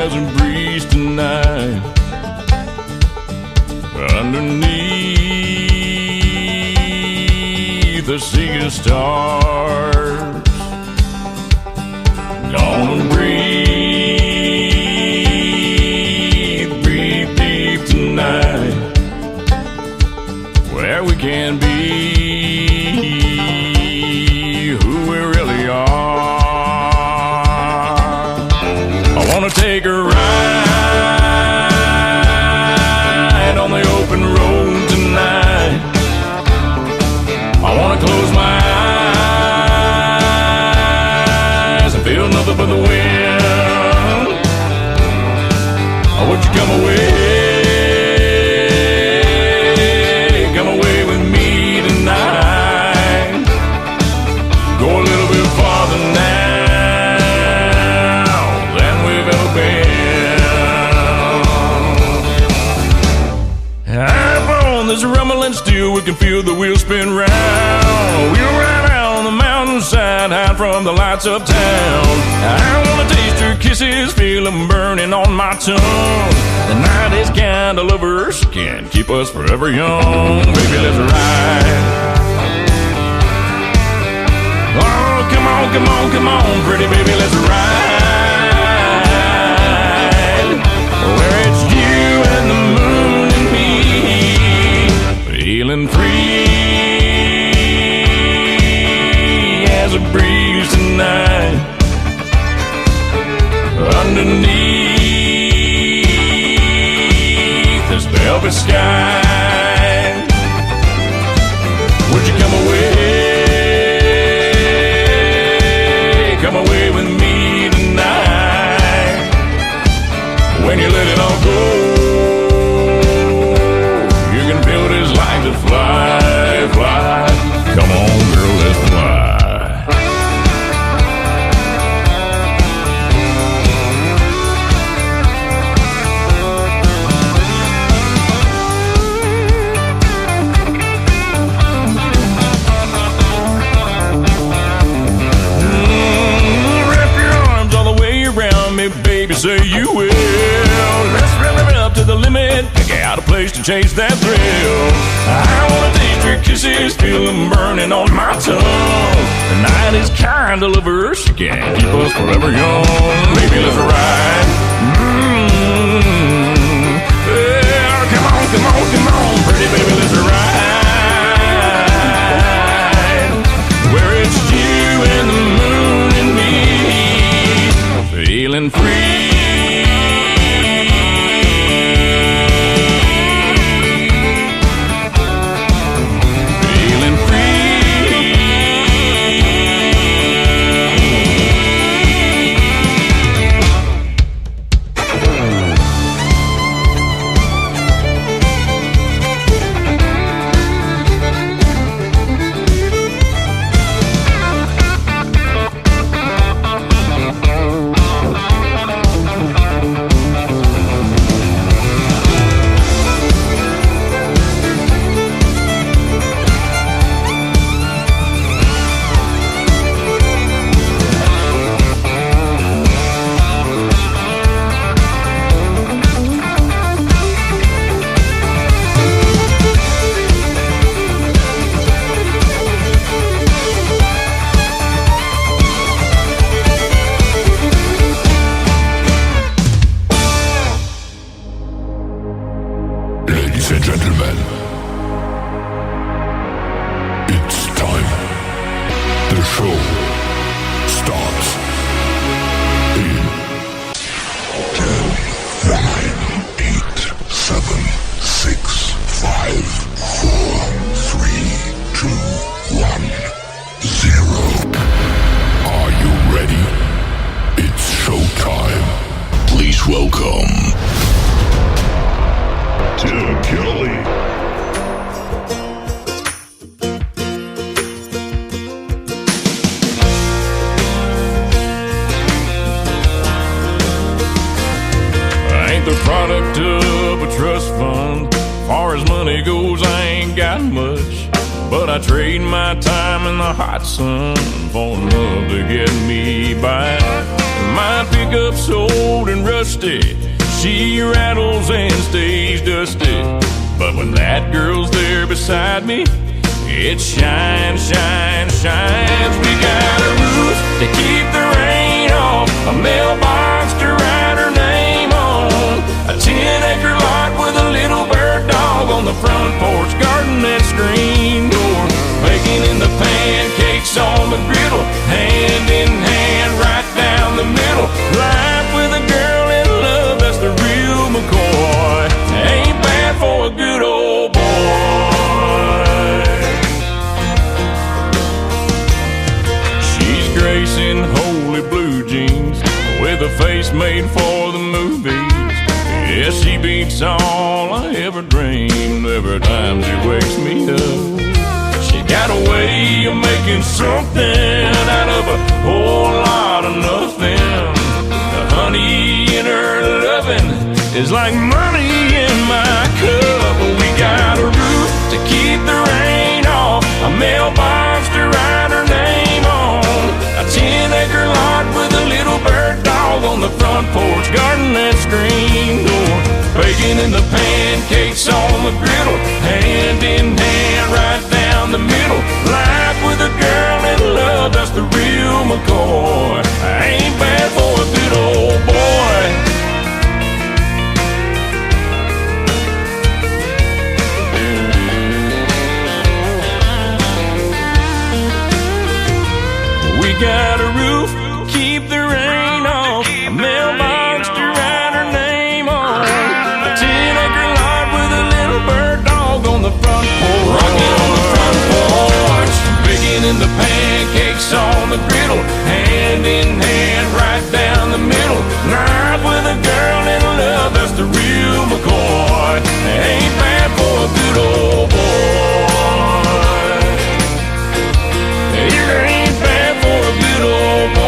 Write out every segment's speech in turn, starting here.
as a breeze tonight. Underneath the sea of stars, gonna breathe deep tonight, where we can be who we really are. I wanna take a ride on the open road tonight. I wanna close my eyes and feel nothing but the wind. Would you come away? Come away with me tonight. Go a little bit farther now than we've ever been. Up on this rumbling steel, we can feel the wheels spin round. We'll ride out on the mountainside, hide from the lights of town. I wanna taste your kisses, feel them burning on my tongue. The night is kind of lovers, can't keep us forever young. Baby, let's ride. Oh, come on, come on, come on, pretty baby, let's ride. Where it's you and the moon and me, feeling free as a breeze tonight. Underneath this velvet sky, would you come away? Come away with me tonight. When you let it all go, you can feel what it's like to fly, fly. Come on, girl, let's fly. Baby, say you will. Let's rev it up to the limit. Pick out a place to chase that thrill. I wanna taste your kisses, feel them burning on my tongue. The night is kind of lovers, can't keep us forever young. Baby, let's ride. Yeah, come on, come on, come on, pretty baby, let's ride. Where it's you and the moon and me, feeling free. Feeling free. Ladies and gentlemen, it's time. The show starts in 10, 9, 8, 7, 6, 5, 4, 3, 2, 1, 0. Are you ready? It's showtime. Please welcome Tim Kelly. I ain't the product of a trust fund. Far as money goes, I ain't got much. But I trade my time in the hot sun for love to get me by. Might be pickup's old and rusty. She rattles and stays dusty. But when that girl's there beside me, it shines, shines, shines. We got a roof to keep the rain off, a mailbox to write her name on, a 10-acre lot with a little bird dog on the front porch, garden and screen door, baking in the pancakes on the griddle, hand in hand right down the middle. Life with a girl in love, that's the real McCoy. Ain't bad for a good old boy. Gracing holy blue jeans with a face made for the movies. Yeah, she beats all I ever dreamed every time she wakes me up. She got a way of making something out of a whole lot of nothing. The honey in her loving is like money in my cup. We got a roof to keep the rain off, a mailbox to write her name on, a 10-acre lot with a little bird dog on the front porch, garden and screen door, baking in the pancakes on the griddle, hand in hand right down the middle. Life with a girl in love, that's the real McCoy. Ain't bad for a good old boy. Got a roof, keep the rain off, a mailbox to write her name on, a 10-acre lot with a little bird dog on the front porch, rocking on the front porch, baking in the pancakes on the griddle, hand in hand right down the middle. Life with a girl in love, that's the real McCoy. Ain't bad for a good old boy. It ain't bad for a good old boy.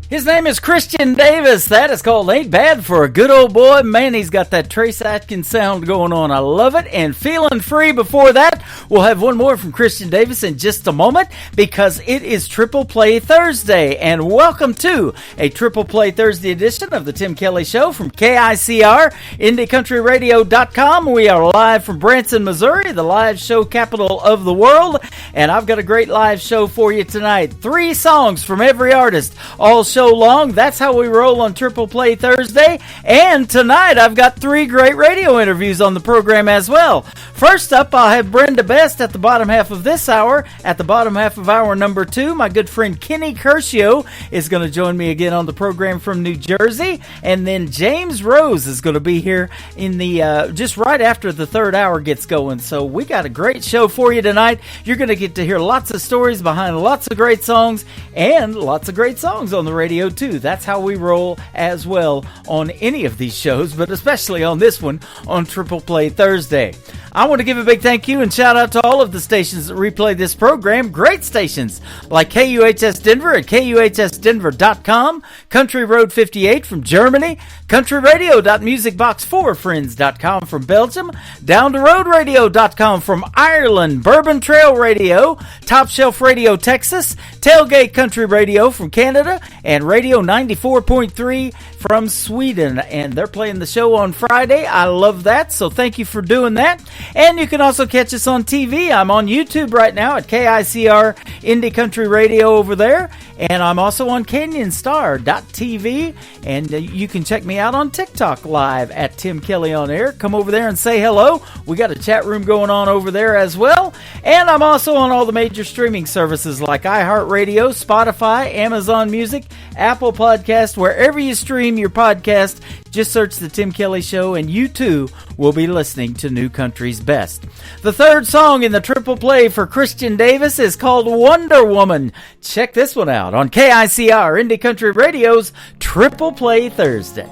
His name is Christian Davis. That is called Ain't Bad for a Good Old Boy. Man, he's got that Trace Atkins sound going on. I love it. And Feeling Free before that. We'll have one more from Christian Davis in just a moment because it is Triple Play Thursday. And welcome to a Triple Play Thursday edition of the Tim Kelly Show from KICR, IndieCountryRadio.com. We are live from Branson, Missouri, the live show capital of the world. And I've got a great live show for you tonight. 3 songs from every artist, all show long. That's how we roll on Triple Play Thursday. And tonight I've got 3 great radio interviews on the program as well. First up, I'll have Brenda Best at the bottom half of this hour. At the bottom half of hour number 2, my good friend Kenny Curcio is going to join me again on the program from New Jersey. And then James Rose is going to be here in the just right after the 3rd hour gets going. So we got a great show for you tonight. You're going to get to hear lots of stories behind lots of great songs and lots of great songs on the radio too. That's how we roll as well on any of these shows, but especially on this one on Triple Play Thursday. I want to give a big thank you and shout out to all of the stations that replay this program. Great stations like KUHS Denver at KUHSdenver.com, Country Road 58 from Germany, countryradio.musicbox4friends.com from Belgium, downtheroadradio.com from Ireland, Bourbon Trail Radio, Top Shelf Radio Texas, Tailgate Country Radio from Canada, and Radio 94.3 from Sweden. And they're playing the show on Friday. I love that, so thank you for doing that. And you can also catch us on TV. I'm on YouTube right now at KICR Indie Country Radio over there. And I'm also on CanyonStar.tv. And you can check me out on TikTok live at Tim Kelly on Air. Come over there and say hello. We got a chat room going on over there as well. And I'm also on all the major streaming services like iHeartRadio, Spotify, Amazon Music, Apple Podcast, wherever you stream your podcast. Just search The Tim Kelly Show and you too will be listening to New Country's Best. The 3rd song in the Triple Play for Christian Davis is called Wonder Woman. Check this one out on KICR Indie Country Radio's Triple Play Thursday.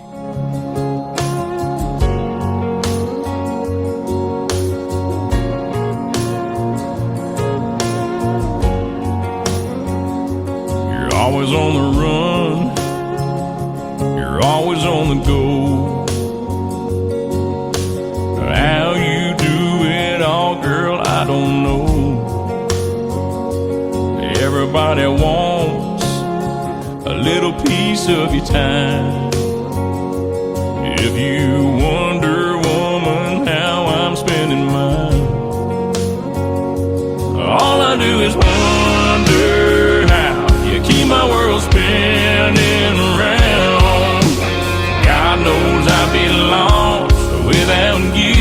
always on the run. You're always on the go. How you do it all, girl, I don't know. Everybody wants a little piece of your time. If you wonder, woman, how I'm spending mine, all I do is wonder how you keep my world spinning around. God knows I'd be lost without you.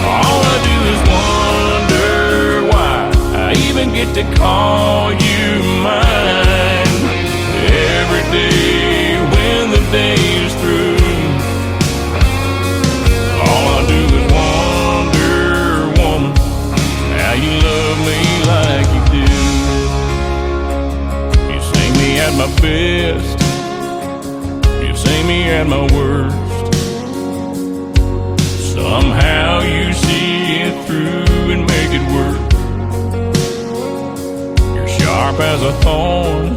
All I do is wonder why I even get to call you mine. Every day when the day is through, all I do is wonder, woman, how you love me like you do. You see me at my best, you see me at my worst. Somehow you see it through and make it work. You're sharp as a thorn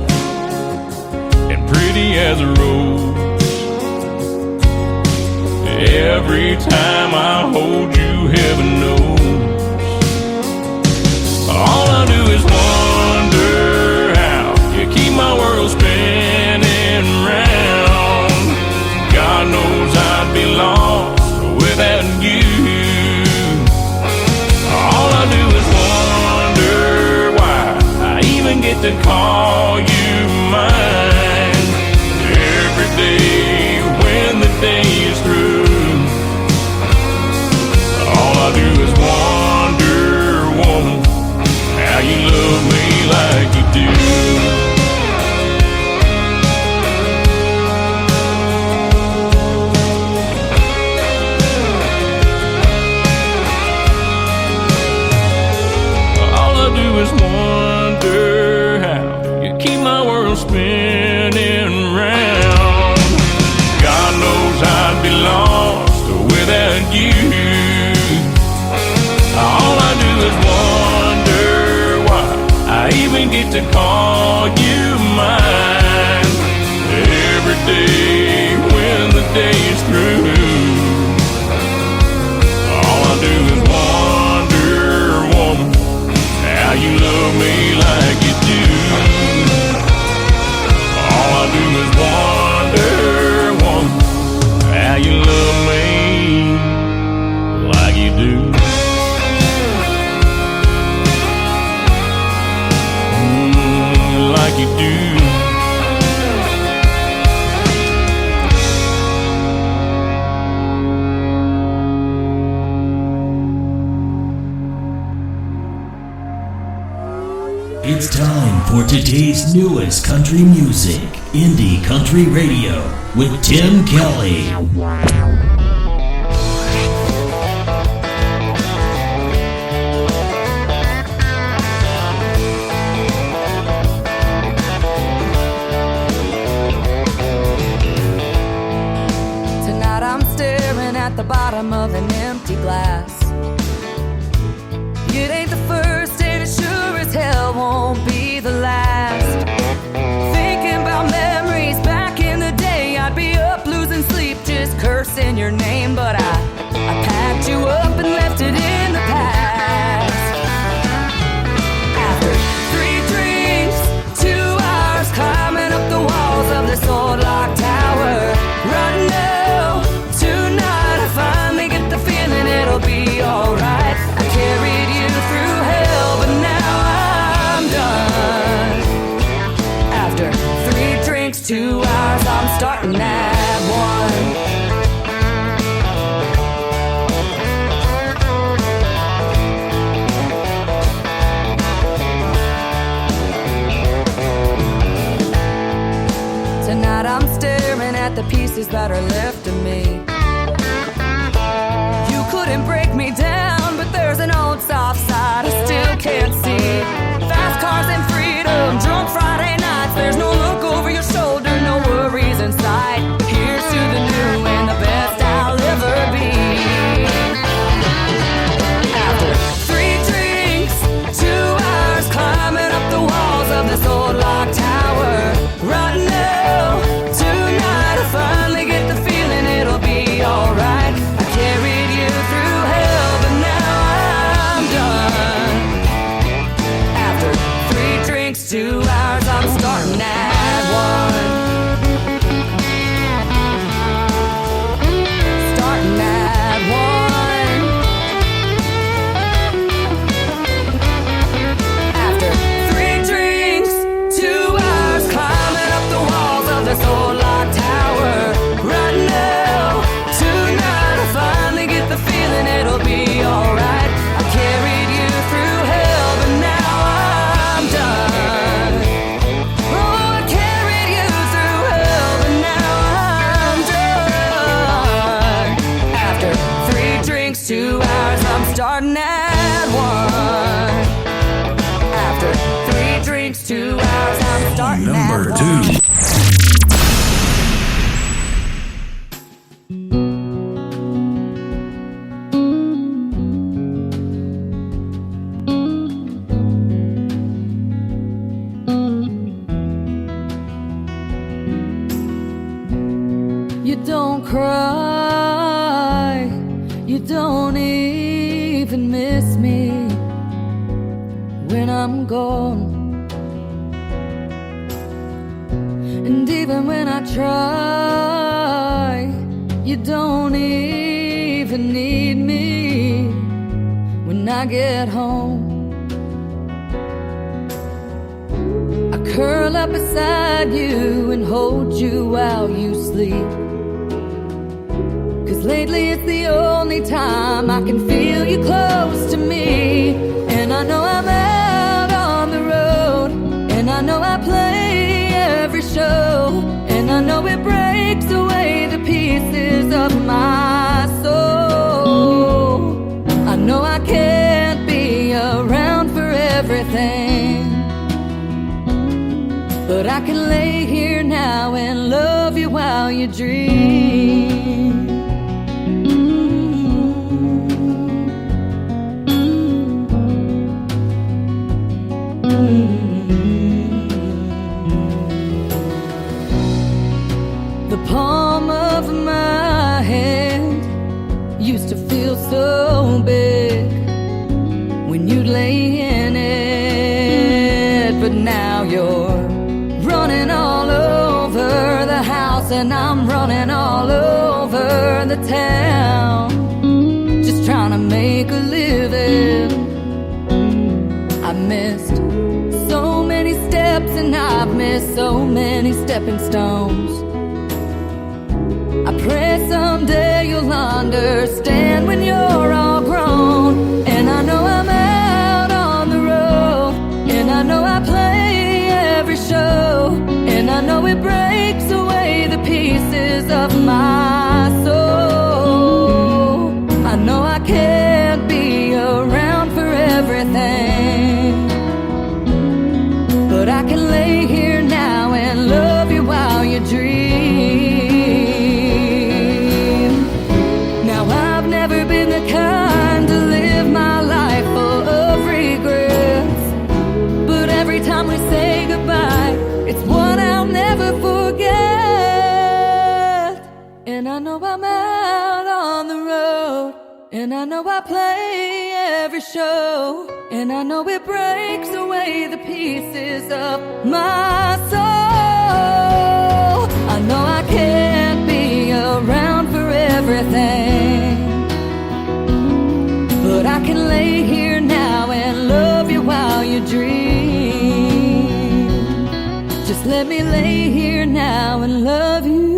and pretty as a rose. Every time I hold you, heaven knows, all I do is wonder how you keep my world spinning round. God knows I'd be lost without you. All I do is wonder why I even get to call you mine. Every day when the day is through, all I do is wonder, woman, how you love me like you do. Is wonder how you keep my world spinning round. God knows I'd be lost without you. All I do is wonder why I even get to call you mine. Every day when the day is through, all I do is wonder, woman, how you love me like you do. All I do is wonder, woman, how you love me like you do. Like you do. It's time for today's newest country music, Indie Country Radio, with Tim Kelly. Tonight I'm staring at the bottom of an empty glass. It ain't the first and it sure as hell won't be the last. Thinking about memories back in the day, I'd be up losing sleep just cursing your name. But I packed you up and left it in the past. After 3 drinks, 2 hours climbing up the walls of this old locked tower, right now, tonight I finally get the feeling it'll be alright. I carried you through hell, but now I'm done. After 3 drinks, 2 hours, I'm starting at 1. Tonight I'm staring at the pieces that are left of me. You couldn't break me down, but there's an old soft side I still can't see. Fast cars and freedom, drunk Friday nights. There's no look over your shoulder, no worries in sight. Here's to the new and the best I'll ever be. After 3 drinks, 2 hours climbing up the walls of this old life. one. After 3 drinks, 2 hours, I'm starting Number at 2. 1. You don't cry, you don't even miss me when I'm gone. And even when I try, you don't even need me when I get home. I curl up beside you and hold you while you sleep. 'Cause lately it's the only time I can feel you close to me. And I know I'm out on the road, and I know I play every show, and I know it breaks away the pieces of my soul. I know I can't be around for everything, but I can lay here now and love you while you dream. The palm of my hand used to feel so big when you'd lay in it, but now you're running all over the house, and I'm running all over the town, just trying to make a living. I missed so many steps, and I've missed so many stepping stones. I pray someday you'll understand when you're all grown. And I know I'm out on the road, and I know I play every show, and I know it breaks away the pieces of my soul. I know I can't be around for everything, but I can lay here now and love you while you dream. Now I've never been the kind to live my life full of regrets, but every time we say goodbye, it's one I'll never forget. And I know I'm out on the road, and I know I play every show, and I know it breaks away the pieces of my soul. I know I can't be around for everything, but I can lay here now and love you while you dream. Just let me lay here now and love you.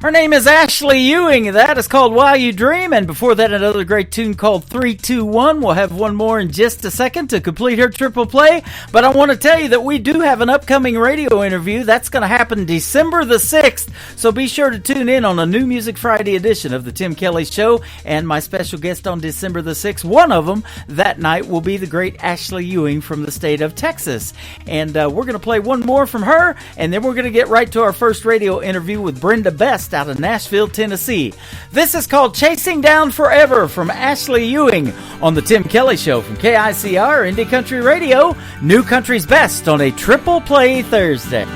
Her name is Ashley Ewing. That is called While You Dream. And before that, another great tune called 321. We'll have one more in just a second to complete her triple play. But I want to tell you that we do have an upcoming radio interview. That's going to happen December the 6th. So be sure to tune in on a New Music Friday edition of the Tim Kelly Show. And my special guest on December the 6th, one of them that night, will be the great Ashley Ewing from the state of Texas. And we're going to play one more from her. And then we're going to get right to our first radio interview with Brenda Best out of Nashville, Tennessee. This is called Chasing Down Forever from Ashley Ewing on the Tim Kelly Show from KICR Indie Country Radio, New Country's Best on a Triple Play Thursday. 2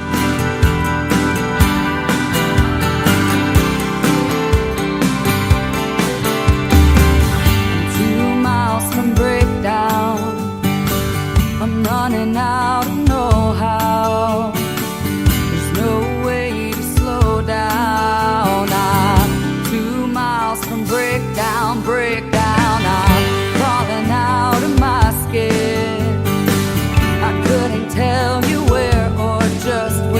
miles from breakdown, I'm running out of know-how. There's no way to slow down. I'm 2 miles from breakdown. I'm crawling out of my skin. I couldn't tell you where or just where.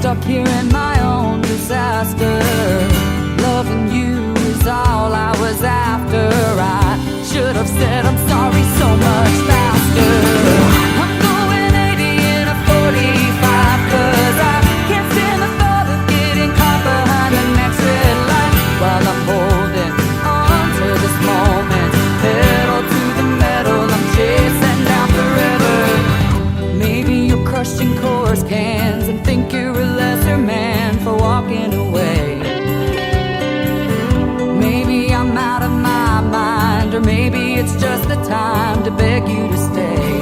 stuck here in my own disaster. Loving you is all I was after. I should have said I'm sorry so much faster. I'm going 80 in a 45, 'cause I can't stand the thought of getting caught behind the next red light while I'm holding on to this moment. Pedal to the metal, I'm chasing down forever. Maybe you're crushing course cans and think you're a lesser man for walking away. Maybe I'm out of my mind, or maybe it's just the time to beg you to stay.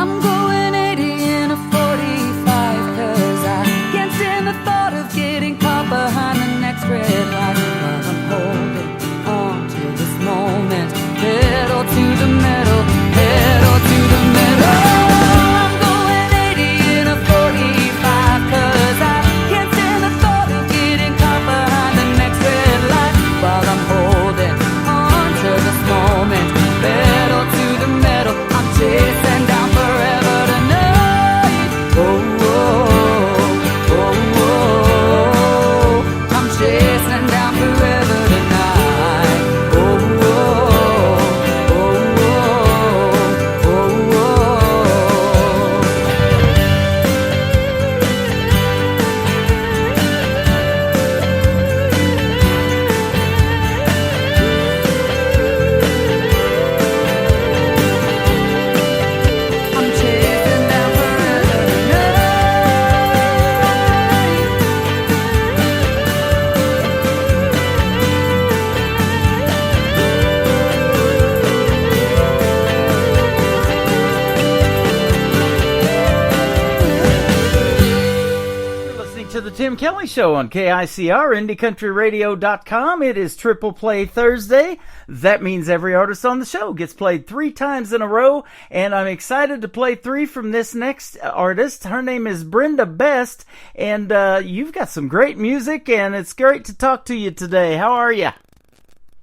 I'm going 80 in a 45, 'cause I can't stand the thought of getting caught behind the next red light while I'm holding on to this moment. Pedal to the metal, pedal to the metal. I'm going 80 in a 45, 'cause I can't stand the thought of getting caught behind the next red light while I'm holding on to this moment. Pedal to the metal, I'm chasing down forever tonight. Oh, oh, oh, oh, I'm chasing down forever tonight. Oh, oh, oh, oh, oh, oh. I'm chasing down forever tonight. You're listening to the Tim Kelly Show on KICR, IndieCountryRadio.com. It is Triple Play Thursday. That means every artist on the show gets played 3 times in a row, and I'm excited to play 3 from this next artist. Her name is Brenda Best, and you've got some great music, and it's great to talk to you today. How are you?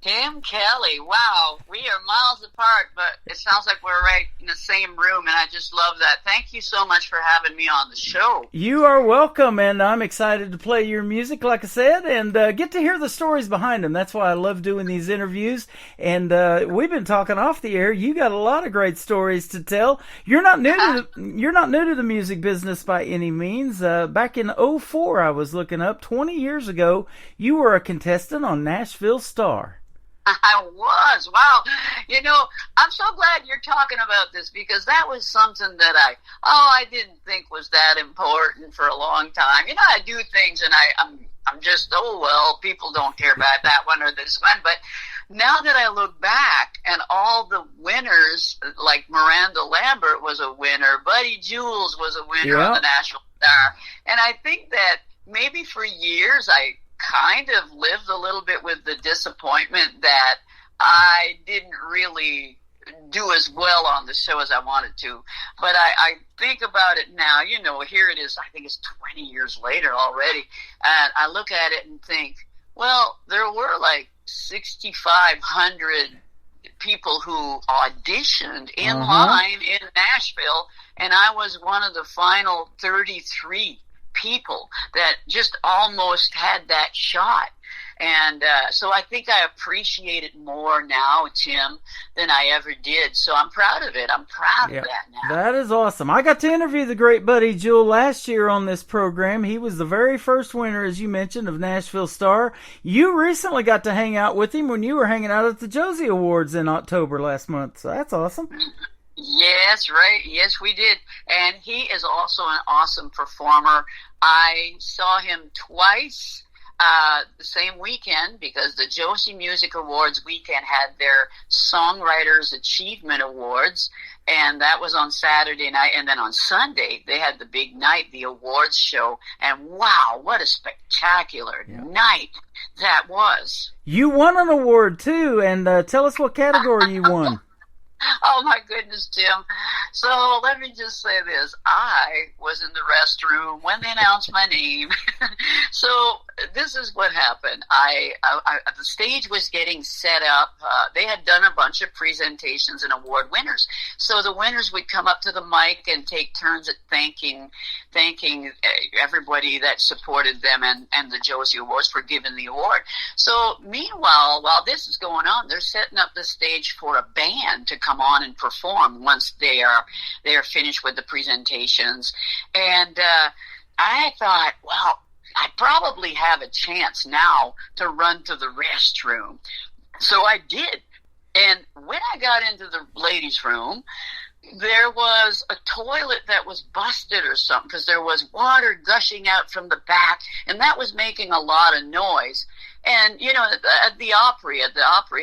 Tim Kelly, wow, we are miles apart, but it sounds like we're right in the same room, and I just love that. Thank you so much for having me on the show. You are welcome, and I'm excited to play your music, like I said, and get to hear the stories behind them. That's why I love doing these interviews, and we've been talking off the air. You got a lot of great stories to tell. You're not new to the music business by any means. Back in 2004, I was looking up, 20 years ago, you were a contestant on Nashville Star. I was. Wow. You know, I'm so glad you're talking about this, because that was something that I didn't think was that important for a long time. You know, I do things and I'm just, oh, well, people don't care about that one or this one. But now that I look back and all the winners, like Miranda Lambert was a winner, Buddy Jules was a winner on the Nashville Star. And I think that maybe for years I kind of lived a little bit with the disappointment that I didn't really do as well on the show as I wanted to. But I think about it now, you know, here it is, I think it's 20 years later already, and I look at it and think, well, there were like 6,500 people who auditioned in line in Nashville, and I was one of the final 33 people that just almost had that shot. And so I think I appreciate it more now, Tim, than I ever did. So I'm proud of it. I'm proud of that now. That is awesome. I got to interview the great Buddy Jewell last year on this program. He was the very first winner, as you mentioned, of Nashville Star. You recently got to hang out with him when you were hanging out at the Josie Awards in October last month. So that's awesome. Yes, right. Yes, we did. And he is also an awesome performer. I saw him twice the same weekend, because the Josie Music Awards weekend had their Songwriters Achievement Awards, and that was on Saturday night. And then on Sunday, they had the big night, the awards show. And wow, what a spectacular night that was. You won an award, too, and tell us what category you won. Oh my goodness, Tim. So let me just say this. I was in the restroom when they announced my name. So this is what happened. The stage was getting set up. They had done a bunch of presentations and award winners. So the winners would come up to the mic and take turns at thanking everybody that supported them and the Josie Awards for giving the award. So meanwhile, while this is going on, they're setting up the stage for a band to come on and perform once they are finished with the presentations. And I thought, well, I probably have a chance now to run to the restroom. So I did. And when I got into the ladies' room, there was a toilet that was busted or something because there was water gushing out from the back, and that was making a lot of noise. And, you know, at the Opry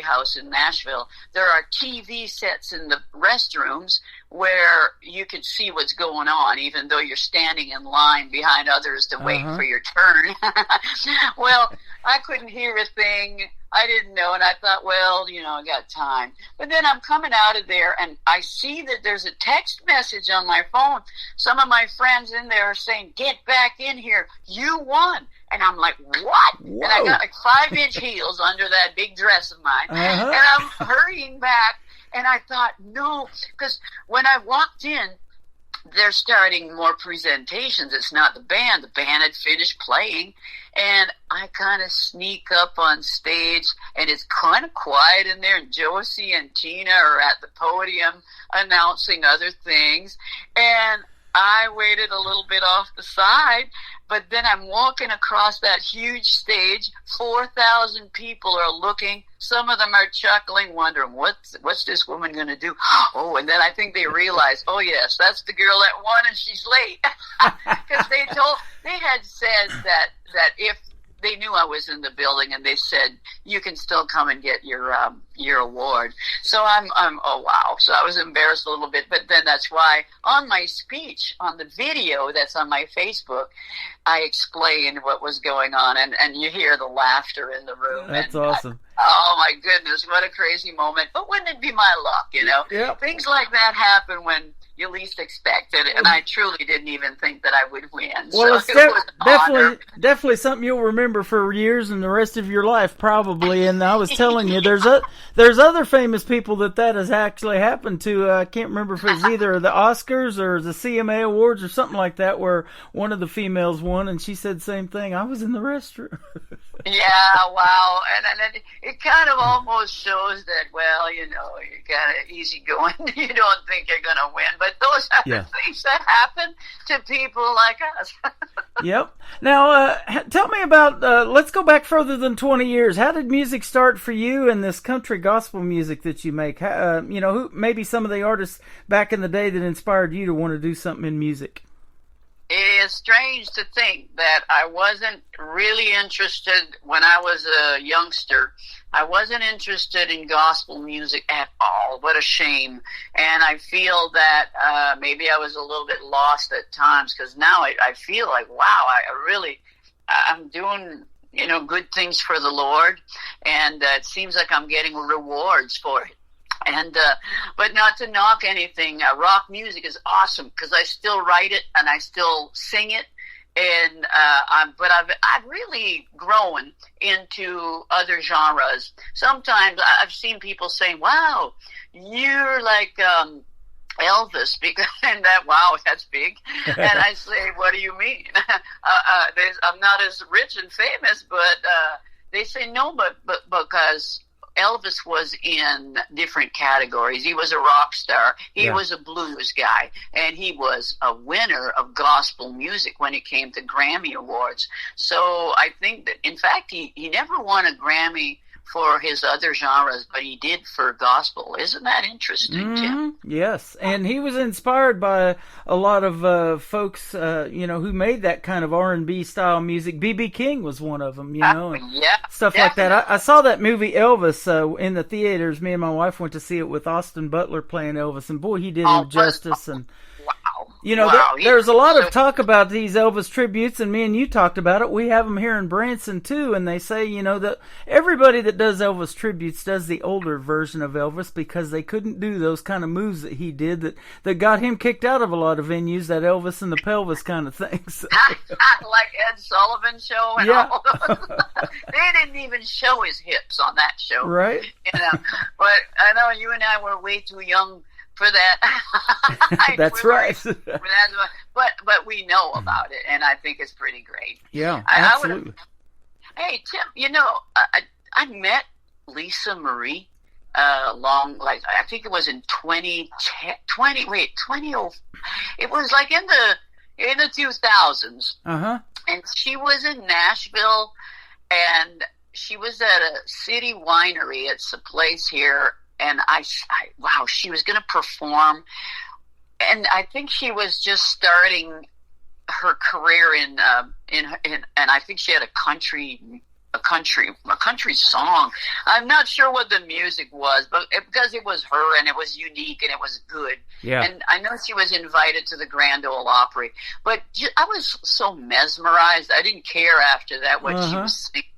House in Nashville, there are TV sets in the restrooms where you can see what's going on, even though you're standing in line behind others to wait for your turn. Well, I couldn't hear a thing. I didn't know, and I thought, well, you know, I got time. But then I'm coming out of there, and I see that there's a text message on my phone. Some of my friends in there are saying, get back in here. You won. And I'm like, what? Whoa. And I got like 5-inch heels under that big dress of mine. And I'm hurrying back, and I thought, no, because when I walked in, they're starting more presentations. It's not the band. The band had finished playing, and I kind of sneak up on stage, and it's kind of quiet in there, and Josie and Tina are at the podium announcing other things, and I waited a little bit off the side, but then I'm walking across that huge stage. 4,000 people are looking. Some of them are chuckling, wondering, what's this woman going to do? Oh, and then I think they realize, oh, yes, that's the girl that won, and she's late. Because they had said that if they knew I was in the building, and they said, you can still come and get your award. So I'm oh wow. So I was embarrassed a little bit, but then that's why on my speech, on the video that's on my Facebook, I explained what was going on, and you hear the laughter in the room. That's awesome. Oh my goodness, what a crazy moment. But wouldn't it be my luck, you know? Yep. Things like that happen when you least expect it, and I truly didn't even think that I would win. Well, so it's it was an honor. definitely something you'll remember for years and the rest of your life, probably. And I was telling you, there's other famous people that has actually happened to. I can't remember if it was either the Oscars or the CMA Awards or something like that, where one of the females won, and she said the same thing. I was in the restroom. Yeah, wow. And it kind of almost shows that, well, you know, you're kind of easy going. You don't think you're going to win. But those are the things that happen to people like us. Yep. Now, tell me about, let's go back further than 20 years. How did music start for you and this country gospel music that you make? You know, who maybe some of the artists back in the day that inspired you to want to do something in music? It is strange to think that I wasn't really interested when I was a youngster. I wasn't interested in gospel music at all. What a shame. And I feel that maybe I was a little bit lost at times, because now I feel like, wow, I'm doing, you know, good things for the Lord, and it seems like I'm getting rewards for it. And but not to knock anything, rock music is awesome because I still write it and I still sing it, and but I've really grown into other genres. Sometimes I've seen people saying, "Wow, you're like Elvis," because and that's big. And I say, "What do you mean? I'm not as rich and famous," but they say no, but because Elvis was in different categories. He was a rock star. He was a blues guy. And he was a winner of gospel music when it came to Grammy Awards. So I think that, in fact, he never won a Grammy for his other genres, but he did for gospel. Isn't that interesting, Tim? Yes, and he was inspired by a lot of folks, you know, who made that kind of R&B style music. B.B. King was one of them, you know, and stuff definitely. Like that. I saw that movie Elvis in the theaters. Me and my wife went to see it with Austin Butler playing Elvis, and boy, he did him justice. And wow. You know, wow, there's a lot of talk about these Elvis tributes, and me and you talked about it. We have them here in Branson, too, and they say, you know, that everybody that does Elvis tributes does the older version of Elvis because they couldn't do those kind of moves that he did that got him kicked out of a lot of venues, that Elvis and the pelvis kind of things. Like Ed Sullivan show and all those. They didn't even show his hips on that show. Right. You know, but I know you and I were way too young for that. That's right. But we know about it, and I think it's pretty great. Yeah, absolutely. Hey, Tim, you know, I met Lisa Marie I think it was in 2010, it was like in the 2000s. Uh-huh. And she was in Nashville, and she was at a city winery. It's a place here. And wow, she was going to perform, and I think she was just starting her career in and I think she had a country song. I'm not sure what the music was, but because it was her and it was unique and it was good. Yeah. And I know she was invited to the Grand Ole Opry, but I was so mesmerized. I didn't care after that what she was singing.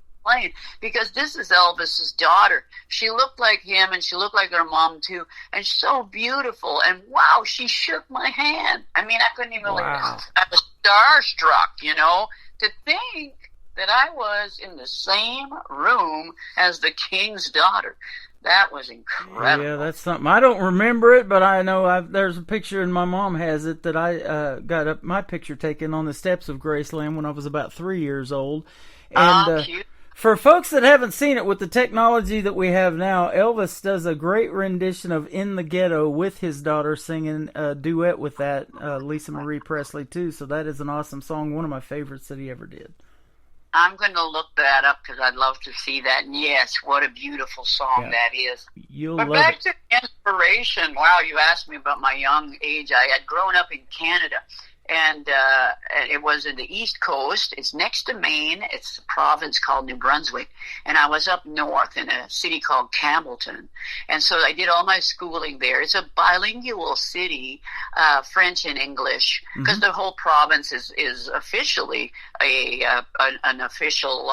Because this is Elvis's daughter. She looked like him, and she looked like her mom too, and so beautiful. And wow, she shook my hand. I mean, I couldn't even. Wow. I was starstruck, you know, to think that I was in the same room as the king's daughter. That was incredible. Yeah, that's something. I don't remember it, but I know there's a picture, and my mom has it, that I got my picture taken on the steps of Graceland when I was about 3 years old. And cute. For folks that haven't seen it, with the technology that we have now, Elvis does a great rendition of In the Ghetto with his daughter singing a duet with that, Lisa Marie Presley, too. So that is an awesome song, one of my favorites that he ever did. I'm going to look that up because I'd love to see that. And yes, what a beautiful song that is. You'll but love back it. to inspiration. Wow, you asked me about my young age. I had grown up in Canada. And it was in the East Coast. It's next to Maine. It's a province called New Brunswick. And I was up north in a city called Campbellton. And so I did all my schooling there. It's a bilingual city, French and English, because the whole province is officially an official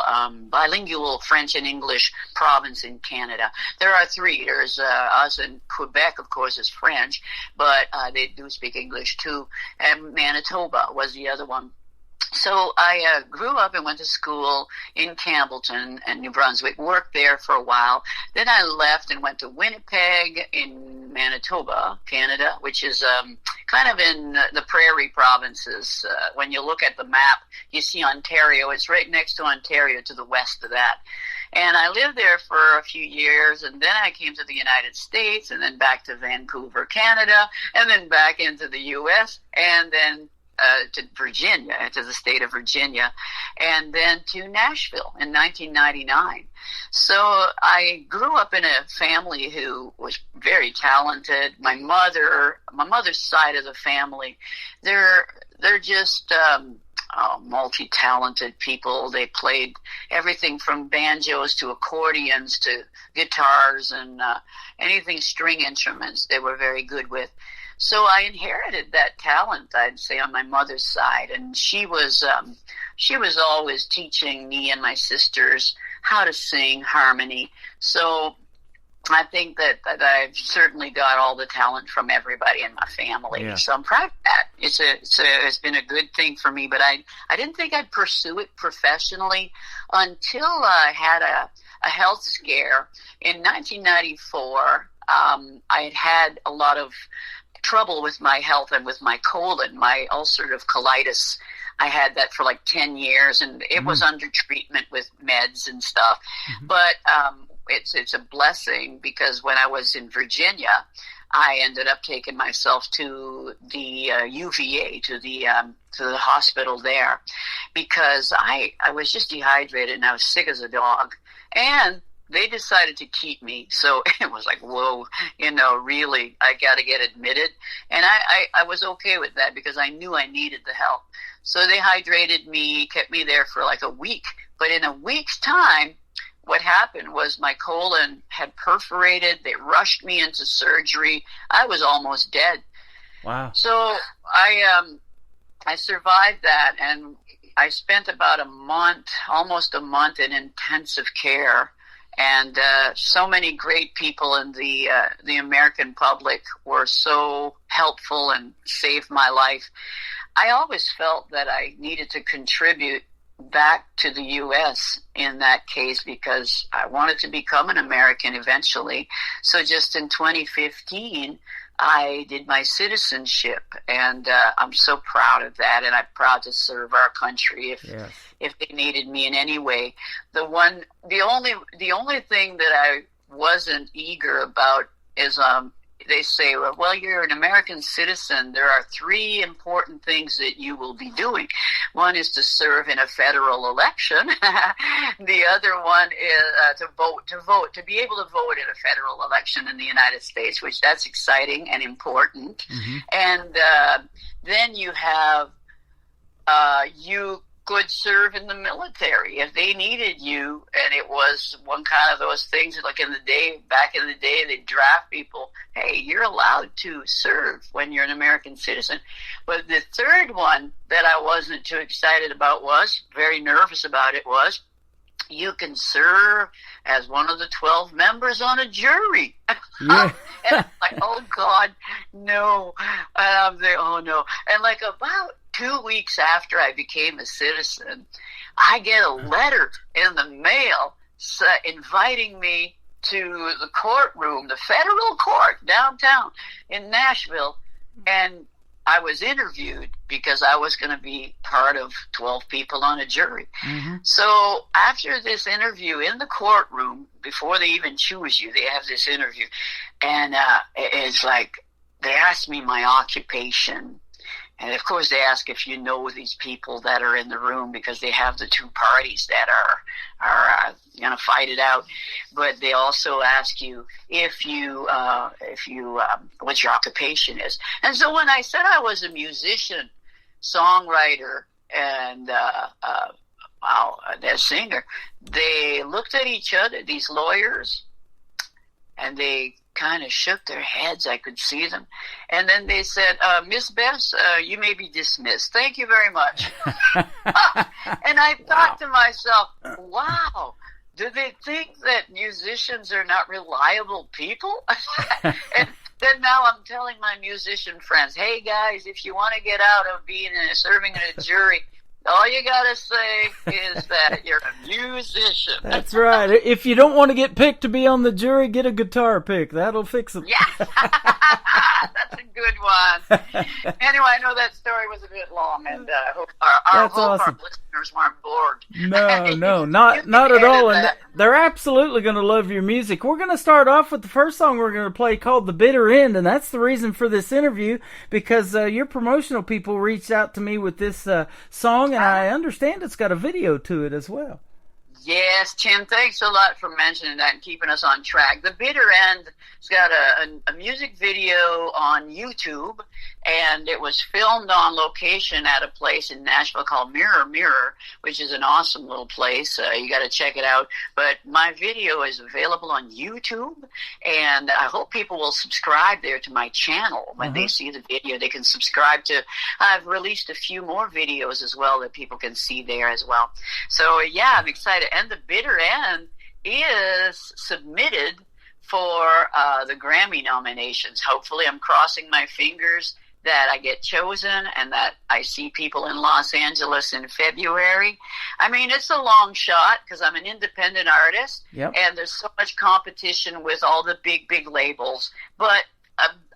bilingual French and English province in Canada. There are three. There's us, in Quebec, of course, is French, but they do speak English too. And Manitoba was the other one. So I grew up and went to school in Campbellton and New Brunswick, worked there for a while. Then I left and went to Winnipeg in Manitoba, Canada, which is kind of in the prairie provinces. When you look at the map, you see Ontario. It's right next to Ontario to the west of that. And I lived there for a few years, and then I came to the United States, and then back to Vancouver, Canada, and then back into the U.S., and then to Virginia, to the state of Virginia, and then to Nashville in 1999. So I grew up in a family who was very talented. My mother's side of the family, they're just multi-talented people. They played everything from banjos to accordions to guitars and anything string instruments they were very good with. So I inherited that talent, I'd say, on my mother's side, and she was always teaching me and my sisters how to sing harmony. So I think that I've certainly got all the talent from everybody in my family. Yeah. So I'm proud of that. It's been a good thing for me, but I didn't think I'd pursue it professionally until I had a health scare in 1994. I had a lot of trouble with my health and with my colon, my ulcerative colitis. I had that for like 10 years, and it was under treatment with meds and stuff. But it's a blessing, because when I was in Virginia, I ended up taking myself to the UVA, to the hospital there, because I was just dehydrated and I was sick as a dog. And they decided to keep me. So it was like, whoa, really, I got to get admitted. And I was okay with that because I knew I needed the help. So they hydrated me, kept me there for like a week. But in a week's time, what happened was my colon had perforated. They rushed me into surgery. I was almost dead. Wow. So I survived that, and I spent about a month, almost a month, in intensive care. And so many great people in the American public were so helpful and saved my life. I always felt that I needed to contribute back to the U.S. in that case because I wanted to become an American eventually. So just in 2015, I did my citizenship, and I'm so proud of that, and I'm proud to serve our country if they needed me in any way. The only thing that I wasn't eager about is they say, well, you're an American citizen. There are 3 important things that you will be doing. One is to serve in a federal election. The other one is to be able to vote in a federal election in the United States, which that's exciting and important. Mm-hmm. And then you have, you could serve in the military if they needed you, and it was one kind of those things like back in the day, they'd draft people. Hey, you're allowed to serve when you're an American citizen. But the third one that I wasn't too excited about very nervous about it was, you can serve as one of the 12 members on a jury. Yeah. And I'm like, oh God, no. And I'm like, oh no. And like about 2 weeks after I became a citizen, I get a letter in the mail inviting me to the courtroom, the federal court downtown in Nashville, and I was interviewed because I was going to be part of 12 people on a jury. Mm-hmm. So after this interview in the courtroom, before they even choose you, they have this interview, and it's like they asked me my occupation. And, of course, they ask if you know these people that are in the room because they have the 2 parties that are going to fight it out. But they also ask you if you what your occupation is. And so when I said I was a musician, songwriter, and a singer, they looked at each other, these lawyers, and they kind of shook their heads. I could see them. And then they said, Miss Bess, you may be dismissed. Thank you very much. And I thought to myself, wow, do they think that musicians are not reliable people? And then now I'm telling my musician friends, hey guys, if you want to get out of serving in a jury, all you gotta say is that you're a musician. That's right. If you don't want to get picked to be on the jury, get a guitar pick. That'll fix it. Yeah, that's a good one. Anyway, I know that story was a bit long, and I hope our listeners weren't bored. No, not at all. And they're absolutely going to love your music. We're going to start off with the first song we're going to play called The Bitter End, and that's the reason for this interview, because your promotional people reached out to me with this song, and I understand it's got a video to it as well. Yes, Tim, thanks a lot for mentioning that and keeping us on track. The Bitter End has got a music video on YouTube, and it was filmed on location at a place in Nashville called Mirror Mirror, which is an awesome little place. You got to check it out. But my video is available on YouTube, and I hope people will subscribe there to my channel. When they see the video, they can subscribe to. I've released a few more videos as well that people can see there as well. So, yeah, I'm excited. And The Bitter End is submitted for the Grammy nominations. Hopefully, I'm crossing my fingers that I get chosen and that I see people in Los Angeles in February. I mean, it's a long shot because I'm an independent artist, and there's so much competition with all the big labels. But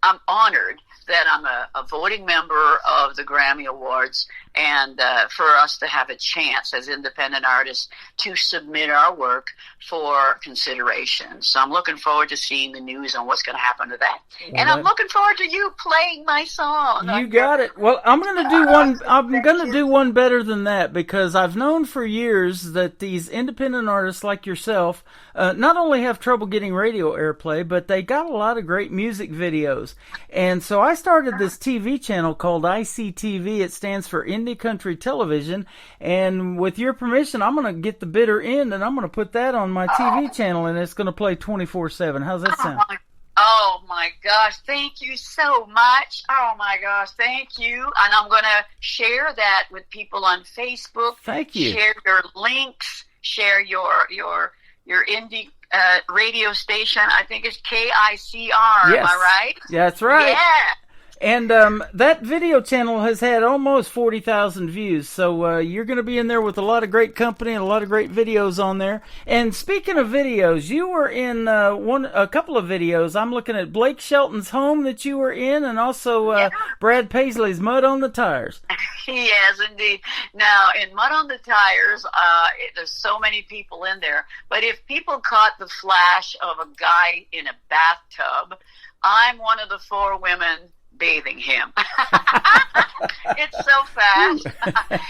I'm honored that I'm a voting member of the Grammy Awards, and for us to have a chance as independent artists to submit our work for consideration. So I'm looking forward to seeing the news on what's going to happen to that. And I'm looking forward to you playing my song. You got it. Well, I'm going to do one. I'm going to do one better than that, because I've known for years that these independent artists like yourself not only have trouble getting radio airplay, but they got a lot of great music videos. And so I started this TV channel called ICTV. It stands for Indie Country Television. And with your permission, I'm going to get The Bitter End, and I'm going to put that on my TV channel, and it's going to play 24/7. How's that sound? Oh, my gosh. Thank you so much. Oh, my gosh. Thank you. And I'm going to share that with people on Facebook. Thank you. Share your links. Share your indie radio station. I think it's KICR. Yes. Am I right? Yeah, that's right. Yeah. And that video channel has had almost 40,000 views, so you're going to be in there with a lot of great company and a lot of great videos on there. And speaking of videos, you were in a couple of videos. I'm looking at Blake Shelton's home that you were in, and also Brad Paisley's Mud on the Tires. Yes, indeed. Now, in Mud on the Tires, there's so many people in there, but if people caught the flash of a guy in a bathtub, I'm one of the 4 women bathing him. It's so fast.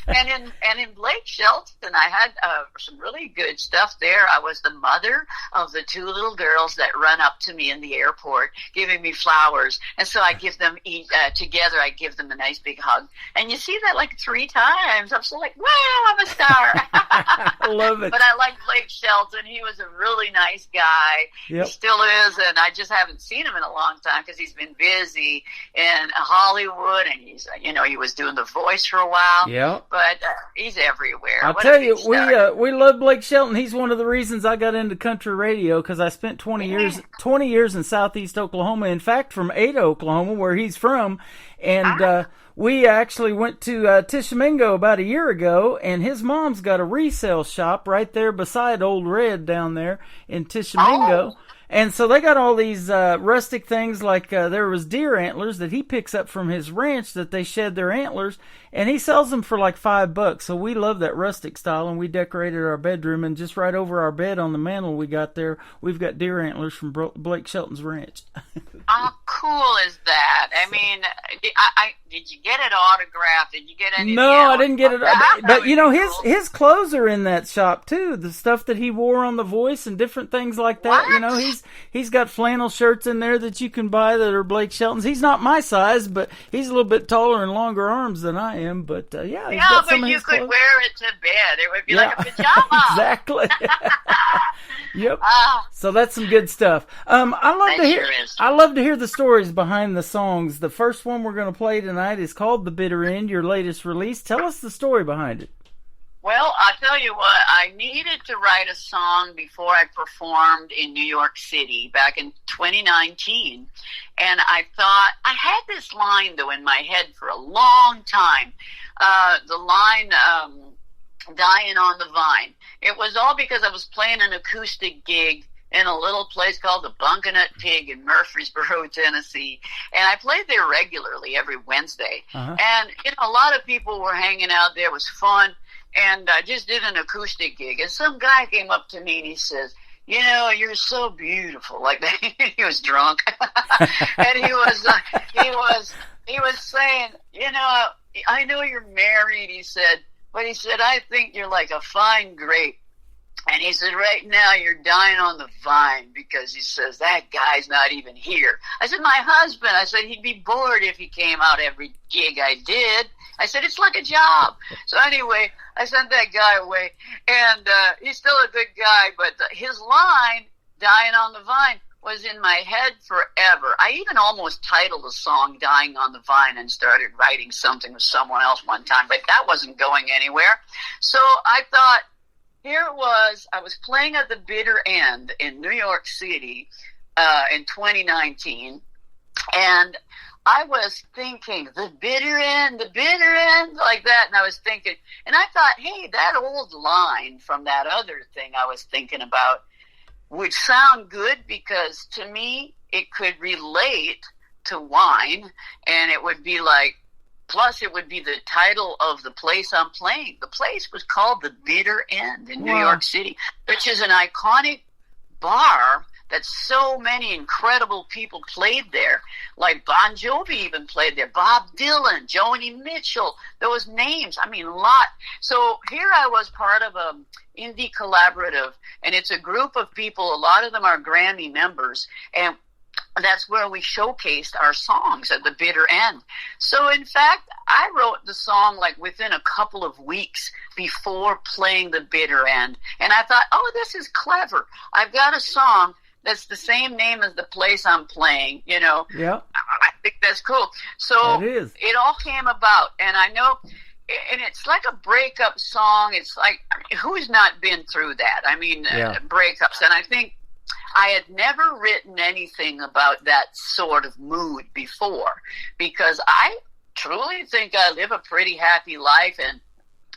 and in Blake Shelton, I had some really good stuff there. I was the mother of the 2 little girls that run up to me in the airport, giving me flowers. And so I give them together. I give them a nice big hug. And you see that like 3 times. I'm so like, wow, I'm a star. I love it. But I like Blake Shelton. He was a really nice guy. Yep. He still is, and I just haven't seen him in a long time because he's been busy in Hollywood, and he's, he was doing The Voice for a while. Yeah. But he's everywhere. I'll What tell a you, big star. we love Blake Shelton. He's one of the reasons I got into country radio, because I spent 20 years in Southeast Oklahoma. In fact, from Ada, Oklahoma, where he's from, and we actually went to Tishomingo about a year ago, and his mom's got a resale shop right there beside Old Red down there in Tishomingo. Oh. And so they got all these rustic things, like there was deer antlers that he picks up from his ranch that they shed their antlers, and he sells them for like $5. So we love that rustic style, and we decorated our bedroom, and just right over our bed on the mantle we got there, we've got deer antlers from Blake Shelton's ranch. How cool is that? I mean, did you get it autographed? Did you get any? No, I didn't get it. But cool. his clothes are in that shop too. The stuff that he wore on The Voice and different things like that. What? He's got flannel shirts in there that you can buy that are Blake Shelton's. He's not my size, but he's a little bit taller and longer arms than I am. But he's got some but of you his could clothes. wear it to bed. It would be like a pajama. Exactly. Yep. Ah. So that's some good stuff. I love to hear the stories behind the songs. The first one we're going to play tonight is called "The Bitter End," your latest release. Tell us the story behind it. Well, I'll tell you what, I needed to write a song before I performed in New York City back in 2019. And I thought, I had this line, though, in my head for a long time. The line, "Dying on the Vine." It was all because I was playing an acoustic gig in a little place called the Bunkinut Pig in Murfreesboro, Tennessee. And I played there regularly every Wednesday. Uh-huh. And, a lot of people were hanging out there. It was fun. And I just did an acoustic gig. And some guy came up to me and he says, "You're so beautiful." Like that. He was drunk. And he was saying, "I know you're married," he said, "but he said, I think you're like a fine grape. And he said, right now you're dying on the vine," because he says, "That guy's not even here." I said, "My husband," I said, "he'd be bored if he came out every gig I did." I said, "It's like a job." So anyway, I sent that guy away. And he's still a good guy, but his line, "Dying on the Vine," was in my head forever. I even almost titled a song "Dying on the Vine" and started writing something with someone else one time, but that wasn't going anywhere. So I thought, here it was. I was playing at the Bitter End in New York City in 2019, and I was thinking, the bitter end, like that. And I was thinking, and I thought, hey, that old line from that other thing I was thinking about would sound good, because to me, it could relate to wine, and it would be like, plus it would be the title of the place I'm playing. The place was called the Bitter End in New York City, which is an iconic bar that so many incredible people played there. Like Bon Jovi even played there, Bob Dylan, Joni Mitchell, those names, a lot. So here I was part of a indie collaborative, and it's a group of people, a lot of them are Grammy members, and that's where we showcased our songs at the Bitter End. So in fact, I wrote the song like within a couple of weeks before playing the Bitter End. And I thought, oh, this is clever. I've got a song that's the same name as the place I'm playing, you know. Yeah. I think that's cool. So It is. it all came about, and I know, and it's like a breakup song. It's like, I mean, who's not been through that? I mean, breakups. And I think I had never written anything about that sort of mood before, because I truly think I live a pretty happy life, and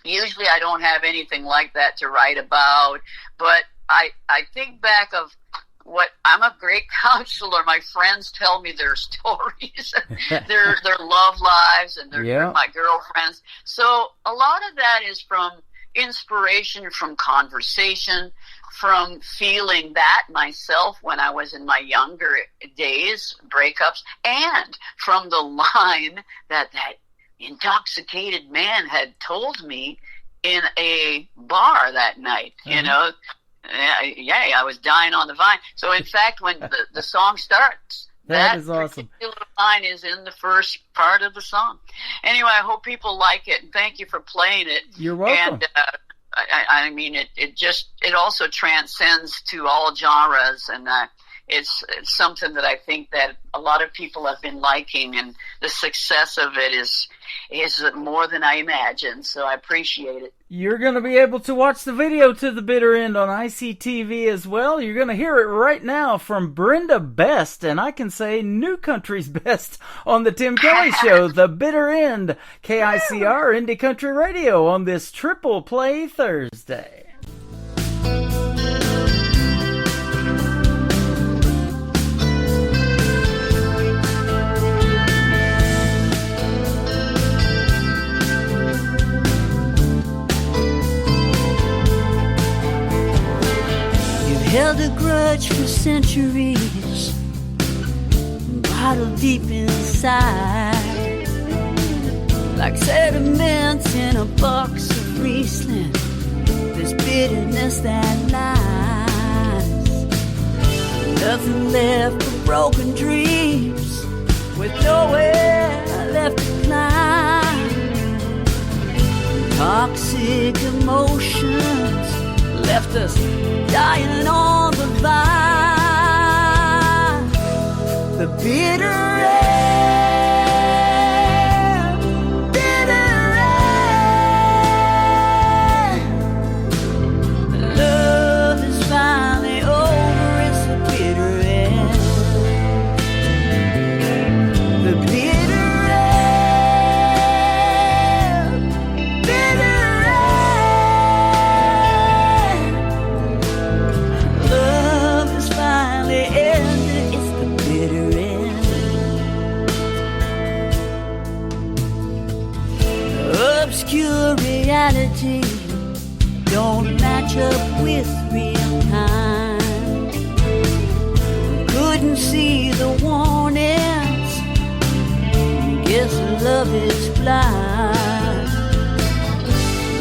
usually I don't have anything like that to write about. But I think back of what I'm a great counselor. My friends tell me their stories, their love lives, and they're my girlfriends. So a lot of that is from inspiration, from conversation, from feeling that myself when I was in my younger days, breakups, and from the line that intoxicated man had told me in a bar that night, you know. Yeah, I was dying on the vine. So, in fact, when the song starts, that is awesome. Particular line is in the first part of the song. Anyway, I hope people like it, and thank you for playing it. You're welcome. And I mean, it also transcends to all genres, and it's something that I think that a lot of people have been liking, and the success of it is more than I imagined. So I appreciate it. You're going to be able to watch the video to The Bitter End on ICTV as well. You're going to hear it right now from Brenda Best, and I can say New Country's Best on the Tim Kelly Show, The Bitter End, KICR Indie Country Radio on this Triple Play Thursday. Held a grudge for centuries, bottled deep inside, like sediments in a box of Riesling. There's bitterness that lies, nothing left but broken dreams, with nowhere left to climb. Toxic emotions left us dying on the vine. The bitter end, bitter end. Love is finally over, it's the bitter end. The bitter end, bitter end. Love is finally ended, it's the bitter end. Obscure reality don't match up with real time. Couldn't see the warnings, guess love is blind.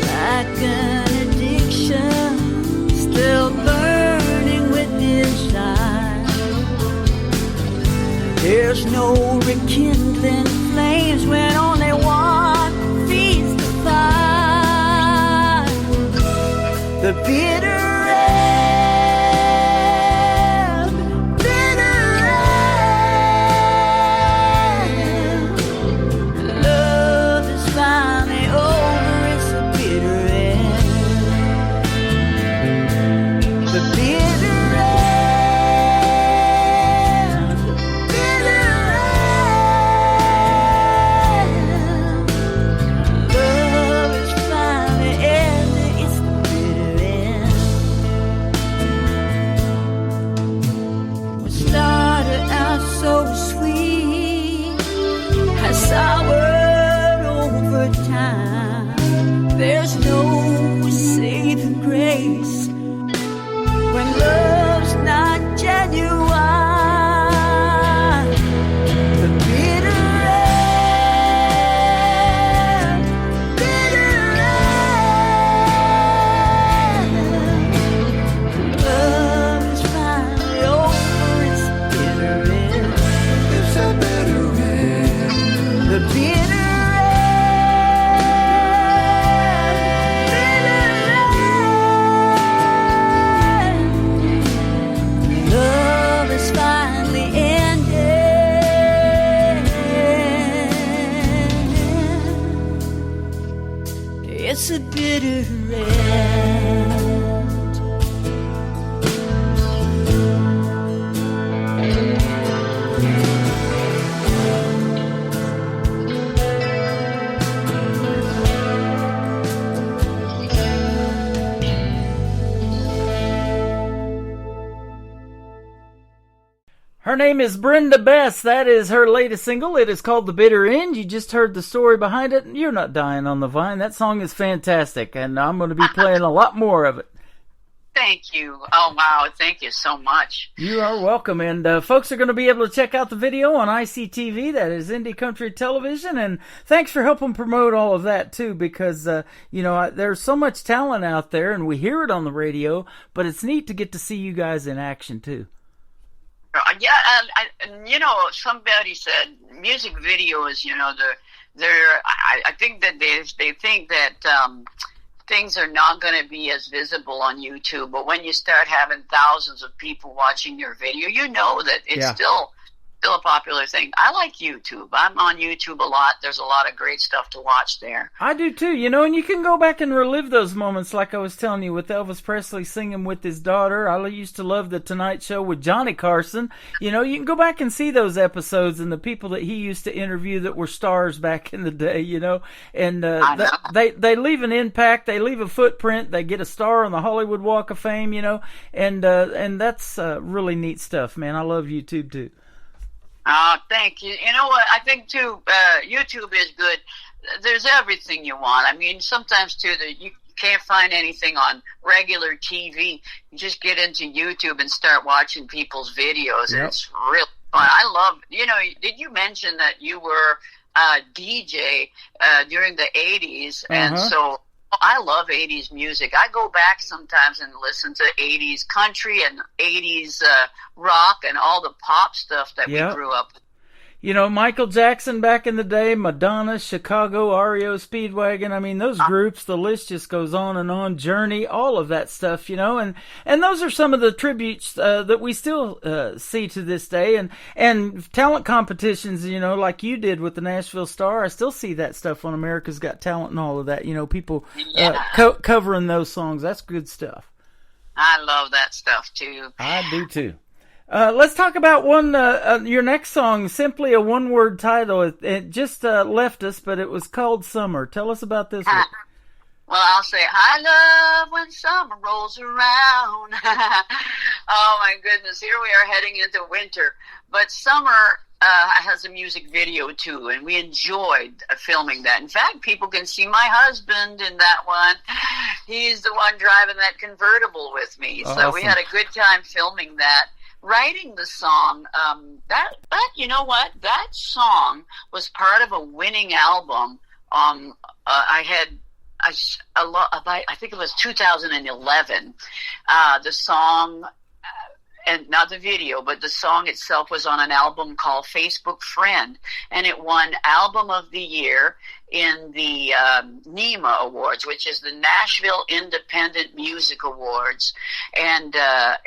Like an addiction, still burning with desire. There's no rekindling flames when only one feeds the fire. The bitter end, bitter end. Love is finally over, it's the bitter end. The bitter end, bitter end. Love is finally ended, it's the bitter end. Her name is Brenda Bess. That is her latest single. It is called The Bitter End. You just heard the story behind it. You're not dying on the vine. That song is fantastic, and I'm going to be playing a lot more of it. Thank you. Oh, wow. Thank you so much. You are welcome. And folks are going to be able to check out the video on ICTV. That is Indie Country Television. And thanks for helping promote all of that, too, because, there's so much talent out there, and we hear it on the radio, but it's neat to get to see you guys in action, too. Yeah, and somebody said music videos, I think that they think that things are not going to be as visible on YouTube, but when you start having thousands of people watching your video, you know that it's still a popular thing. I like YouTube. I'm on YouTube a lot. There's a lot of great stuff to watch there. I do too, and you can go back and relive those moments like I was telling you with Elvis Presley singing with his daughter. I used to love the Tonight Show with Johnny Carson. You can go back and see those episodes and the people that he used to interview that were stars back in the day, and they leave an impact, they leave a footprint, they get a star on the Hollywood Walk of Fame, and that's really neat stuff, man. I love YouTube too. Thank you. You know what? I think, too, YouTube is good. There's everything you want. I mean, sometimes, too, you can't find anything on regular TV. You just get into YouTube and start watching people's videos. Yep. It's really fun. I love, did you mention that you were a DJ during the 80s? And so I love 80s music. I go back sometimes and listen to 80s country and 80s rock and all the pop stuff that we grew up with. Michael Jackson back in the day, Madonna, Chicago, REO Speedwagon. I mean, those groups, the list just goes on and on. Journey, all of that stuff, and those are some of the tributes that we still see to this day. And talent competitions, like you did with the Nashville Star, I still see that stuff on America's Got Talent and all of that. People covering those songs. That's good stuff. I love that stuff, too. I do, too. Let's talk about your next song, simply a one-word title. It just left us, but it was called Summer. Tell us about this one. Well, I'll say, I love when summer rolls around. Oh, my goodness. Here we are heading into winter. But summer has a music video, too, and we enjoyed filming that. In fact, people can see my husband in that one. He's the one driving that convertible with me. Awesome. So we had a good time filming that. Writing the song, but you know what? That song was part of a winning album. I think it was 2011. The song, and not the video, but the song itself was on an album called Facebook Friend, and it won Album of the Year in the NEMA Awards, which is the Nashville Independent Music Awards, and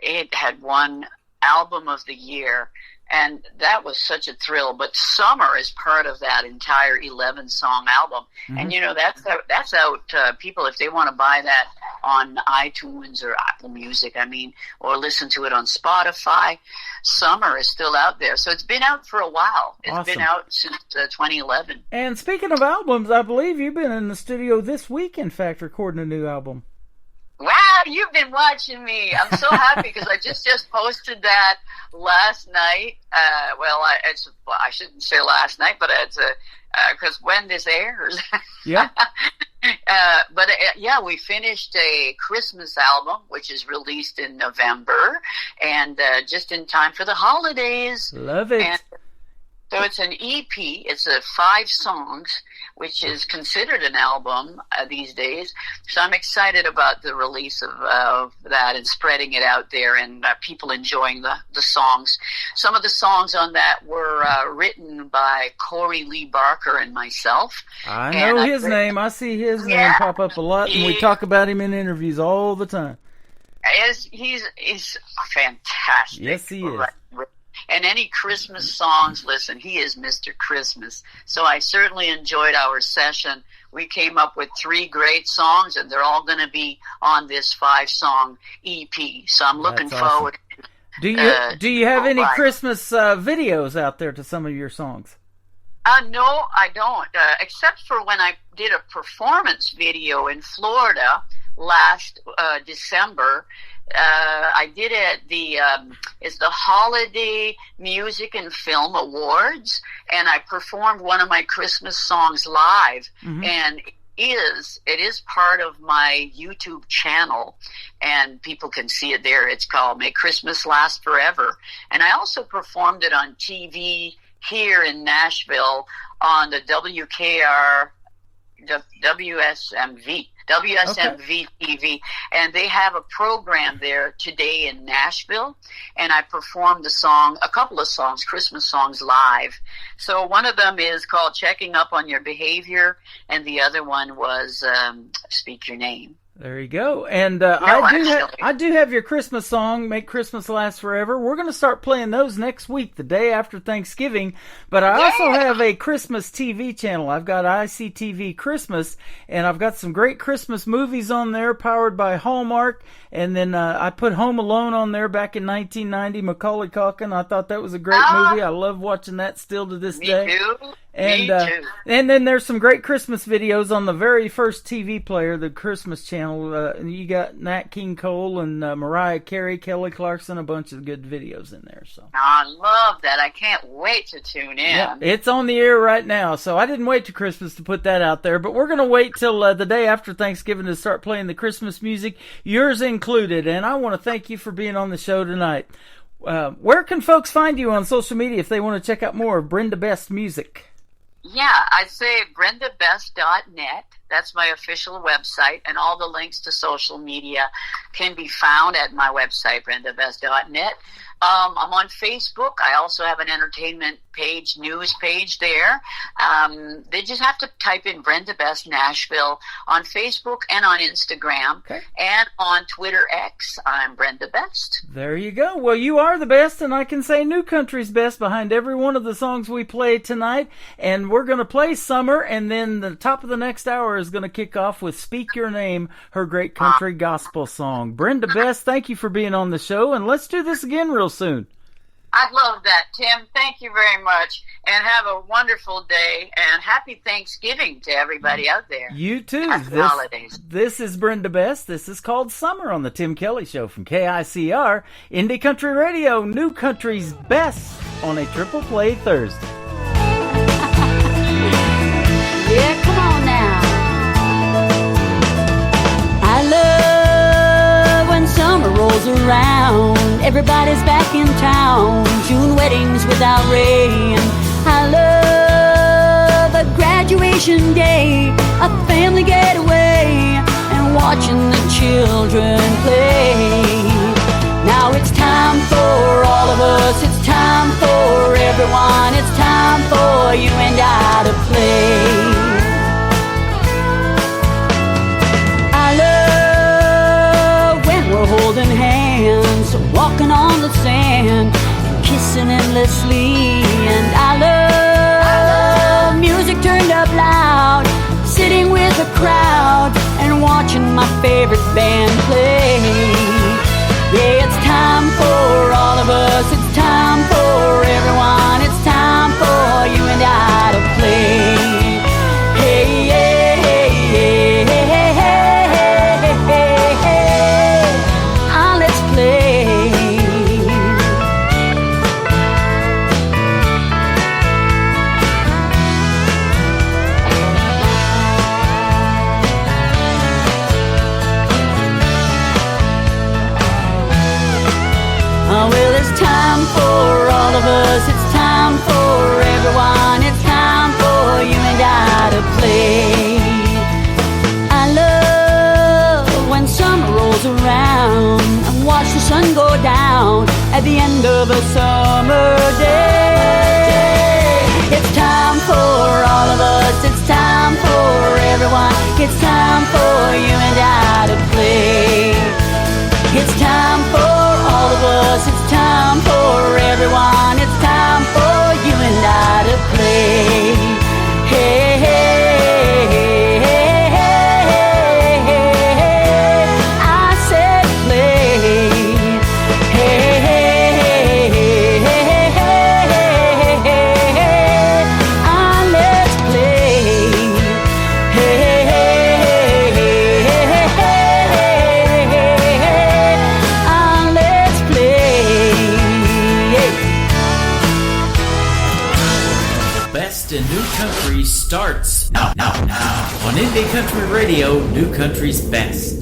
it had won Album of the Year, and that was such a thrill. But Summer is part of that entire 11-song album, and that's out. People, if they want to buy that on iTunes or Apple Music, or listen to it on Spotify, Summer is still out there. So it's been out for a while. It's been out since 2011. And speaking of albums, I believe you've been in the studio this week, in fact, recording a new album. Wow, you've been watching me. I'm so happy because I just posted that last night. I shouldn't say last night, but it's because when this airs. Yeah. We finished a Christmas album, which is released in November, and just in time for the holidays. Love it. And so it's an EP. It's 5 songs, which is considered an album these days. So I'm excited about the release of that and spreading it out there and people enjoying the songs. Some of the songs on that were written by Corey Lee Barker and myself. I know his name. I see his name pop up a lot, and we talk about him in interviews all the time. He's fantastic. Yes, he is. And any Christmas songs, listen, he is Mr. Christmas. So I certainly enjoyed our session. We came up with 3 great songs, and they're all going to be on this 5-song EP. So I'm looking That's awesome. forward. Do you have any Christmas videos out there to some of your songs? No, I don't. Except for when I did a performance video in Florida last December. I did it at the Holiday Music and Film Awards, and I performed one of my Christmas songs live, and it is part of my YouTube channel, and people can see it there. It's called May Christmas Last Forever. And I also performed it on TV here in Nashville on the WSMV TV, and they have a program there today in Nashville, and I performed a couple of songs, Christmas songs, live. So one of them is called Checking Up on Your Behavior, and the other one was Speak Your Name. There you go. And I do have your Christmas song, Make Christmas Last Forever. We're going to start playing those next week, the day after Thanksgiving. But I also have a Christmas TV channel. I've got ICTV Christmas, and I've got some great Christmas movies on there powered by Hallmark. And then I put Home Alone on there back in 1990, Macaulay Culkin. I thought that was a great movie. I love watching that still to this day. Me too. And then there's some great Christmas videos on the very first TV player, the Christmas channel. You got Nat King Cole and Mariah Carey, Kelly Clarkson, a bunch of good videos in there. So I love that. I can't wait to tune in. Yeah, it's on the air right now. So I didn't wait to Christmas to put that out there, but we're going to wait till the day after Thanksgiving to start playing the Christmas music, yours included. And I want to thank you for being on the show tonight. Where can folks find you on social media if they want to check out more of Brenda Best music? Yeah, I'd say brendabest.net. That's my official website, and all the links to social media can be found at my website, brendabest.net. I'm on Facebook. I also have an entertainment page, news page there. They just have to type in Brenda Best Nashville on Facebook and on Instagram. Okay. And on Twitter X, I'm Brenda Best. There you go. Well, you are the best, and I can say New Country's best behind every one of the songs we play tonight. And we're going to play Summer, and then the top of the next hour is going to kick off with Speak Your Name, her great country gospel song. Brenda Best, thank you for being on the show, and let's do this again real soon. I love that, Tim. Thank you very much, and have a wonderful day, and happy Thanksgiving to everybody out there. You too. Happy holidays. This is Brenda Best. This is called Summer on the Tim Kelly Show from KICR, Indie Country Radio, New Country's best on a Triple Play Thursday. Yeah, come on now. I love when summer rolls around. Everybody's back in town. June weddings without rain. I love a graduation day, a family getaway, and watching the children play. Now it's time for all of us. It's time for everyone. It's time for you and I to play. Holding hands, walking on the sand, kissing endlessly. And I love music turned up loud, sitting with a crowd and watching my favorite band play. Yeah, it's time for all of us. It's time for everyone. It's time for you and I to play. Hey, yeah, hey, yeah, hey, hey, hey, hey, hey. Well, it's time for all of us. It's time for everyone. It's time for you and I to play. I love when summer rolls around and watch the sun go down at the end of a summer day. It's time for all of us. It's time for everyone. It's time for you and I to play. It's time for all of us. It's time for everyone. on Indie Country Radio, New Country's Best.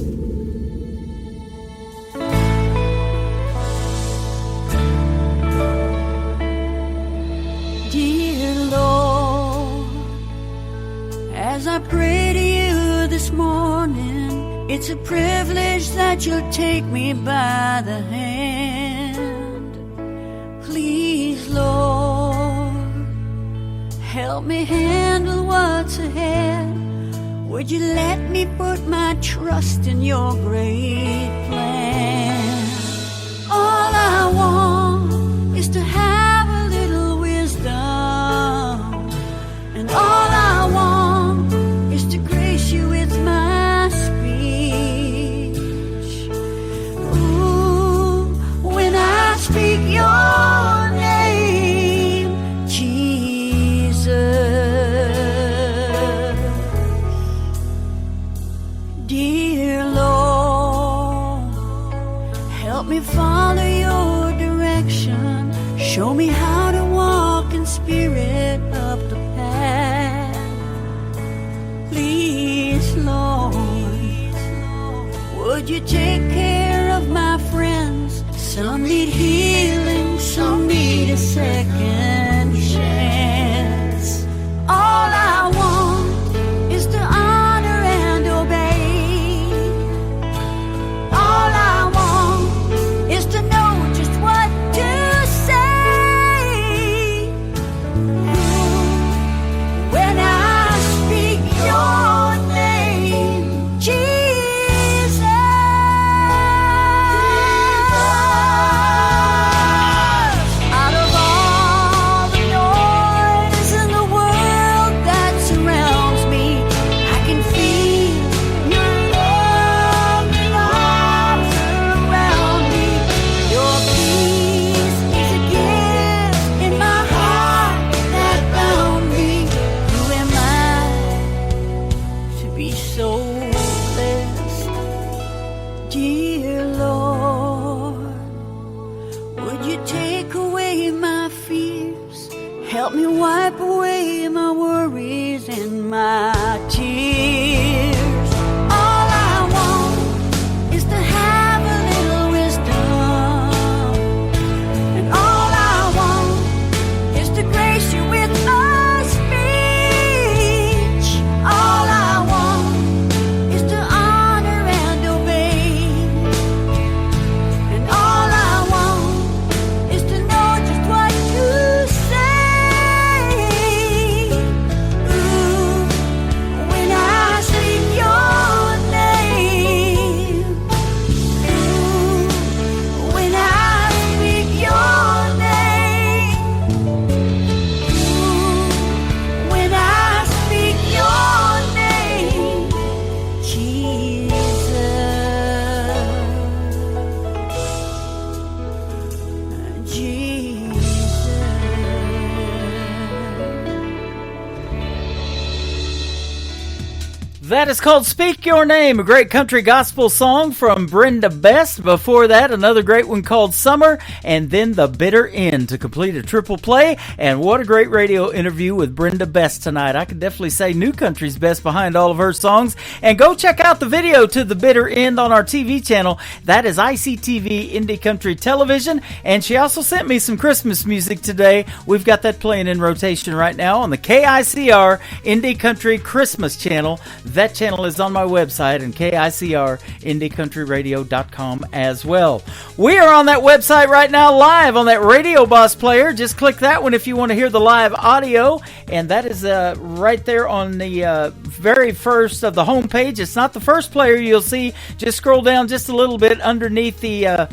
Dear Lord, as I pray to you this morning, it's a privilege that you'll take me by the hand. Please, Lord, help me handle what's ahead. Would you let me put my trust in your great plan? All I want is to have a little wisdom, and all I want is to grace you with my speech. Ooh, when I speak your name, Jesus. Dear Lord, help me follow your direction. Show me how to walk in spirit up the path. Please, Lord, would you take care of my friends? Some need healing, some need a second chance. All I want is to honor and obey. All I want is to know just what to say. When I speak your name, Jesus, out of all the noise in the world that surrounds me, I can feel your loving arms around me. Your peace is a gift in my heart that found me. Who am I to be so blessed? Dear Lord, would you take away my fears? Help me wipe away my worries and my tears. All I want is to have a little wisdom, and all I want is to grace you with my speech. All I want is to honor and obey, and all I want is to know just what to say. Ooh, when I speak your name. Ooh, when I speak your name. Ooh, when I speak your name, Jesus. That is called Speak Your Name, a great country gospel song from Brenda Best. Before that, another great one called Summer, and then The Bitter End to complete a triple play. And what a great radio interview with Brenda Best tonight. I could definitely say New Country's best behind all of her songs. And go check out the video to The Bitter End on our TV channel. That is ICTV Indie Country Television. And she also sent me some Christmas music today. We've got that playing in rotation right now on the KICR Indie Country Christmas channel. That channel is on my website and KICRIndieCountryRadio.com as well. We are on that website right now live on that Radio Boss player. Just click that one if you want to hear the live audio. And that is right there on the very first of the homepage. It's not the first player you'll see. Just scroll down just a little bit underneath the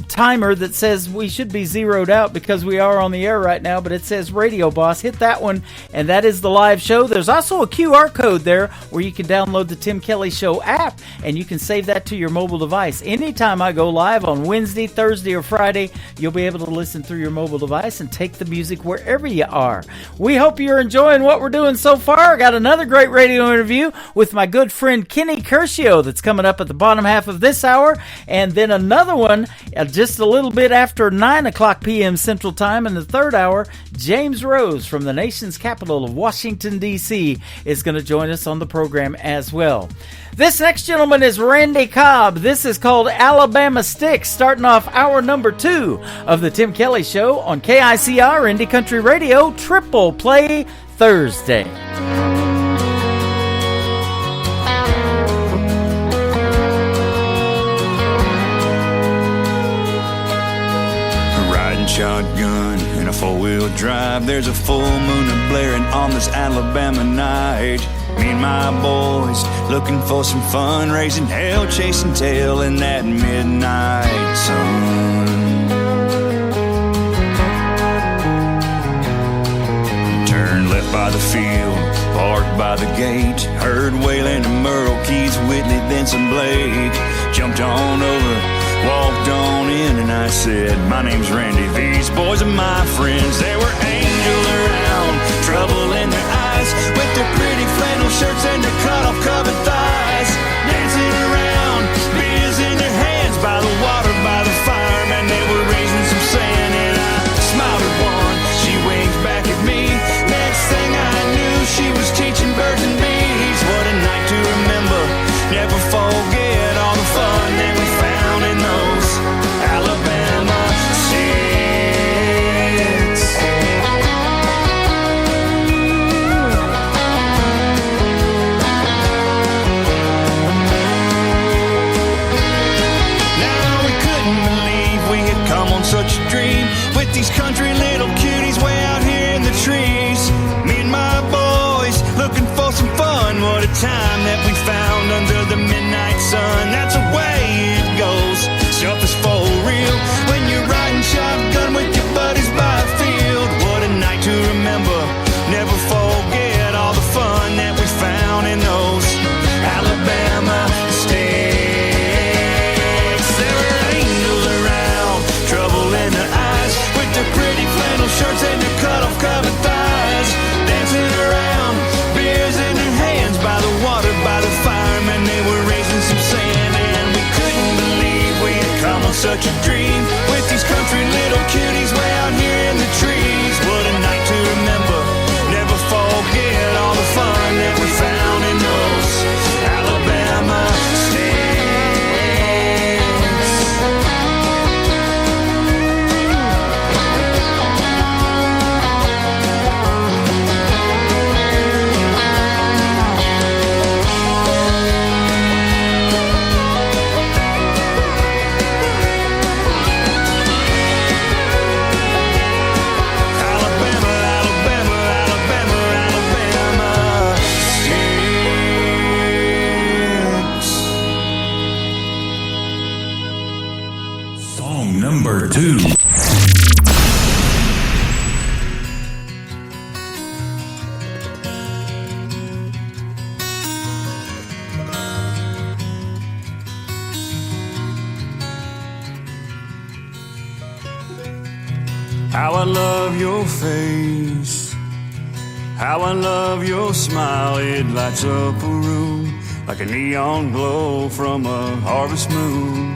timer that says we should be zeroed out because we are on the air right now, but it says Radio Boss. Hit that one, and that is the live show. There's also a QR code there where you can download the Tim Kelly Show app, and you can save that to your mobile device. Anytime I go live on Wednesday, Thursday, or Friday, you'll be able to listen through your mobile device and take the music wherever you are. We hope you're enjoying what we're doing so far. I got another great radio interview with my good friend Kenny Curcio that's coming up at the bottom half of this hour, and then another one just a little bit after 9 o'clock p.m. Central Time. In the third hour, James Rose from the nation's capital of Washington, D.C. is going to join us on the program as well. This next gentleman is Randy Cobb. This is called Alabama Sticks, starting off hour number 2 of the Tim Kelly Show on KICR Indie Country Radio, Triple Play Thursday. Riding shotgun in a four-wheel drive, there's a full moon blaring on this Alabama night. Me and my boys looking for some fun, raising hell, chasing tail in that midnight sun. Turned left by the field, parked by the gate, heard Wayland and Merle, Keith Whitley, then some Blake. Jumped on over, walked on in, and I said, my name's Randy, these boys are my friends. There were angels around, trouble in their eyes, with their pretty flannel shirts and their cut-off covered thighs, dancing around, beers in their hands, by the water, by the fire, man, they were raising some sand, and I smiled at one, she winked back at me, next thing I knew, she was teaching birds and bees. What a night to remember, never forget all the fun that we found in those Alabama sticks. Now we couldn't believe we had come on such a dream, with these country little cuties way out here in the trees. Me and my boys looking for some fun. What a time that we found under the midnight sun. That's the way it goes, stuff is for real when you're riding shotgun with your buddies by a field. What a night to remember, never forget all the fun that we found in those Alabama sticks. There were angels around, trouble in their eyes, with their pretty flannel shirts and their cut-off covered thighs, dancing around, beers in their hands, by the water, by the fire, man, they were raising some sand, and we couldn't believe we had come on such a dream, with these country little cuties way out here in the trees. What a night to remember, never forget all the fun that we found in those Alabama sticks. Alabama, Alabama, Alabama, Alabama sticks. Song number 2. How I love your face, how I love your smile. It lights up a room like a neon glow from a harvest moon.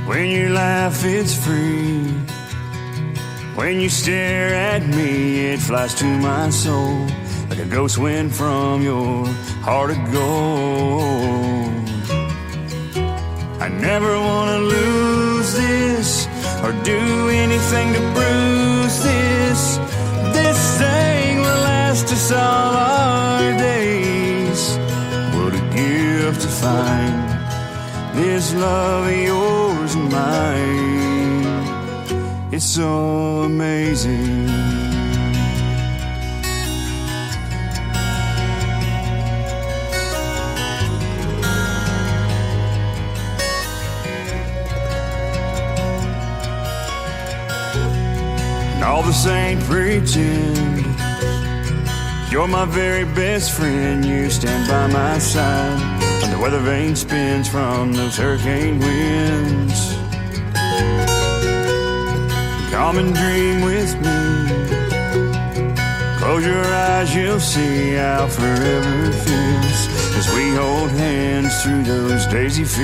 When you laugh, it's free. When you stare at me, it flies to my soul like a ghost wind from your heart of gold. I never want to lose this or do anything to bruise this. This thing will last us all our days. What a gift to find this love of yours and mine. It's so amazing. All this ain't pretend. You're my very best friend. You stand by my side when the weather vane spins from those hurricane winds. Come and dream with me. Close your eyes, you'll see how forever it feels as we hold hands race through those daisy fields.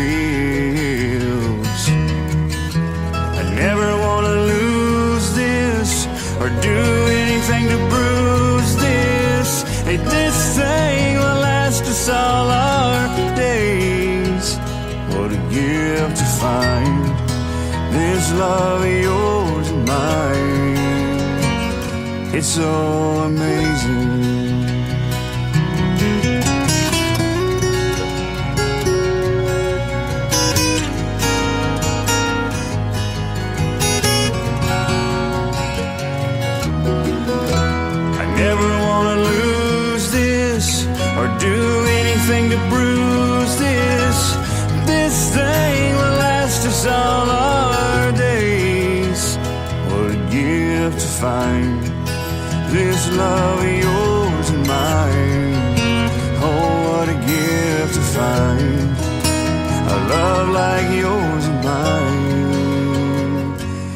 I never want to lose this or do anything to bruise this. Hey, this thing will last us all our days. What a gift to find this love of yours and mine. It's so amazing. Never wanna lose this or do anything to bruise this. This thing will last us all our days. What a gift to find this love of yours and mine. Oh, what a gift to find a love like yours and mine.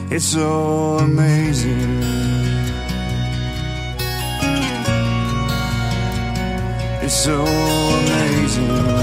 It's so amazing. It's so amazing.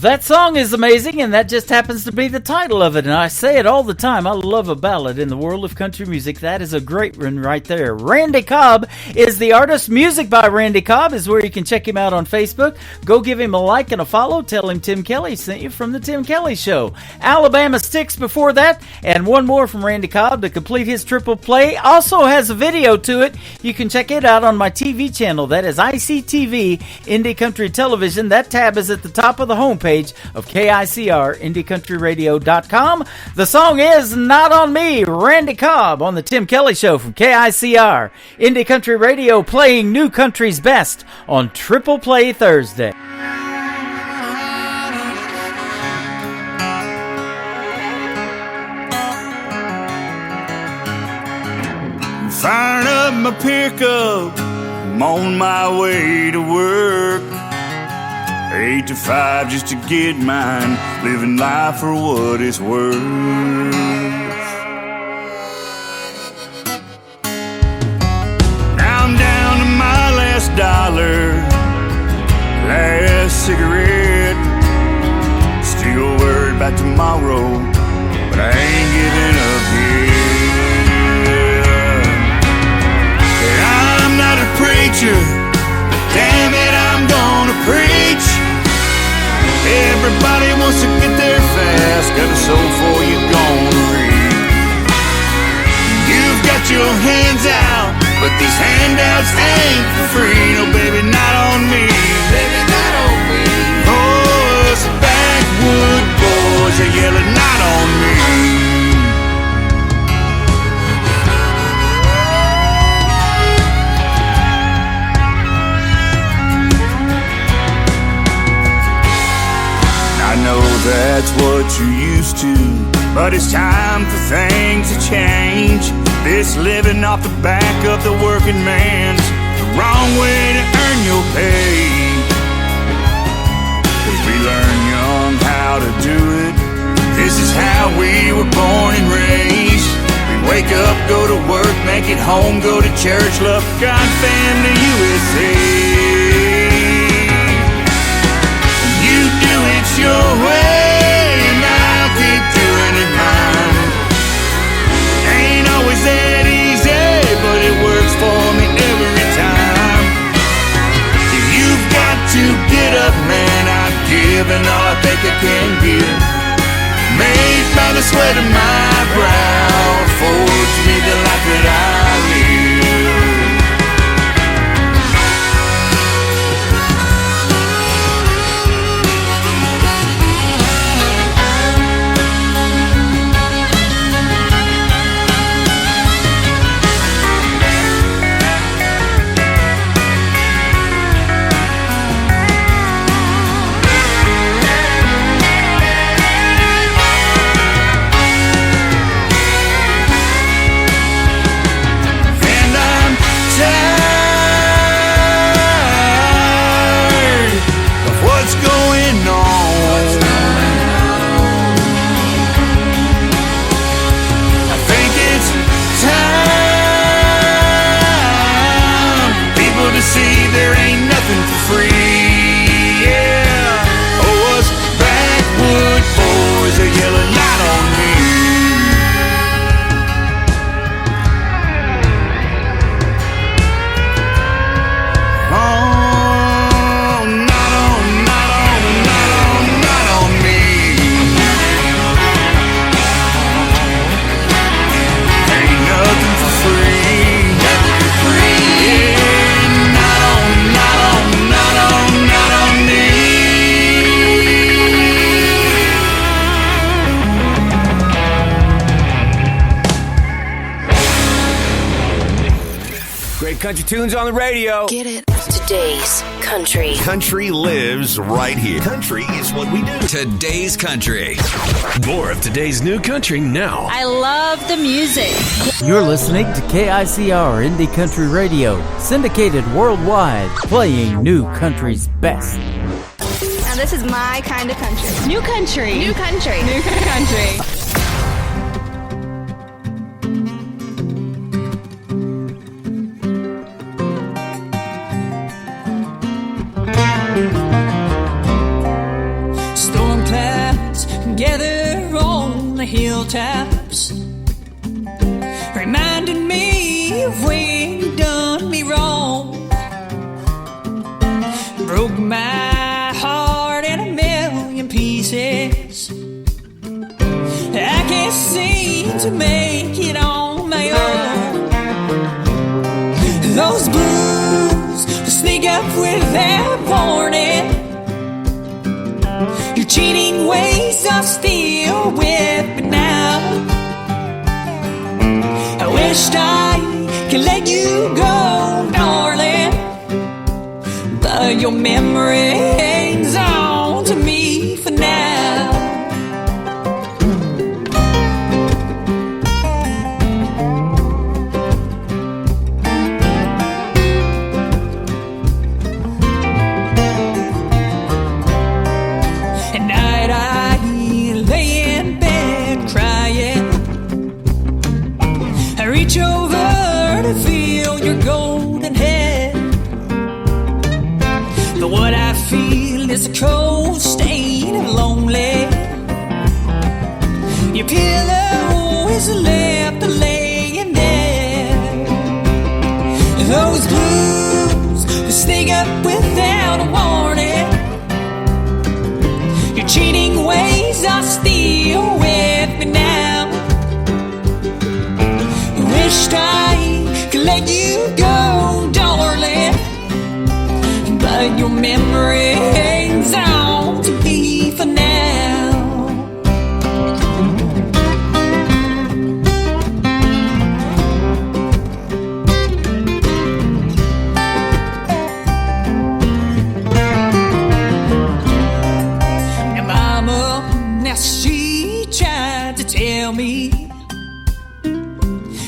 That song is amazing, and that just happens to be the title of it, and I say it all the time. I love a ballad in the world of country music. That is a great one right there. Randy Cobb is the artist. Music by Randy Cobb is where you can check him out on Facebook. Go give him a like and a follow. Tell him Tim Kelly sent you from the Tim Kelly Show. Alabama Sticks before that, and one more from Randy Cobb to complete his triple play. Also has a video to it. You can check it out on my TV channel. That is ICTV, Indie Country Television. That tab is at the top of the homepage of KICR, IndieCountryRadio.com. The song is Not On Me, Randy Cobb on the Tim Kelly Show from KICR, Indie Country Radio, playing new country's best on Triple Play Thursday. Firing up my pickup, I'm on my way to work. 8 to 5 just to get mine, living life for what it's worth. Now I'm down to my last dollar, last cigarette. Still worried about tomorrow, but I ain't giving up yet. I'm not a preacher, but damn it, I'm gonna preach. Everybody wants to get there fast, got a soul for you gonna read. You've got your hands out, but these handouts ain't for free. No, baby, not on me. Baby, not on me. Oh, us backwood boys are yelling, not on me. I know that's what you're used to, but it's time for things to change. This living off the back of the working man's the wrong way to earn your pay. 'Cause we learn young how to do it. This is how we were born and raised. We wake up, go to work, make it home, go to church, love God, family, USA. Do it your way, and I'll keep doing it mine. Ain't always that easy, but it works for me every time. You've got to get up, man. I've given all I think I can give. Made by the sweat of my brow, forged me the life that I live. Great country tunes on the radio. Get it. Today's country. Country lives right here. Country is what we do. Today's country. More of today's new country now. I love the music. You're listening to KICR Indie Country Radio, syndicated worldwide, playing new country's best. Now this is my kind of country. New country. New country. New country. Storm clouds gather on the hilltops, reminding me of when you done me wrong. Broke my heart in a million pieces. I can't seem to make it on my own. Those blues will sneak up without warning. Your cheating ways are still with me now. I wished I could let you go, darling, but your memory hangs on to me for now. At night I lay in bed crying. I reach over to feel your golden head, but what I feel is a cold stain of lonely. Your pillow is left laying there. Those blues will sneak up without a warning. Your cheating ways are still with me now. Wished I could let you go, darling, but your memory hangs on to me for now. Now mama, now she tried to tell me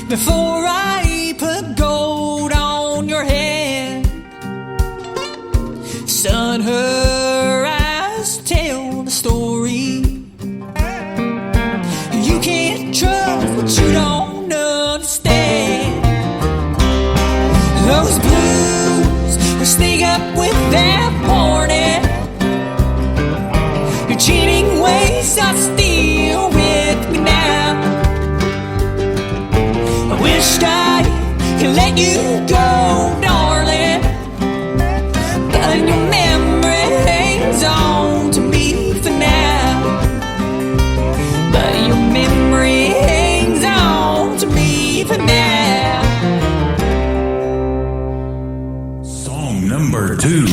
before I put gold on your head, son, her eyes tell the story. You can't trust what you don't understand. Those blues will sneak up without warning. Your cheating ways are still with me now. I wished I could let you go, darling, but your memory hangs on to me for now. But your memory hangs on to me for now. Song number 2.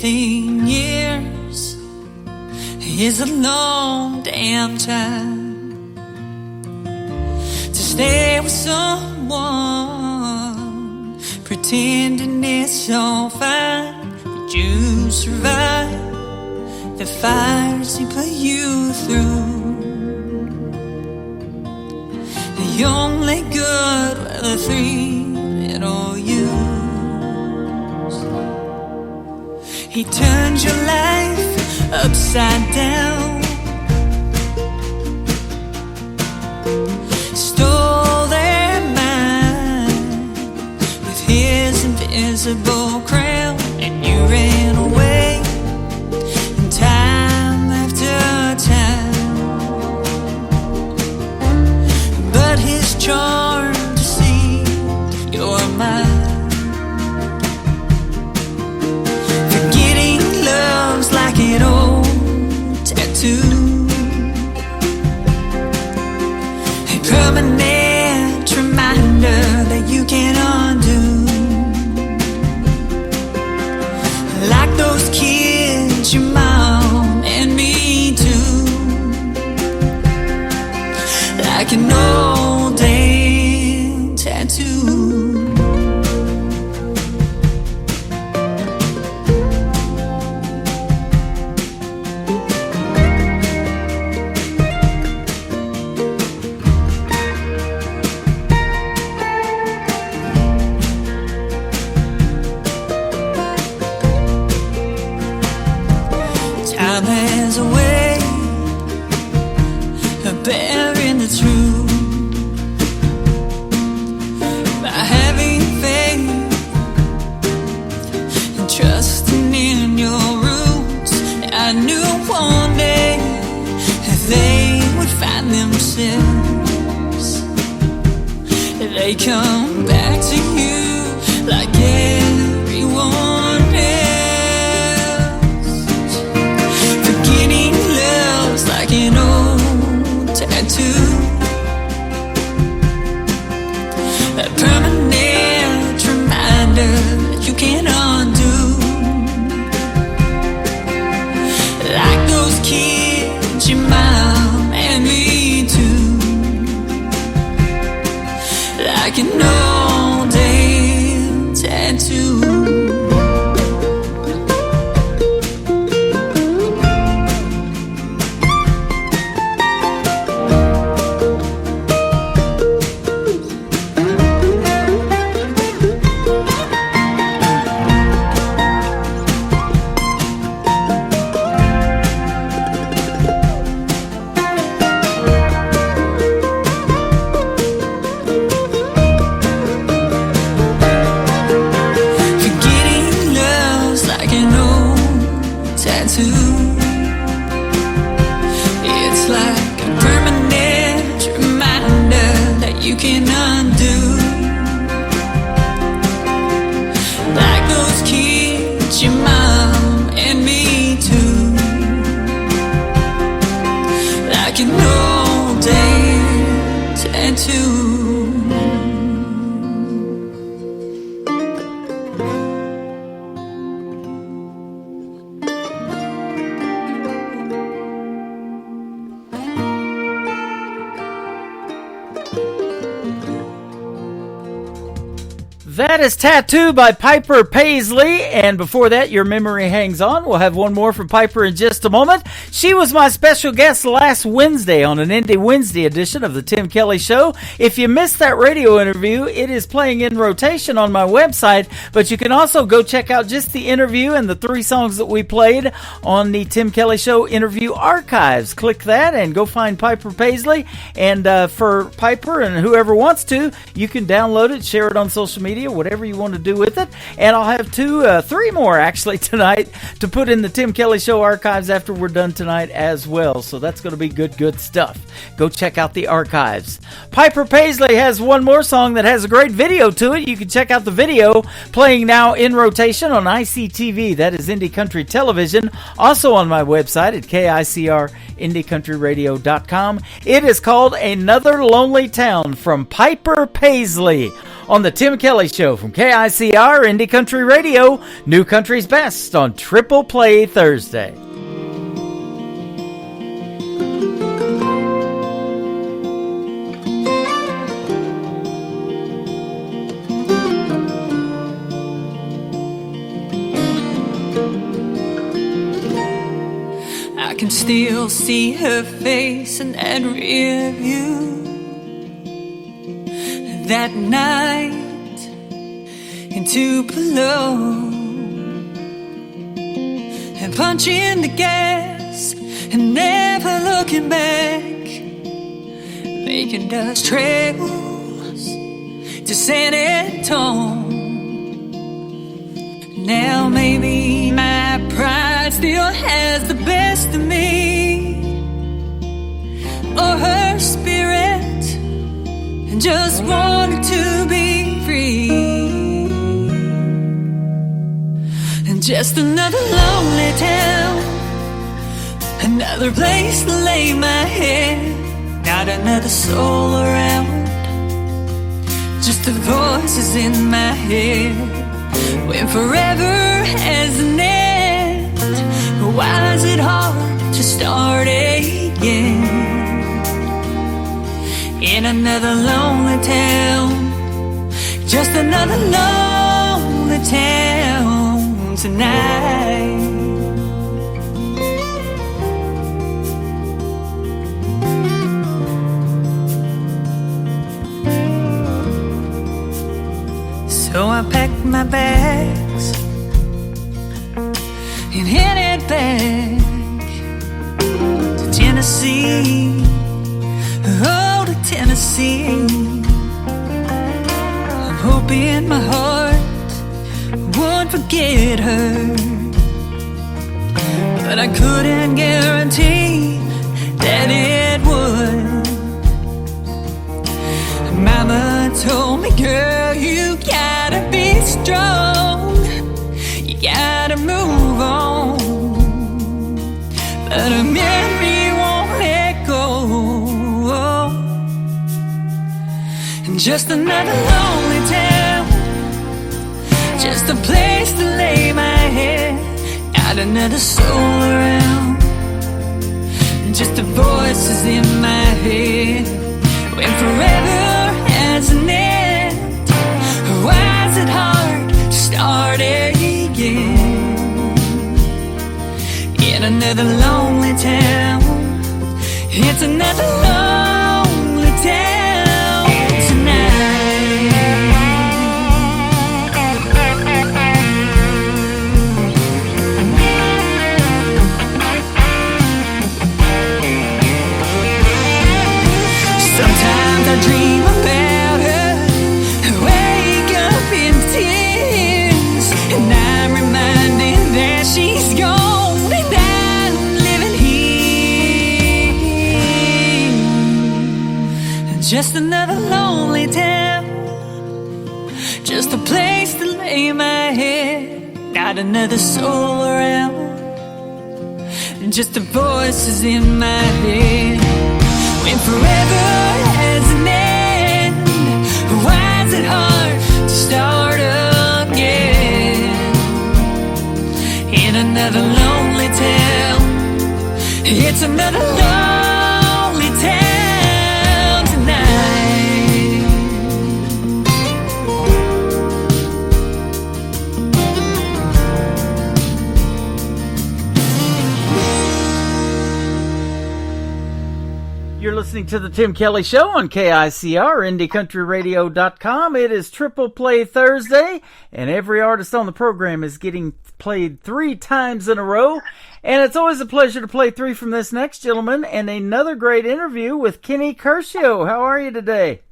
Years is a long damn time to stay with someone, pretending it's all fine, but you survive the fires he put you through. The only good were the 3 middle years. He turned your life upside down, stole their mind with his invisible crown, and you ran away time after time. But his charm deceived your mind. Like an old tattoo, a permanent like an old day tattoo. Time has a way of bearing the truth. By having faith and trusting in your roots, I knew one day they would find themselves. They come back to you like everyone else. Forgetting love's like an old tattoo, a permanent reminder that you can't undo. Like those kids, your mom and me too. Like an old day tattoo. Forgetting love's like an old tattoo. It's like a permanent reminder that you can undo. Like those kids, your mom and me too. Like an old day tattoo. That is Tattoo by Piper Paisley, and before that, Your Memory Hangs On. We'll have one more from Piper in just a moment. She was my special guest last Wednesday on an Indie Wednesday edition of the Tim Kelly Show. If you missed that radio interview, it is playing in rotation on my website, but you can also go check out just the interview and the 3 songs that we played on the Tim Kelly Show interview archives. Click that and go find Piper Paisley, and for Piper and whoever wants to, you can download it, share it on social media, whatever you want to do with it. And I'll have 3 more actually tonight to put in the Tim Kelly Show archives after we're done tonight as well. So that's going to be good stuff. Go check out the archives. Piper Paisley has one more song that has a great video to it. You can check out the video playing now in rotation on ICTV. That is Indie Country Television. Also on my website at KICRIndieCountryRadio.com. It is called Another Lonely Town from Piper Paisley on the Tim Kelly Show from KICR Indie Country Radio, New Country's Best on Triple Play Thursday. I can still see her face in that rear view. That night in Tupelo, and punching the gas and never looking back, making dust trails to San Antonio. Now maybe my pride still has the best of me, or her spirit and just wanted to be free. And just another lonely town, another place to lay my head. Not another soul around, just the voices in my head. When forever has an end, why is it hard to start again? another lonely town, just another lonely town tonight. So I packed my bags and headed back to Tennessee. Oh, to Tennessee. I'm hoping my heart won't forget her, but I couldn't guarantee that it would. Mama told me, girl, you gotta be strong, you gotta move on, but a memory won't let go. And just another lonely town, just a place to lay my head, not another soul around, just the voices in my head. When forever has an end, why is it hard to start again? In another lonely town, it's another lonely town tonight. Sometimes I dream about her, wake up in tears, and I'm reminded that she's gone and I'm living here. Just another lonely town, just a place to lay my head, not another soul around, just the voices in my head. When forever has an end, why is it hard to start again? In another lonely town, it's another lonely town tonight. You're listening to the Tim Kelly Show on KICR, IndieCountryRadio.com. It is Triple Play Thursday, and every artist on the program is getting played 3 times in a row. And it's always a pleasure to play 3 from this next gentleman, and another great interview with Kenny Curcio. How are you today?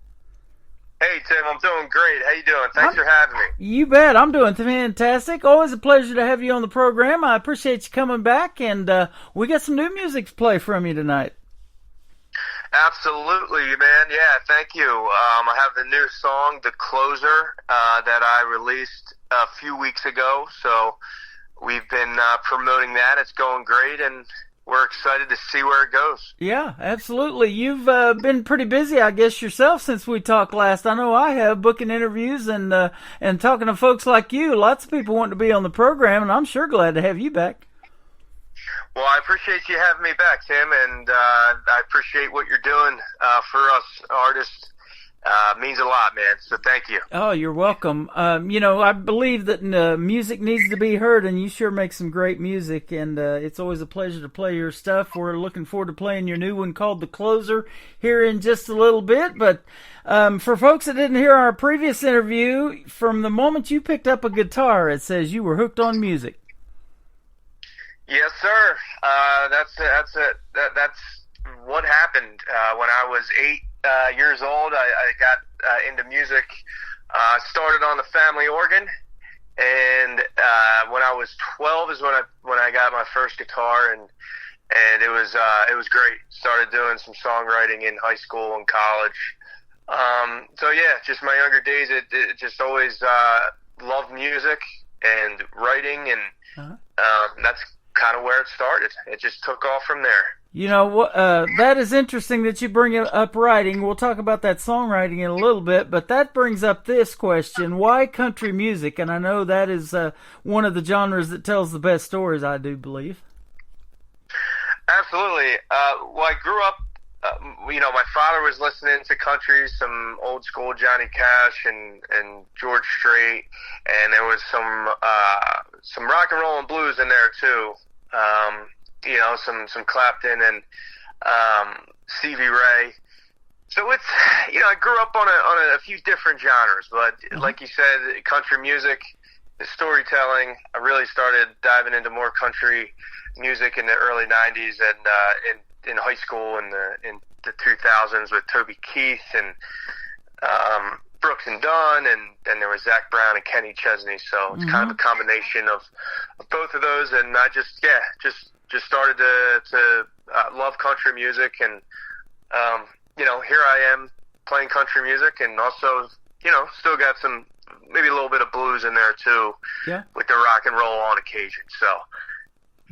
Hey, Tim, I'm doing great. How you doing? Thanks for having me. You bet. I'm doing fantastic. Always a pleasure to have you on the program. I appreciate you coming back, and we got some new music to play from you tonight. Absolutely, man. Yeah, thank you. I have the new song, The Closer, that I released a few weeks ago. So we've been promoting that. It's going great, and we're excited to see where it goes. Yeah, absolutely. You've been pretty busy, I guess, yourself since we talked last. I know I have, booking interviews and talking to folks like you. Lots of people want to be on the program, and I'm sure glad to have you back. Well, I appreciate you having me back, Tim, and I appreciate what you're doing for us artists. Means a lot, man, so thank you. Oh, you're welcome. I believe that music needs to be heard, and you sure make some great music, and it's always a pleasure to play your stuff. We're looking forward to playing your new one called The Closer here in just a little bit, but for folks that didn't hear our previous interview, from the moment you picked up a guitar, it says you were hooked on music. Yes, sir. That's what happened. When I was 8 years old, I got into music. Started on the family organ, and when I was 12 is when I got my first guitar, and it was great. Started doing some songwriting in high school and college. So yeah, just my younger days. It just always loved music and writing, and that's kind of where it started. It just took off from there. You know, that is interesting that you bring up writing. We'll talk about that songwriting in a little bit, but that brings up this question: why country music? And I know that is one of the genres that tells the best stories, I do believe. Absolutely. Well, I grew up my father was listening to country, some old school Johnny Cash and George Strait, and there was some rock and roll and blues in there too. Some Clapton and Stevie Ray. So it's, I grew up on a few different genres, but like you said, country music, the storytelling. I really started diving into more country music in the early '90s and in high school in the 2000s with Toby Keith and Brooks and Dunn, and then there was Zach Brown and Kenny Chesney. So it's kind of a combination of both of those, and I just started to love country music, and here I am playing country music, and also still got some, maybe a little bit of blues in there too, with the rock and roll on occasion. So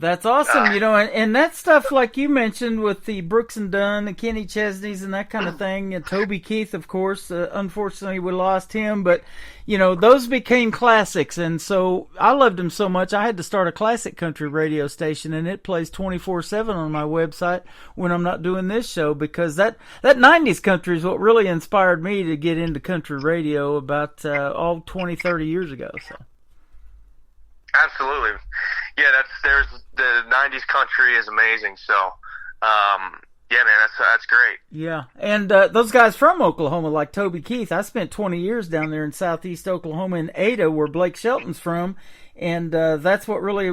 that's awesome, and that stuff like you mentioned with the Brooks and Dunn, the Kenny Chesneys, and that kind of thing. And Toby Keith, of course, unfortunately we lost him, but those became classics, and so I loved them so much I had to start a classic country radio station, and it plays 24/7 on my website when I'm not doing this show, because that 90s country is what really inspired me to get into country radio about 20-30 years ago. So absolutely. Yeah, there's the 90s country is amazing. So, yeah, man, that's great. Yeah, and those guys from Oklahoma, like Toby Keith, I spent 20 years down there in southeast Oklahoma in Ada, where Blake Shelton's from, and that's what really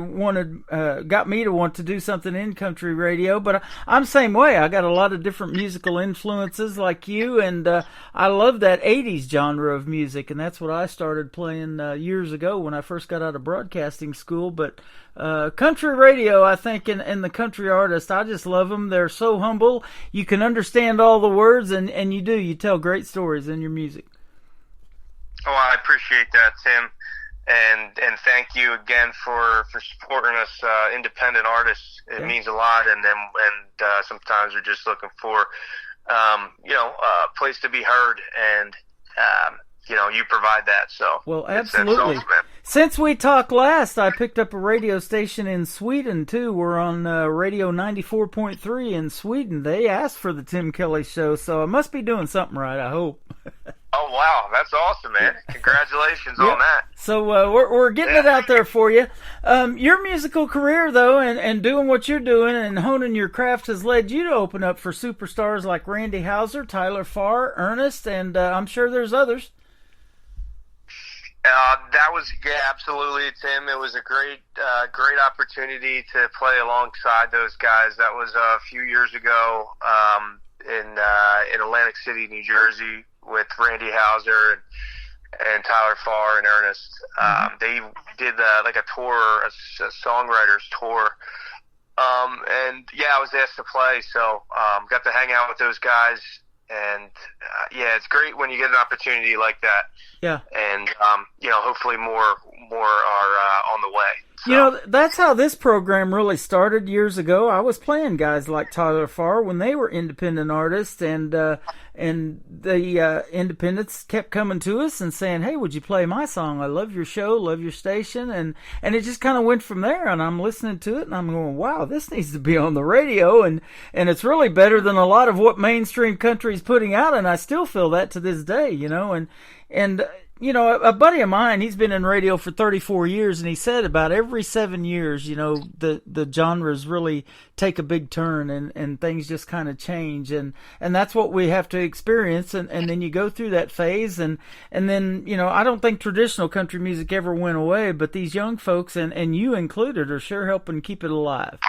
got me to want to do something in country radio. But I'm the same way. I got a lot of different musical influences like you, and I love that 80s genre of music, and that's what I started playing years ago when I first got out of broadcasting school. But country radio, I think, and the country artists, I just love them. They're so humble. You can understand all the words, and you tell great stories in your music. Oh, I appreciate that, Tim. And thank you again for supporting us, independent artists. It means a lot, and sometimes we're just looking for, a place to be heard, and you provide that. So well, absolutely. That's awesome, man. Since we talked last, I picked up a radio station in Sweden too. We're on Radio 94.3 in Sweden. They asked for the Tim Kelly Show, so I must be doing something right, I hope. Oh, wow. That's awesome, man. Congratulations on that. So we're getting it out there for you. Your musical career, though, and doing what you're doing and honing your craft has led you to open up for superstars like Randy Houser, Tyler Farr, Ernest, and I'm sure there's others. That was, absolutely, Tim. It was a great opportunity to play alongside those guys. That was a few years ago in Atlantic City, New Jersey, with Randy Houser and Tyler Farr and Ernest. They did like a tour, a songwriters tour. And I was asked to play, so got to hang out with those guys. And it's great when you get an opportunity like that. Yeah. And hopefully more are on the way. So. That's how this program really started years ago. I was playing guys like Tyler Farr when they were independent artists, and the independents kept coming to us and saying, "Hey, would you play my song? I love your show, love your station," and it just kind of went from there. And I'm listening to it, and I'm going, "Wow, this needs to be on the radio," and it's really better than a lot of what mainstream country is putting out, and I still feel that to this day, and. A buddy of mine, he's been in radio for 34 years, and he said about every 7 years, the genres really take a big turn, and things just kind of change, and that's what we have to experience, and then you go through that phase, and then, I don't think traditional country music ever went away, but these young folks, and you included, are sure helping keep it alive.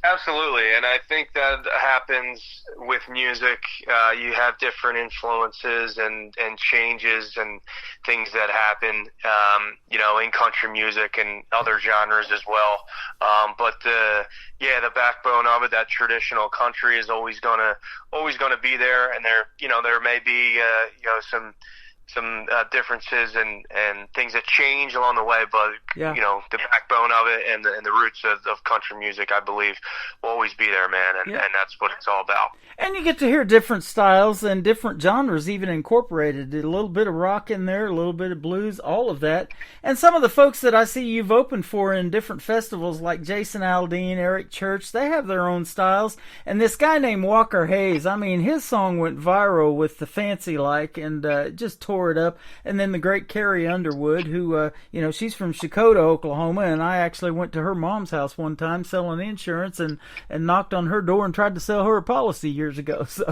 Absolutely, and I think that happens with music. You have different influences and changes and things that happen, in country music and other genres as well. But the backbone of it, that traditional country, is always gonna be there. And there may be some differences and things that change along the way, but you know, the backbone of it and the roots of country music, I believe, will always be there, man, and that's what it's all about. And you get to hear different styles and different genres even incorporated. A little bit of rock in there, a little bit of blues, all of that. And some of the folks that I see you've opened for in different festivals, like Jason Aldean, Eric Church, they have their own styles. And this guy named Walker Hayes, I mean, his song went viral with the Fancy Like and just tore it up. And then the great Carrie Underwood, who, you know, she's from Chakotah, Oklahoma, and I actually went to her mom's house one time selling insurance and knocked on her door and tried to sell her a policy years ago. So,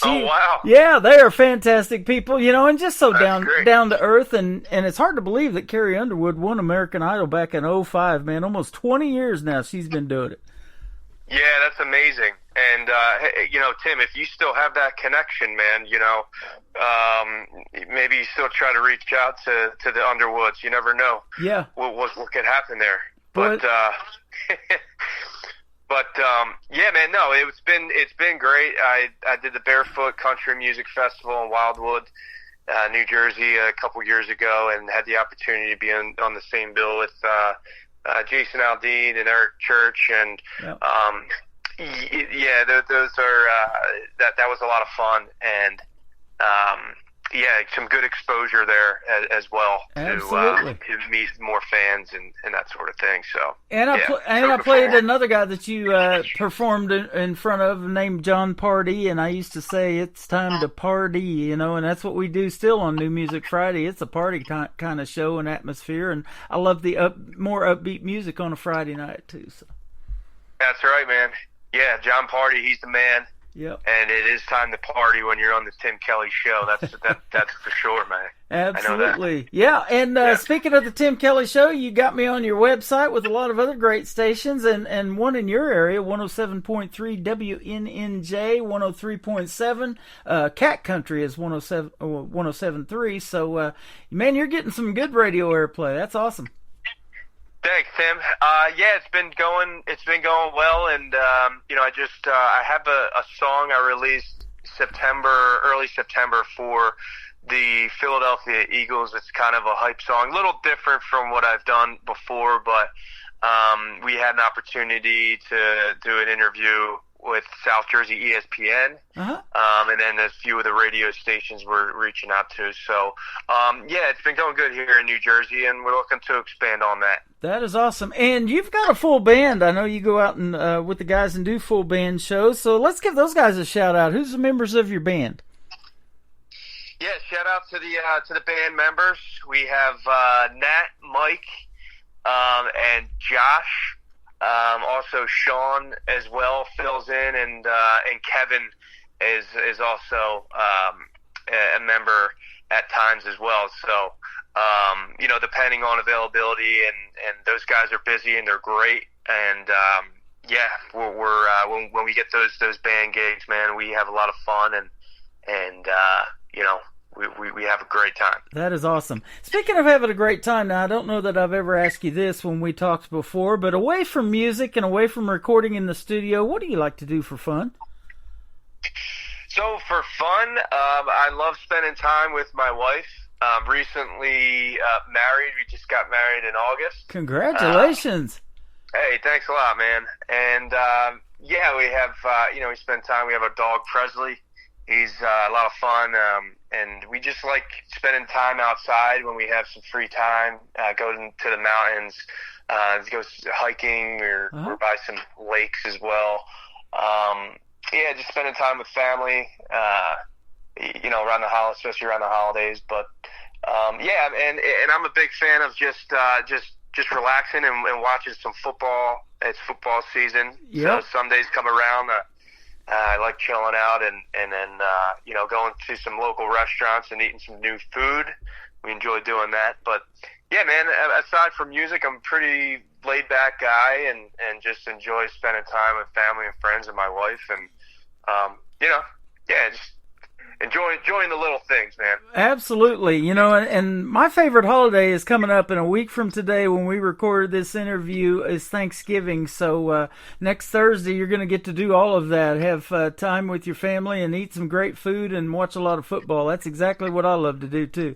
oh wow, yeah, they are fantastic people, you know, and just so down to earth, and it's hard to believe that Carrie Underwood won American Idol back in 2005, man. Almost 20 years now she's been doing it. Yeah, that's amazing. And you know, Tim, if you still have that connection, man, you know, maybe you still try to reach out to the Underwoods. You never know. Yeah. What could happen there? But yeah, man, no, it's been great. I did the Barefoot Country Music Festival in Wildwood, New Jersey, a couple years ago, and had the opportunity to be on the same bill with Jason Aldean and Eric Church, and those are that was a lot of fun, and yeah, some good exposure there as well to meet more fans and that sort of thing. So I played another guy that you performed in front of named John Party, and I used to say it's time to party, you know, and that's what we do still on New Music Friday. It's a party kind of show and atmosphere, and I love the more upbeat music on a Friday night too. So that's right, man. Yeah, John Party, he's the man. Yep. And it is time to party when you're on the Tim Kelly Show. That's for sure, man. Absolutely. I know that. Yeah, and speaking of the Tim Kelly Show, you got me on your website with a lot of other great stations, and one in your area, 107.3 WNNJ, 103.7. Cat Country is 107.3. So, man, you're getting some good radio airplay. That's awesome. Thanks, Tim. Yeah, it's been going well, and you know, I have a song I released early September for the Philadelphia Eagles. It's kind of a hype song, a little different from what I've done before, but we had an opportunity to do an interview with South Jersey ESPN, and then a few of the radio stations we're reaching out to. So, yeah, it's been going good here in New Jersey, and we're looking to expand on that. That is awesome. And you've got a full band. I know you go out and with the guys and do full band shows. So let's give those guys a shout out. Who's the members of your band? Yeah, shout out to the band members. We have Nat, Mike, and Josh. Also Sean as well fills in, and Kevin is also a member at times as well. So you know, depending on availability, and those guys are busy and they're great. And yeah, we're when we get those band gigs, man, we have a lot of fun, and you know, we have a great time. That is awesome. Speaking of having a great time, now I don't know that I've ever asked you this when we talked before, but away from music and away from recording in the studio, what do you like to do for fun? So for fun, I love spending time with my wife. Recently married. We just got married in August. Congratulations. Hey, thanks a lot, man. And yeah, we have you know, we spend time. We have a dog, Presley. He's a lot of fun, and we just like spending time outside when we have some free time. Go to the mountains, go hiking, or we're by some lakes as well. Yeah, just spending time with family. You know, around the holidays, especially around the holidays. But yeah, and I'm a big fan of just relaxing and watching some football. It's football season, so Sundays come around. I like chilling out and then you know, going to some local restaurants and eating some new food. We enjoy doing that. But yeah, man, aside from music, I'm a pretty laid back guy and just enjoy spending time with family and friends and my wife, and you know, yeah, just enjoying the little things, man. Absolutely. You know, and my favorite holiday is coming up in a week from today when we recorded this interview is Thanksgiving. So next Thursday, you're going to get to do all of that, have time with your family and eat some great food and watch a lot of football. That's exactly what I love to do, too.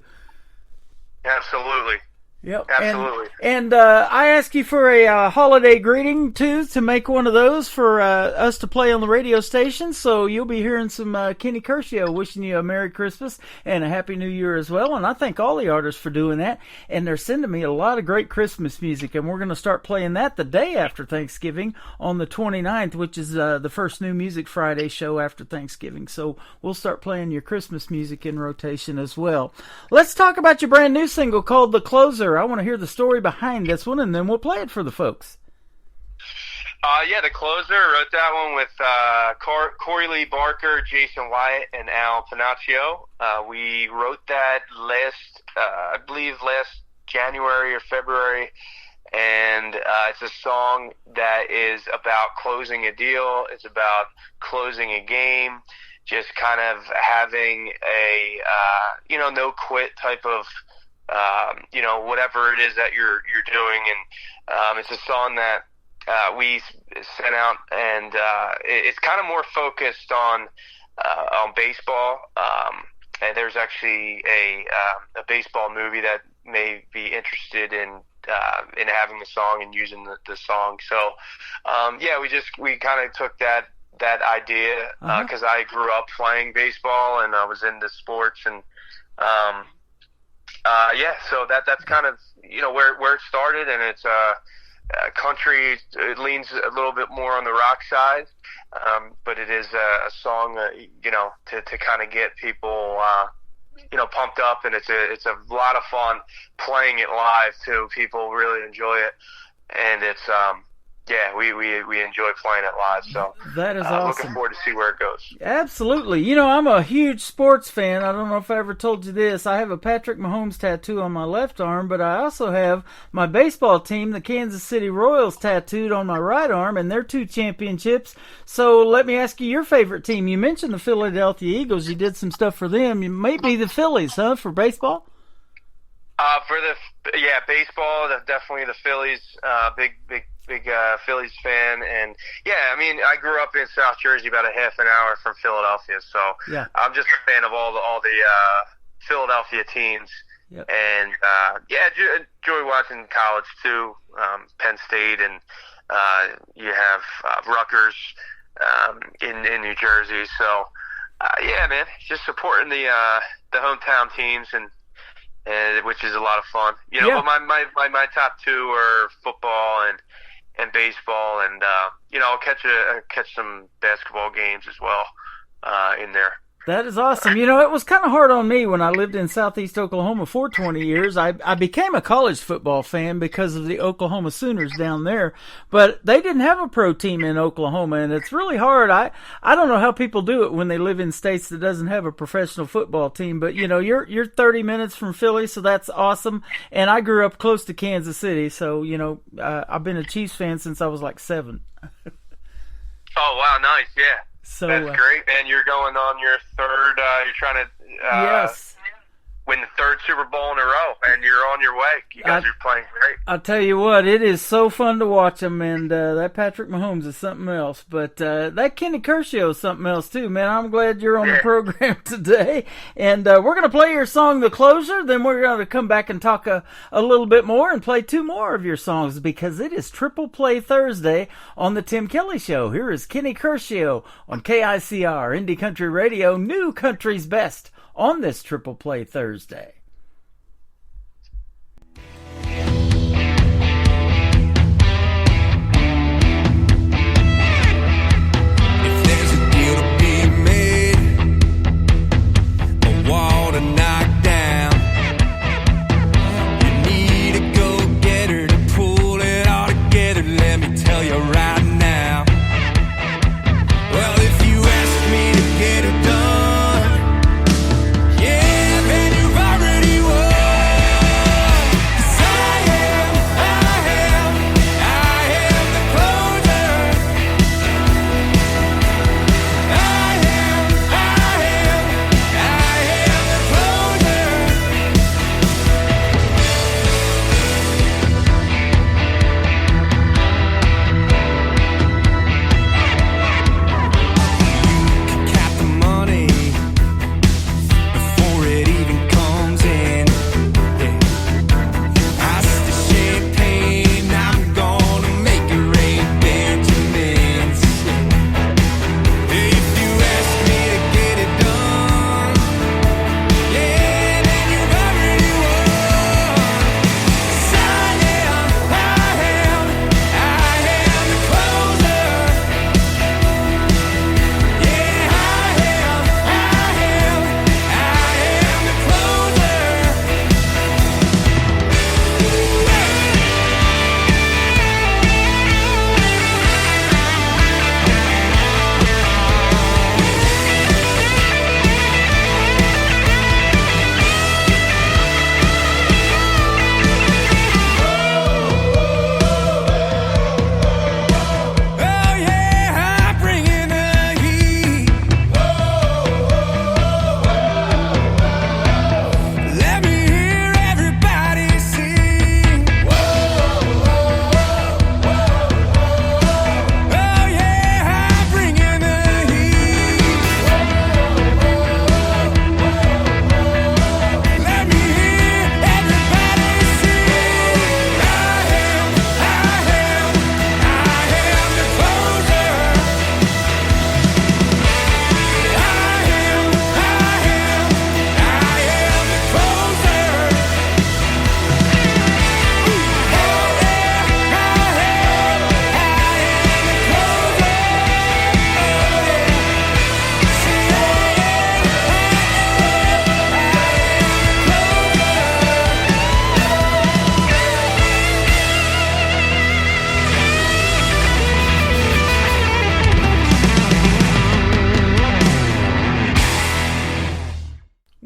Absolutely. Yep. Absolutely. And I ask you for a holiday greeting, too, to make one of those for us to play on the radio station. So you'll be hearing some Kenny Curcio wishing you a Merry Christmas and a Happy New Year as well. And I thank all the artists for doing that. And they're sending me a lot of great Christmas music. And we're going to start playing that the day after Thanksgiving on the 29th, which is the first New Music Friday show after Thanksgiving. So we'll start playing your Christmas music in rotation as well. Let's talk about your brand new single called The Closer. I want to hear the story behind this one, and then we'll play it for the folks. Yeah, The Closer. Wrote that one with Corey Lee Barker, Jason Wyatt, and Al Panaccio. We wrote that I believe last January or February, and it's a song that is about closing a deal. It's about closing a game, just kind of having a no quit type of whatever it is that you're doing, and it's a song that we sent out, and it's kind of more focused on baseball. And there's actually a baseball movie that may be interested in having the song and using the song. So we kind of took that idea because I grew up playing baseball and I was into sports, and so that's kind of where it started, and it's country. It leans a little bit more on the rock side, but it is a song to kind of get people pumped up, and it's a lot of fun playing it live too. People really enjoy it, and it's we enjoy playing it live, so that is awesome. Looking forward to see where it goes. Absolutely. You know, I'm a huge sports fan. I don't know if I ever told you this. I have a Patrick Mahomes tattoo on my left arm, but I also have my baseball team, the Kansas City Royals, tattooed on my right arm, and they're 2 championships. So let me ask you your favorite team. You mentioned the Philadelphia Eagles. You did some stuff for them. You might be the Phillies, huh, for baseball? Baseball, definitely the Phillies. Big Phillies fan, and I grew up in South Jersey, about a half an hour from Philadelphia, so I'm just a fan of all the Philadelphia teams. Yep. And enjoy watching college too, Penn State, and you have Rutgers in New Jersey. So man, just supporting the hometown teams, and which is a lot of fun. But my top 2 are football and baseball, and I'll catch some basketball games as well in there. That is awesome. It was kind of hard on me when I lived in Southeast Oklahoma for 20 years. I became a college football fan because of the Oklahoma Sooners down there, but they didn't have a pro team in Oklahoma, and it's really hard. I don't know how people do it when they live in states that doesn't have a professional football team, but you're 30 minutes from Philly, so that's awesome. And I grew up close to Kansas City, so I've been a Chiefs fan since I was like 7. Oh wow, nice, yeah. So, that's great, man. You're going on your third. You're trying to win the 3rd Super Bowl in a row, and you're on your way. You guys are playing great. I'll tell you what, it is so fun to watch them, and that Patrick Mahomes is something else. But that Kenny Curcio is something else too, man. I'm glad you're on the program today, and we're going to play your song, The Closer. Then we're going to come back and talk a little bit more and play 2 more of your songs, because it is Triple Play Thursday on the Tim Kelly Show. Here is Kenny Curcio on KICR Indie Country Radio, New Country's Best, on this Triple Play Thursday. If there's a deal to be made, a wall to knock down, you need a go-getter to pull it all together. Let me tell you right now. Well, if you ask me to get it done, yeah, then you've already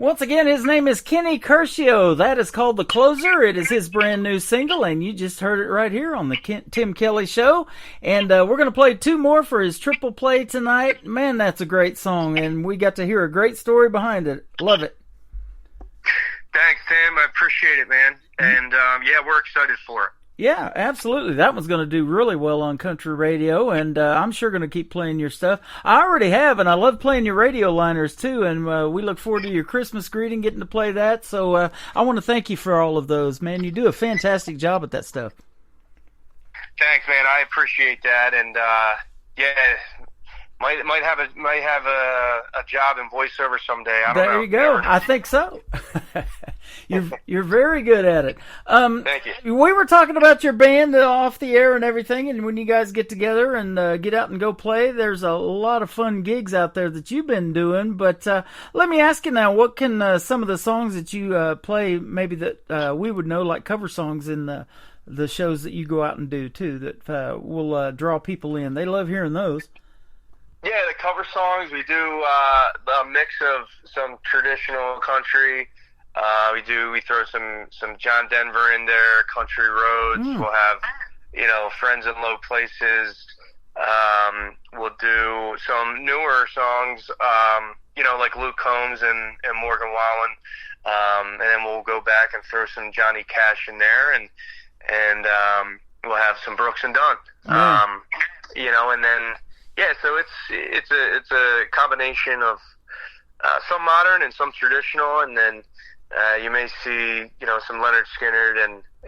Once again, his name is Kenny Curcio. That is called The Closer. It is his brand new single, and you just heard it right here on the Tim Kelly Show. And we're going to play 2 more for his triple play tonight. Man, that's a great song, and we got to hear a great story behind it. Love it. Thanks, Tim. I appreciate it, man. And, yeah, we're excited for it. Yeah, absolutely. That one's going to do really well on country radio, and I'm sure going to keep playing your stuff. I already have, and I love playing your radio liners, too, and we look forward to your Christmas greeting, getting to play that. So I want to thank you for all of those, man. You do a fantastic job at that stuff. Thanks, man. I appreciate that, and, yeah, might have a job in voiceover someday. I don't know. There you go. I think so. You're very good at it. Thank you. We were talking about your band off the air and everything, and when you guys get together and get out and go play, there's a lot of fun gigs out there that you've been doing. But let me ask you now, what can some of the songs that you play, maybe that we would know, like cover songs in the shows that you go out and do too, that will draw people in? They love hearing those. Yeah, the cover songs, we do a mix of some traditional country. We throw some John Denver in there, country roads. We'll have, Friends in Low Places. We'll do some newer songs, like Luke Combs and Morgan Wallen. And then we'll go back and throw some Johnny Cash in there, and we'll have some Brooks and Dunn. And then, yeah, so it's a combination of some modern and some traditional, and then you may see some Leonard Skinner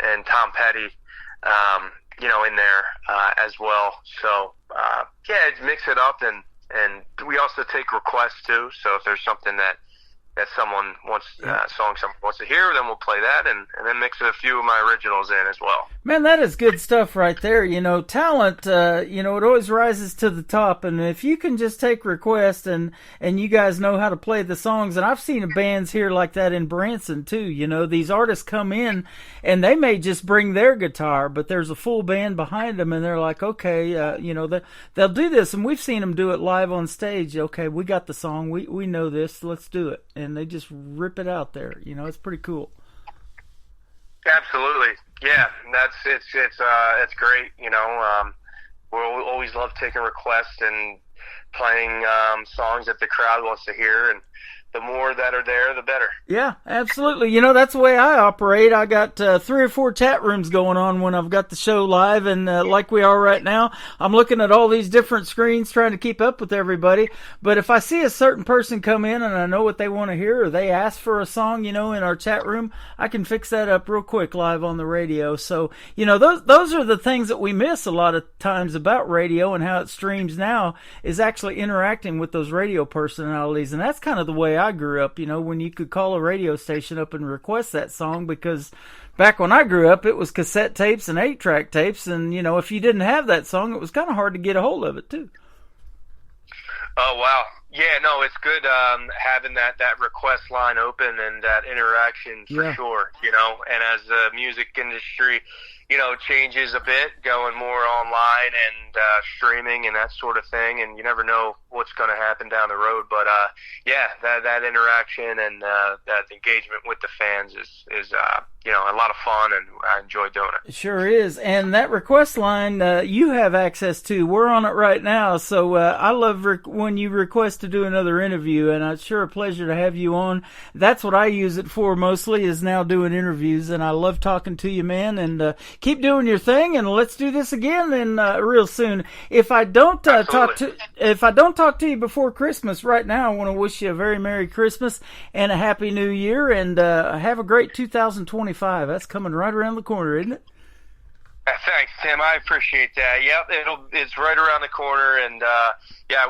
and Tom Petty in there as well. So yeah, mix it up, and we also take requests too. So if there's something that someone wants song someone wants to hear, then we'll play that, and then mix a few of my originals in as well. Man, that is good stuff right there. Talent, it always rises to the top, and if you can just take requests and you guys know how to play the songs, and I've seen bands here like that in Branson too. These artists come in and they may just bring their guitar, but there's a full band behind them, and they're like, okay, they'll do this, and we've seen them do it live on stage. Okay, we got the song, we know this, let's do it. And they just rip it out there. It's pretty cool. Absolutely. Yeah, it's great. We'll always love taking requests and playing songs that the crowd wants to hear, and the more that are there, the better. Yeah, absolutely. That's the way I operate. I got 3 or 4 chat rooms going on when I've got the show live, and like we are right now, I'm looking at all these different screens trying to keep up with everybody. But if I see a certain person come in and I know what they want to hear, or they ask for a song, in our chat room, I can fix that up real quick live on the radio. So, those are the things that we miss a lot of times about radio and how it streams now, is actually interacting with those radio personalities. And that's kind of the way I grew up, when you could call a radio station up and request that song, because back when I grew up, it was cassette tapes and 8-track tapes, and, if you didn't have that song, it was kind of hard to get a hold of it, too. Oh, wow. Yeah, no, it's good having that request line open and that interaction for sure, and as the music industry, changes a bit, going more online and streaming and that sort of thing, and you never know what's going to happen down the road, but yeah, that interaction and that engagement with the fans is a lot of fun, and I enjoy doing it. It sure is. And that request line you have access to, we're on it right now, so I love when you request to do another interview, and it's sure a pleasure to have you on. That's what I use it for mostly, is now doing interviews, and I love talking to you, man, and keep doing your thing, and let's do this again real soon. If I don't talk to you before Christmas right now, I want to wish you a very Merry Christmas and a Happy New Year, and have a great 2025. That's coming right around the corner, isn't it? Thanks, Tim. I appreciate that. Yep, it's right around the corner, and I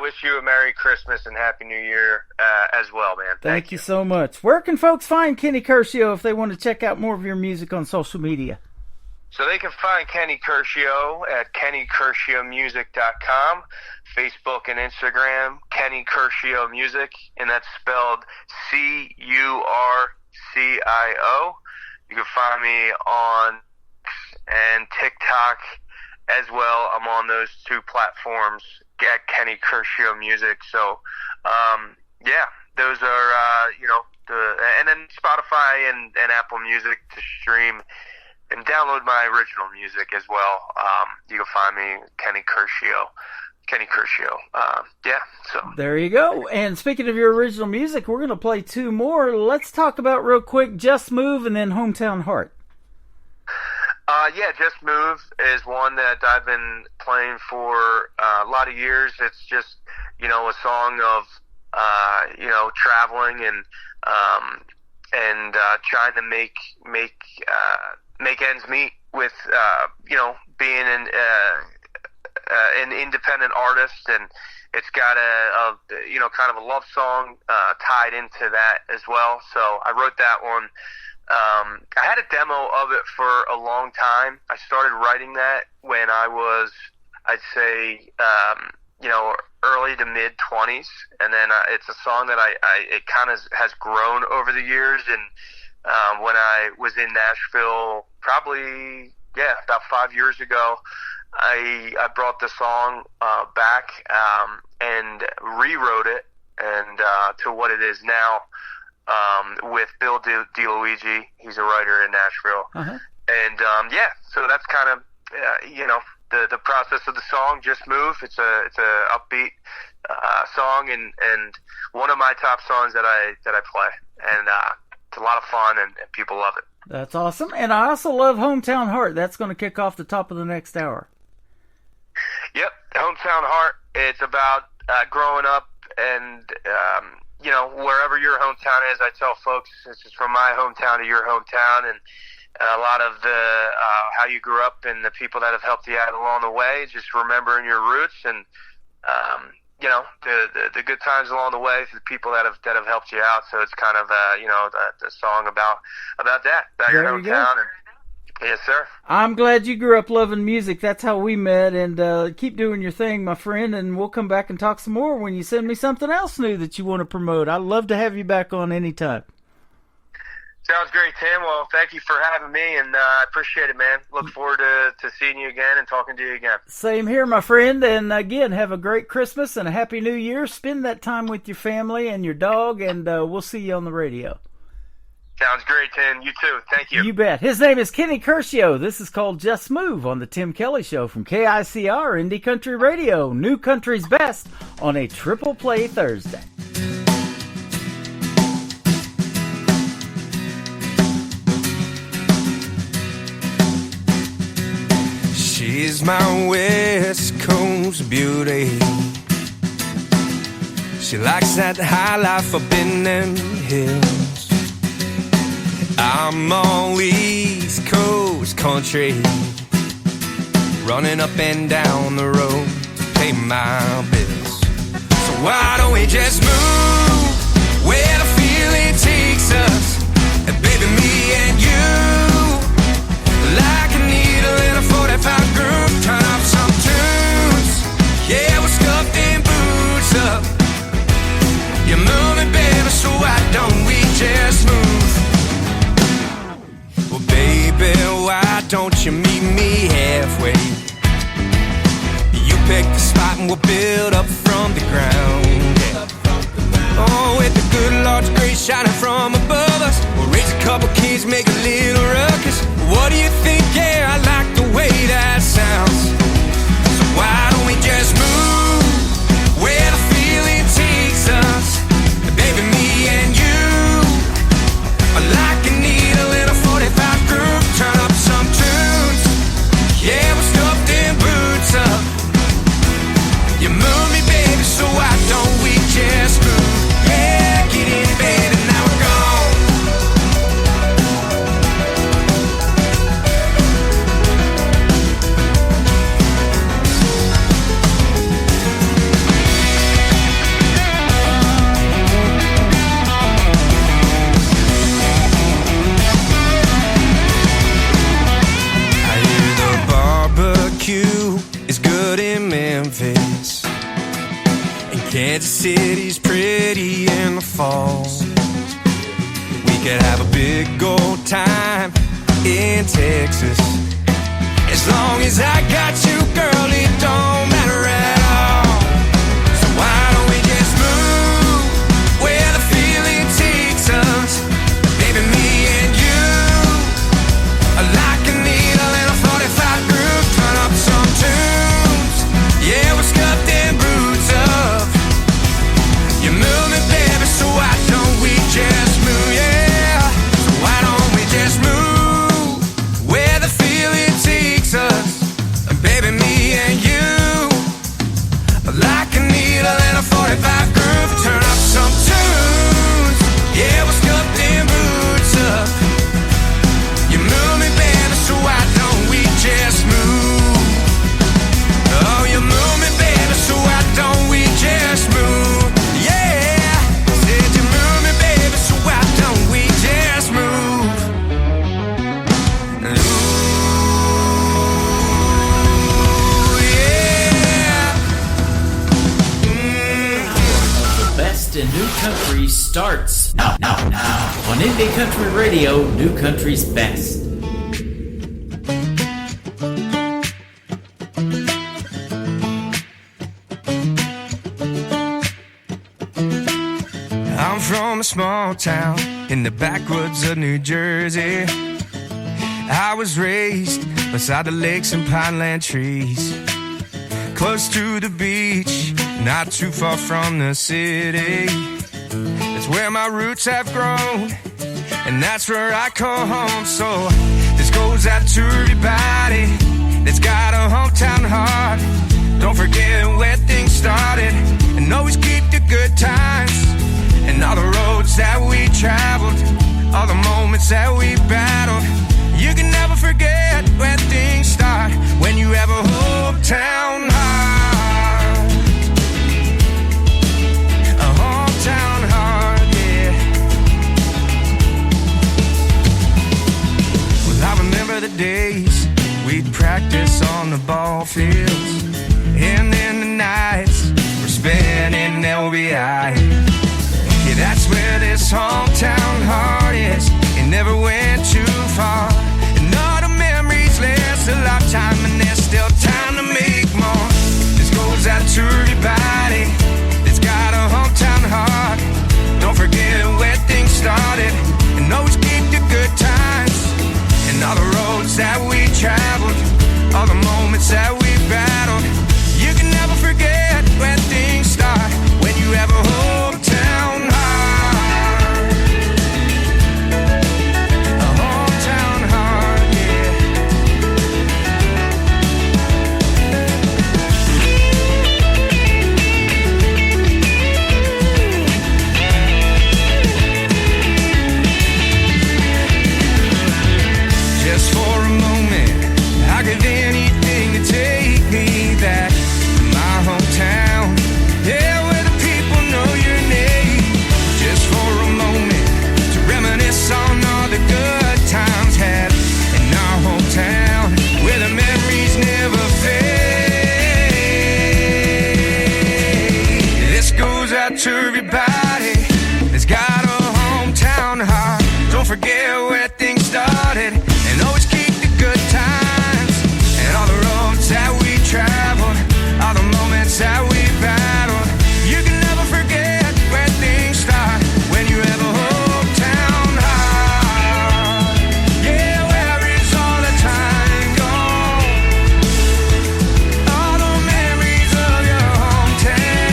wish you a Merry Christmas and Happy New Year as well, man. Thank you so much. Where can folks find Kenny Curcio if they want to check out more of your music on social media? So they can find Kenny Curcio at KennyCurcioMusic.com, Facebook and Instagram, Kenny Curcio Music, and that's spelled Curcio. You can find me on and TikTok as well. I'm on those 2 platforms at Kenny Curcio Music. So, those are, and Apple Music to stream and download my original music as well. You can find me, Kenny Curcio. So there you go. And speaking of your original music, we're going to play two more. Let's talk about real quick Just Move and then Hometown Heart. Just Move is one that I've been playing for a lot of years. It's just, a song of, traveling and trying to make ends meet with, being an independent artist, and it's got a kind of a love song tied into that as well. So I wrote that one. I had a demo of it for a long time. I started writing that when I was, I'd say, early to mid 20s, and then it's a song that it kind of has grown over the years. And when I was in Nashville, probably about 5 years ago, I brought the song back and rewrote it and to what it is now with Bill DeLuigi. He's a writer in Nashville. Uh-huh. And so that's kind of the process of the song. Just Move. It's a upbeat song and one of my top songs that I play, and it's a lot of fun and people love it. That's awesome. And I also love Hometown Heart. That's going to kick off the top of the next hour. Yep, Hometown Heart. It's about growing up and, wherever your hometown is. I tell folks this is from my hometown to your hometown, and a lot of the how you grew up and the people that have helped you out along the way, just remembering your roots and, the good times along the way, the people that have helped you out. So it's kind of, the song about that, about your hometown. Yes, sir. I'm glad you grew up loving music. That's how we met. And keep doing your thing, my friend. And we'll come back and talk some more when you send me something else new that you want to promote. I'd love to have you back on anytime. Sounds great, Tim. Well, thank you for having me, and I appreciate it, man. Look forward to seeing you again and talking to you again. Same here, my friend. And again, have a great Christmas and a Happy New Year. Spend that time with your family and your dog, and we'll see you on the radio. Sounds great, Tim. You too. Thank you. You bet. His name is Kenny Curcio. This is called Just Move on the Tim Kelly Show from KICR Indie Country Radio. New country's best on a Triple Play Thursday. She's my West Coast beauty. She likes that high life up in them hills. I'm all East Coast country, running up and down the road to pay my bills. So why don't we just move where the feeling takes us? And baby, me and you, like a needle in a 45 groove, turn up some tunes. Yeah, we're stuffed in boots up. You're moving, baby, so why don't we just move? Well, baby, why don't you meet me halfway? You pick the spot and we'll build up from the ground. Oh, with the good Lord's grace shining from above us, we'll raise a couple kids, make a little ruckus. What do you think? Yeah, I like the way that sounds. So why don't we just move where the feeling takes us? Baby, me and you are like a needle in a 45 groove. Turn up some tunes. Yeah, we're stuffed in boots up. You move me, baby, so why don't we just move? Yeah, get in, baby, now we're gone. I hear the barbecue is good in Memphis, and Kansas City's pretty in the fall. We could have a big old time in Texas. As long as I got you, girl, it don't matter at all. So why don't we just move where the feeling takes us? Baby, me and Country starts now on Indie Country Radio, New Country's best. I'm from a small town in the backwoods of New Jersey. I was raised beside the lakes and pineland trees, close to the beach, not too far from the city. That's where my roots have grown, and that's where I call home. So this goes out to everybody that's got a hometown heart. Don't forget where things started, and always keep the good times, and all the roads that we traveled, all the moments that we battled. You can never forget where things start when you have a hometown heart. A hometown heart, yeah. Well, I remember the days we'd practice on the ball fields, and then the nights we're spent in LBI. Yeah, that's where this hometown heart is. It never went too far, and all the memories last a lifetime, and there's still time to make more. This goes out to everybody that's got a hometown heart. Don't forget where things started, and always keep the good times, and all the roads that we traveled, all the moments that we battled. You can never forget where things start when you have a hometown heart. To everybody that's got a hometown heart. Don't forget where things started, and always keep the good times, and all the roads that we traveled, all the moments that we battled. You can never forget where things start when you have a hometown heart. Yeah, where is all the time gone? All the memories of your hometown.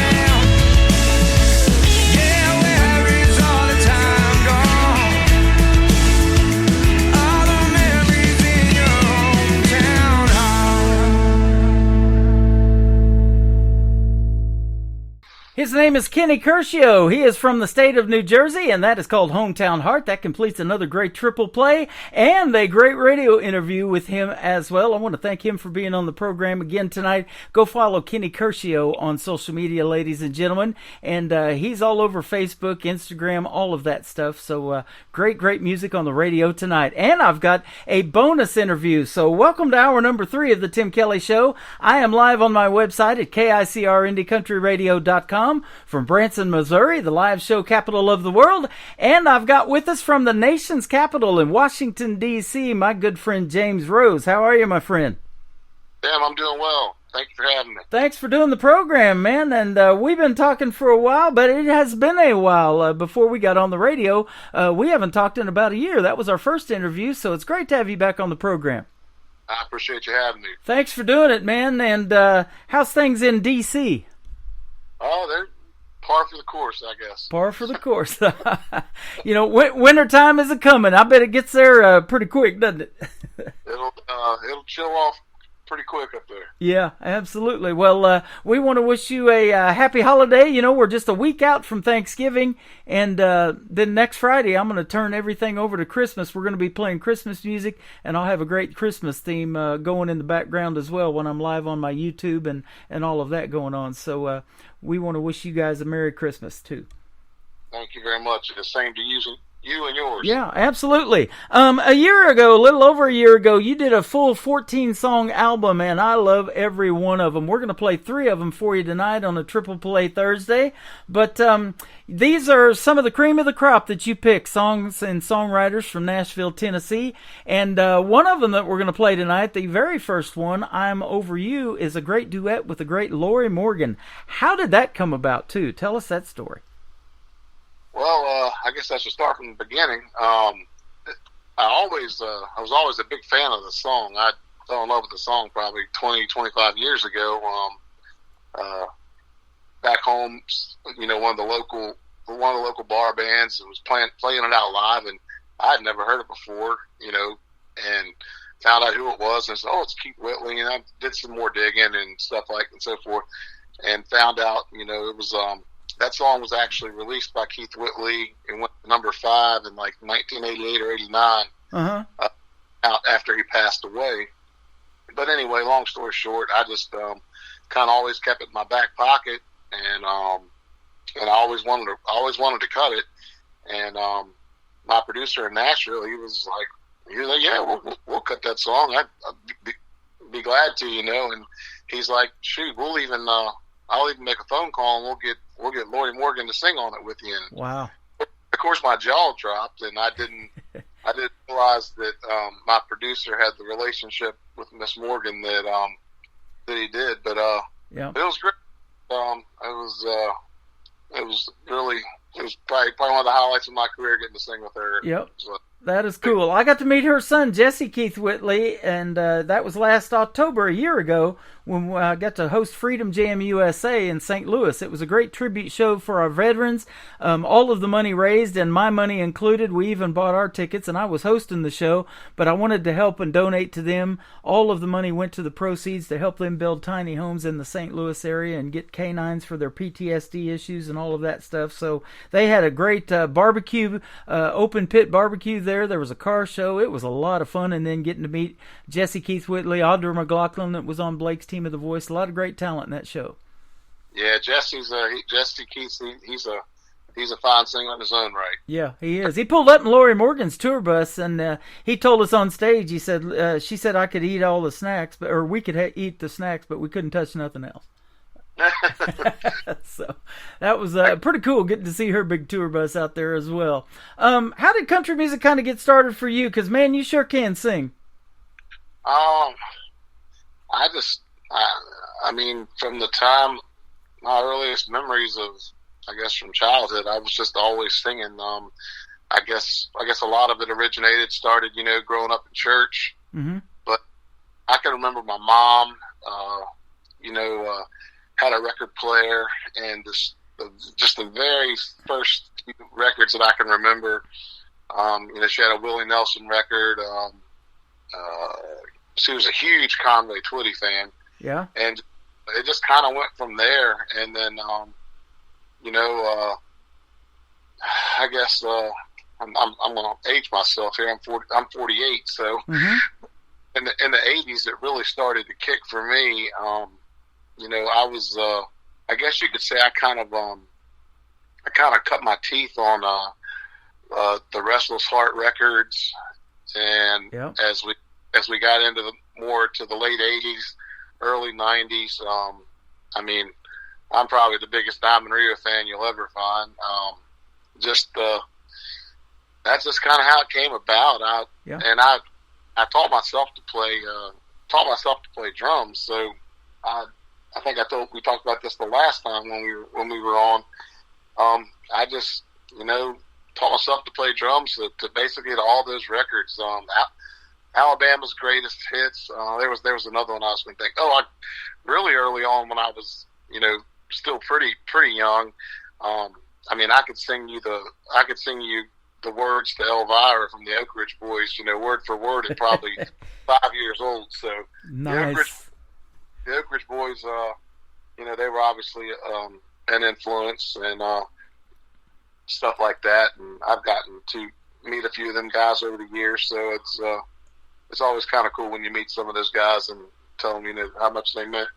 His name is Kenny Curcio. He is from the state of New Jersey, and that is called Hometown Heart. That completes another great triple play and a great radio interview with him as well. I want to thank him for being on the program again tonight. Go follow Kenny Curcio on social media, ladies and gentlemen. And he's all over Facebook, Instagram, all of that stuff. So great music on the radio tonight. And I've got a bonus interview. So welcome to hour number 3 of the Tim Kelly Show. I am live on my website at KICRIndieCountryRadio.com. from Branson, Missouri, the live show capital of the world. And I've got with us from the nation's capital in Washington, D.C., my good friend James Rose. How are you, my friend? Sam, I'm doing well. Thank you for having me. Thanks for doing the program, man. And we've been talking for a while, but it has been a while before we got on the radio. We haven't talked in about a year. That was our first interview, so it's great to have you back on the program. I appreciate you having me. Thanks for doing it, man. And how's things in D.C.? Oh, they're par for the course, I guess. Par for the course. You know, winter time is coming. I bet it gets there pretty quick, doesn't it? It'll chill off pretty quick up there. Yeah, absolutely. Well, we want to wish you a happy holiday. You know, we're just a week out from Thanksgiving, and then next Friday I'm going to turn everything over to Christmas. We're going to be playing Christmas music, and I'll have a great Christmas theme going in the background as well when I'm live on my YouTube and all of that going on. So we want to wish you guys a Merry Christmas, too. Thank you very much. The same to you you and yours. Yeah, absolutely. A year ago, a little over a year ago, you did a full 14-song album, and I love every one of them. We're going to play 3 of them for you tonight on a Triple Play Thursday. But these are some of the cream of the crop that you pick, songs and songwriters from Nashville, Tennessee. And one of them that we're going to play tonight, the very first one, I'm Over You, is a great duet with the great Lorrie Morgan. How did that come about, too? Tell us that story. Well, I guess I should start from the beginning. I was always a big fan of the song. I fell in love with the song probably 20, 25 years ago. Back home, one of the local bar bands was playing it out live, and I had never heard it before, and found out who it was, and said, "Oh, it's Keith Whitley," and I did some more digging and stuff and so forth, and found out, it was that song was actually released by Keith Whitley and went to number 5 in like 1988 or 89, out after he passed away. But anyway, long story short, I just kind of always kept it in my back pocket, and I always wanted to cut it. And my producer in Nashville, he was like, "Yeah, we'll cut that song. I'd be glad to, And he's like, "Shoot, I'll even make a phone call and we'll get Lorrie Morgan to sing on it with you." And wow! Of course, my jaw dropped, and I didn't realize that my producer had the relationship with Miss Morgan that he did. But it was great. It was probably one of the highlights of my career, getting to sing with her. Yep. That is cool. I got to meet her son, Jesse Keith Whitley, and that was last October, a year ago, when I got to host Freedom Jam USA in St. Louis. It was a great tribute show for our veterans. All of the money raised, and my money included. We even bought our tickets, and I was hosting the show, but I wanted to help and donate to them. All of the money went to the proceeds to help them build tiny homes in the St. Louis area and get canines for their PTSD issues and all of that stuff. So they had a great barbecue, open pit barbecue there. There was a car show. It was a lot of fun, and then getting to meet Jesse Keith Whitley, Audra McLaughlin that was on Blake's Team of the Voice. A lot of great talent in that show. Yeah, Jesse Keith, he's a fine singer in his own right. Yeah, he is. He pulled up in Lorrie Morgan's tour bus, and he told us on stage, he said, she said I could eat all the snacks, or we could eat the snacks, but we couldn't touch nothing else. So that was pretty cool getting to see her big tour bus out there as well. How did country music kind of get started for you? Because, man, you sure can sing. I mean, from the time, my earliest memories of, I guess, from childhood, I was just always singing. I guess a lot of it started, growing up in church. Mm-hmm. But I can remember my mom, had a record player, and just the very first few records that I can remember, she had a Willie Nelson record. She was a huge Conway Twitty fan. Yeah. And it just kind of went from there. And then, I guess I'm going to age myself here. I'm 48. So in the 80s, it really started to kick for me. I was, I guess you could say I kind of cut my teeth on the Restless Heart records, and as we got into more to the late 80s, early 90s, I mean, I'm probably the biggest Diamond Rio fan you'll ever find. That's just kind of how it came about. And I taught myself to play drums, so I think we talked about this the last time when we were on. I just, taught myself to play drums to basically to all those records. Alabama's Greatest Hits. There was another one I was going to think. Really early on when I was, still pretty young. I mean, I could sing you the words to Elvira from the Oak Ridge Boys, word for word at probably 5 years old. So nice. The Oak Ridge Boys, they were obviously an influence and stuff like that. And I've gotten to meet a few of them guys over the years, so it's always kind of cool when you meet some of those guys and tell them how much they meant.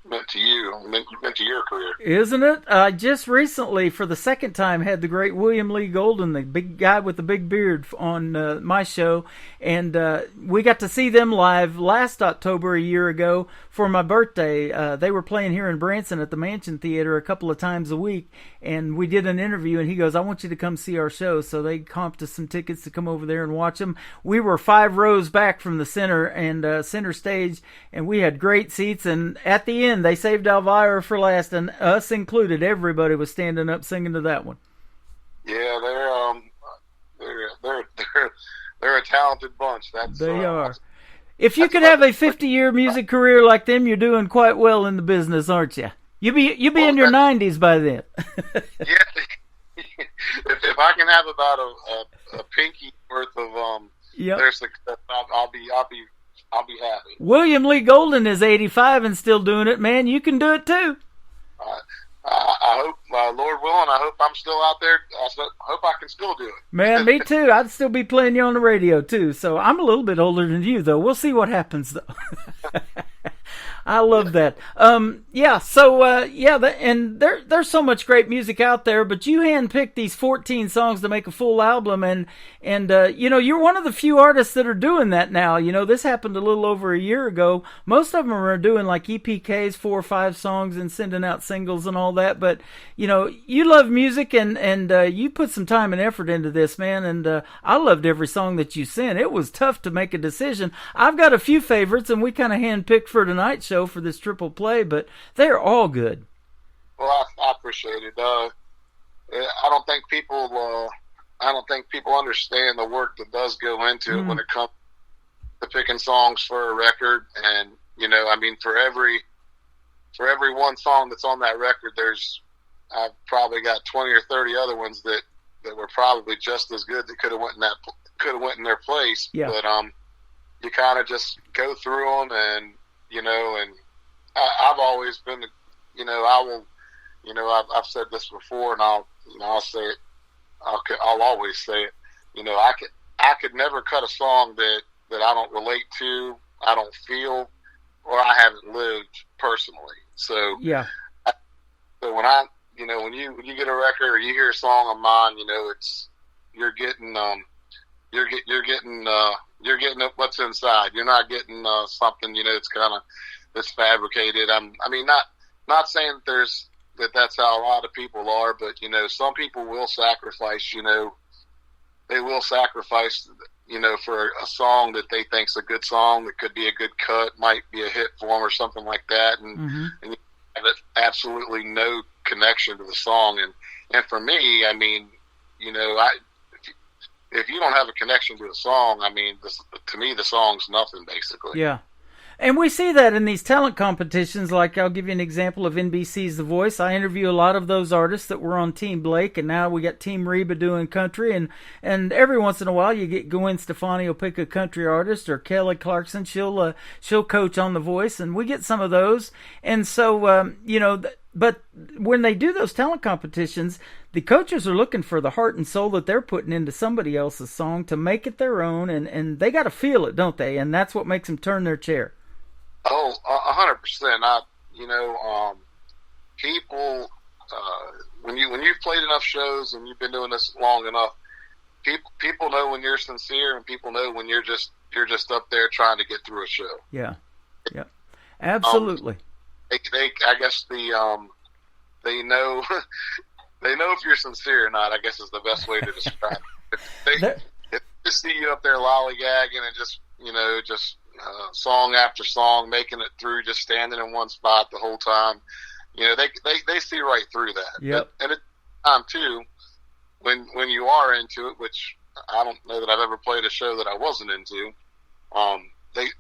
meant to you, meant to your career. Isn't it? I just recently, for the second time, had the great William Lee Golden, the big guy with the big beard, on my show, and we got to see them live last October, a year ago, for my birthday. They were playing here in Branson at the Mansion Theater a couple of times a week, and we did an interview, and he goes, "I want you to come see our show." So they comped us some tickets to come over there and watch them. We were 5 rows back from the center and center stage, and we had great seats, and at the end, they saved Elvira for last, and us included. Everybody was standing up singing to that one. Yeah, they're a talented bunch. They are. If you could have a 50-year music career like them, you're doing quite well in the business, aren't you? You'll be in your 90s by then. Yeah. If I can have about a pinky worth of their success, I'll be happy. William Lee Golden is 85 and still doing it, man. You can do it too. I hope, Lord willing, I hope I'm still out there. I hope I can still do it. Man, me too. I'd still be playing you on the radio too. So I'm a little bit older than you, though. We'll see what happens, though. I love that. And there's so much great music out there, but you handpicked these 14 songs to make a full album, and you're one of the few artists that are doing that now. You know, this happened a little over a year ago. Most of them are doing like EPKs, 4 or 5 songs, and sending out singles and all that. But you know, you love music, and you put some time and effort into this, man. And I loved every song that you sent. It was tough to make a decision. I've got a few favorites, and we kind of handpicked for tonight's show for this triple play, but they're all good. Well, I appreciate it. I don't think people understand the work that does go into it when it comes to picking songs for a record. And you know, I mean, for every one song that's on that record, I've probably got 20 or 30 other ones that were probably just as good that could have went in their place. Yeah. But you kind of just go through them, and you know, and I've always been, you know, I've said this before, and I'll say it. I'll always say it. You know, I could never cut a song that I don't relate to, I don't feel, or I haven't lived personally. So yeah. So when you get a record or you hear a song of mine, you know, you're getting what's inside. You're not getting something, you know, it's kind of that's fabricated. Not saying that's how a lot of people are, but you know, some people will sacrifice. You know, they will sacrifice. You know, for a song that they think's a good song, that could be a good cut, might be a hit for them or something like that, and you have absolutely no connection to the song. And for me, I mean, you know, if you don't have a connection to a song, I mean, to me, the song's nothing, basically. Yeah. And we see that in these talent competitions. Like, I'll give you an example of NBC's The Voice. I interview a lot of those artists that were on Team Blake, and now we got Team Reba doing country. And every once in a while, you get Gwen Stefani will pick a country artist, or Kelly Clarkson. She'll coach on The Voice, and we get some of those. And so, you know, but when they do those talent competitions, the coaches are looking for the heart and soul that they're putting into somebody else's song to make it their own, and they got to feel it, don't they? And that's what makes them turn their chair. Oh, 100%. People, when you've played enough shows and you've been doing this long enough, people know when you're sincere, and people know when you're just up there trying to get through a show. Yeah, yeah, absolutely. I guess they know they know if you're sincere or not, I guess is the best way to describe it. If they just see you up there lollygagging and just song after song, making it through, just standing in one spot the whole time, you know, they see right through that. Yep. And at the time too, when you are into it, which I don't know that I've ever played a show that I wasn't into,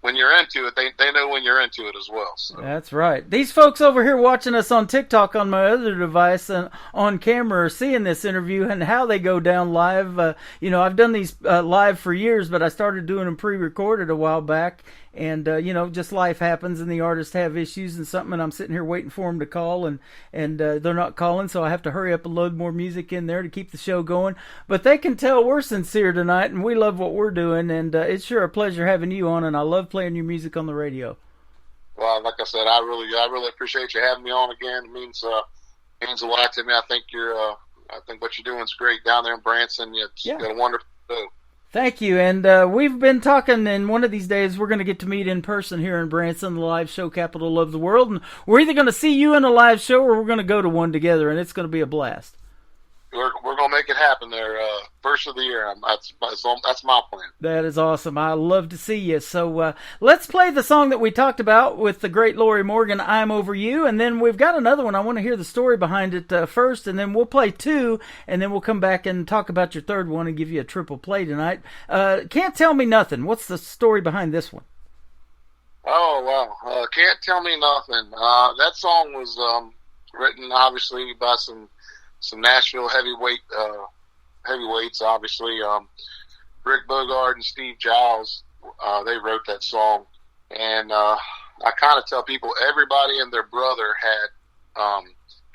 when you're into it, they know when you're into it as well. So. That's right. These folks over here watching us on TikTok on my other device and on camera are seeing this interview and how they go down live. You know, I've done these live for years, but I started doing them pre-recorded a while back. And, you know, just life happens and the artists have issues and something, and I'm sitting here waiting for them to call, and they're not calling, so I have to hurry up and load more music in there to keep the show going. But they can tell we're sincere tonight, and we love what we're doing, and it's sure a pleasure having you on, and I love playing your music on the radio. Well, like I said, I really appreciate you having me on again. It means a lot to me. I think I think what you're doing is great down there in Branson. It's got a wonderful show. Thank you, and we've been talking, and one of these days we're going to get to meet in person here in Branson, the live show capital of the world, and we're either going to see you in a live show or we're going to go to one together, and it's going to be a blast. We're going to make it happen there, first of the year. That's my plan. That is awesome. I love to see you. So let's play the song that we talked about with the great Lorrie Morgan, I'm Over You, and then we've got another one. I want to hear the story behind it first, and then we'll play two, and then we'll come back and talk about your third one and give you a triple play tonight. Can't Tell Me Nothing. What's the story behind this one? Oh, wow. Can't Tell Me Nothing. That song was written, obviously, by some Nashville heavyweights, obviously. Rick Bogard and Steve Giles, they wrote that song. And I kind of tell people everybody and their brother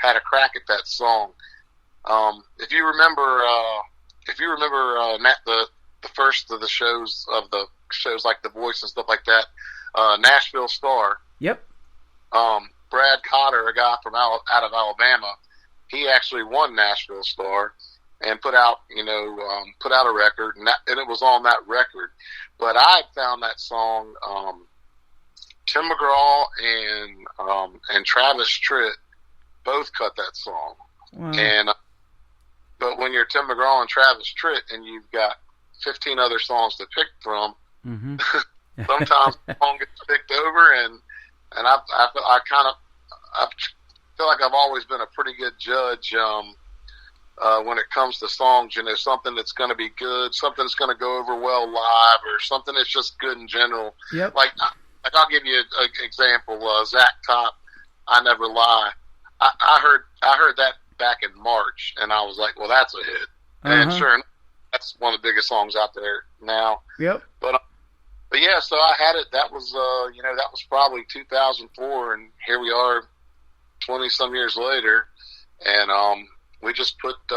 had a crack at that song. If you remember the first of the shows like The Voice and stuff like that, Nashville Star. Yep. Brad Cotter, a guy from out of Alabama, he actually won Nashville Star and put out a record, and it was on that record. But I found that song, Tim McGraw and Travis Tritt both cut that song. Wow. And but when you're Tim McGraw and Travis Tritt and you've got 15 other songs to pick from, sometimes the song gets picked over, and I feel like I've always been a pretty good judge when it comes to songs. Something that's going to be good, something that's going to go over well live, or something that's just good in general. Yep. Like I'll give you an example. Zach Top, I Never Lie. I heard that back in March, and I was like, well, that's a hit. And sure enough, that's one of the biggest songs out there now. Yep. But yeah, so I had it. That was that was probably 2004, and here we are, 20-some years later, and we just put, we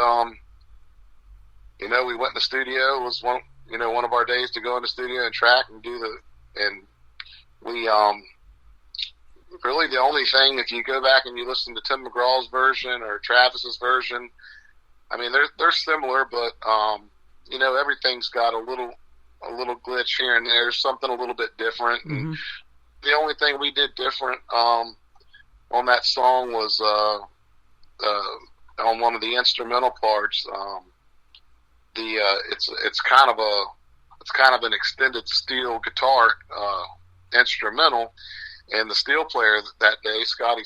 went in the studio. It was one of our days to go in the studio and track and and we, really the only thing, if you go back and you listen to Tim McGraw's version or Travis's version, I mean, they're similar, but, everything's got a little glitch here and there, something a little bit different. And the only thing we did different, on that song was on one of the instrumental parts. It's kind of an extended steel guitar instrumental, and the steel player that day, Scotty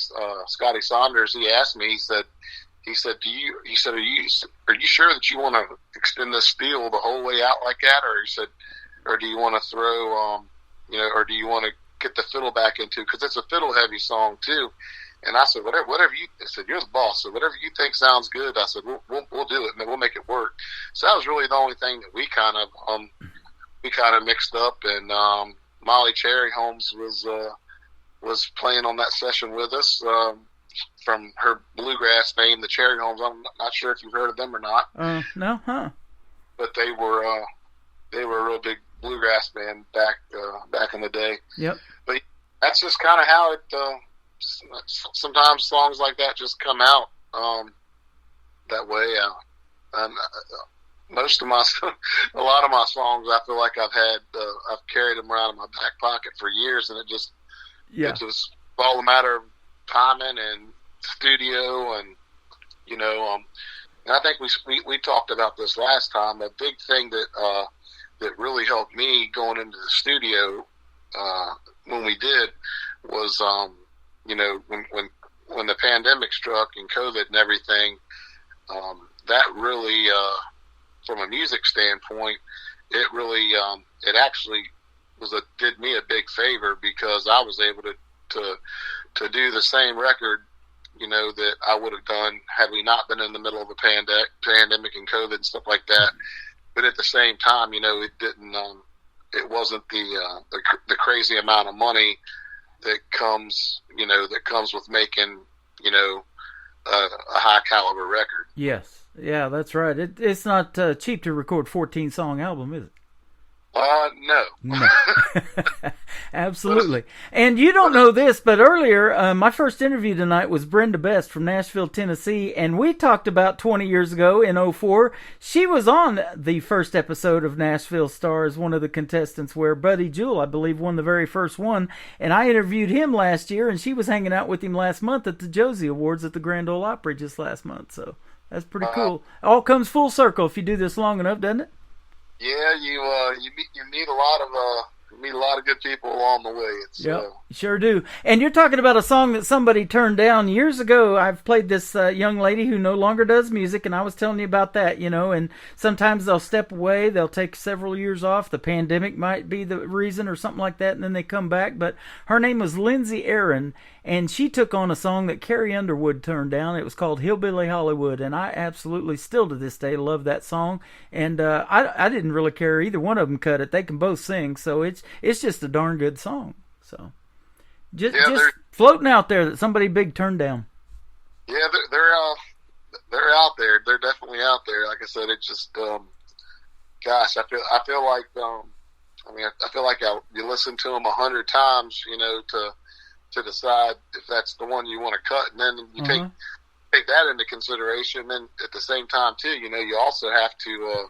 Saunders, he asked me. He said, are you sure that you want to extend the steel the whole way out like that, or do you want to throw or do you want to get the fiddle back into, because it's a fiddle heavy song too. And I said, whatever you, I said, you're the boss, so whatever you think sounds good, I said, we'll do it, and then we'll make it work. So that was really the only thing that we kind of mixed up. And Molly Cherry Holmes was playing on that session with us, from her bluegrass name, the Cherry Holmes. I'm not sure if you've heard of them or not. No, huh? But they were a real big bluegrass band back in the day. Yep. But that's just kind of how it. Sometimes songs like that just come out that way. Most of a lot of my songs, I feel like I've carried them around in my back pocket for years, and it's just all a matter of timing and studio, and and I think we talked about this last time. A big thing that really helped me going into the studio when we did was when the pandemic struck and COVID and everything, that really, from a music standpoint, it really, it actually did me a big favor, because I was able to do the same record, that I would have done had we not been in the middle of the pandemic and COVID and stuff like that. But at the same time, it didn't, it wasn't the crazy amount of money that comes with making, a high caliber record. Yes. Yeah, that's right. It's not cheap to record 14-song album, is it? No. Absolutely. And you don't know this, but earlier, my first interview tonight was Brenda Best from Nashville, Tennessee, and we talked about 20 years ago in 2004. She was on the first episode of Nashville Star as one of the contestants where Buddy Jewell, I believe, won the very first one, and I interviewed him last year, and she was hanging out with him last month at the Josie Awards at the Grand Ole Opry just last month, so that's pretty cool. All comes full circle if you do this long enough, doesn't it? Yeah, you meet a lot of good people along the way. Yeah, sure do. And you're talking about a song that somebody turned down years ago. I've played this young lady who no longer does music, and I was telling you about that, and sometimes they'll step away. They'll take several years off. The pandemic might be the reason or something like that, and then they come back. But her name was Lindsay Aaron, and she took on a song that Carrie Underwood turned down. It was called Hillbilly Hollywood, and I absolutely still to this day love that song. And I didn't really care either one of them cut it. They can both sing, so it's just a darn good song. So just floating out there that somebody big turned down. Yeah, they're out there. They're definitely out there. Like I said, it just gosh, I feel like I feel like you listen to them 100 times, to decide if that's the one you want to cut, and then you take that into consideration. And then at the same time too, you also have to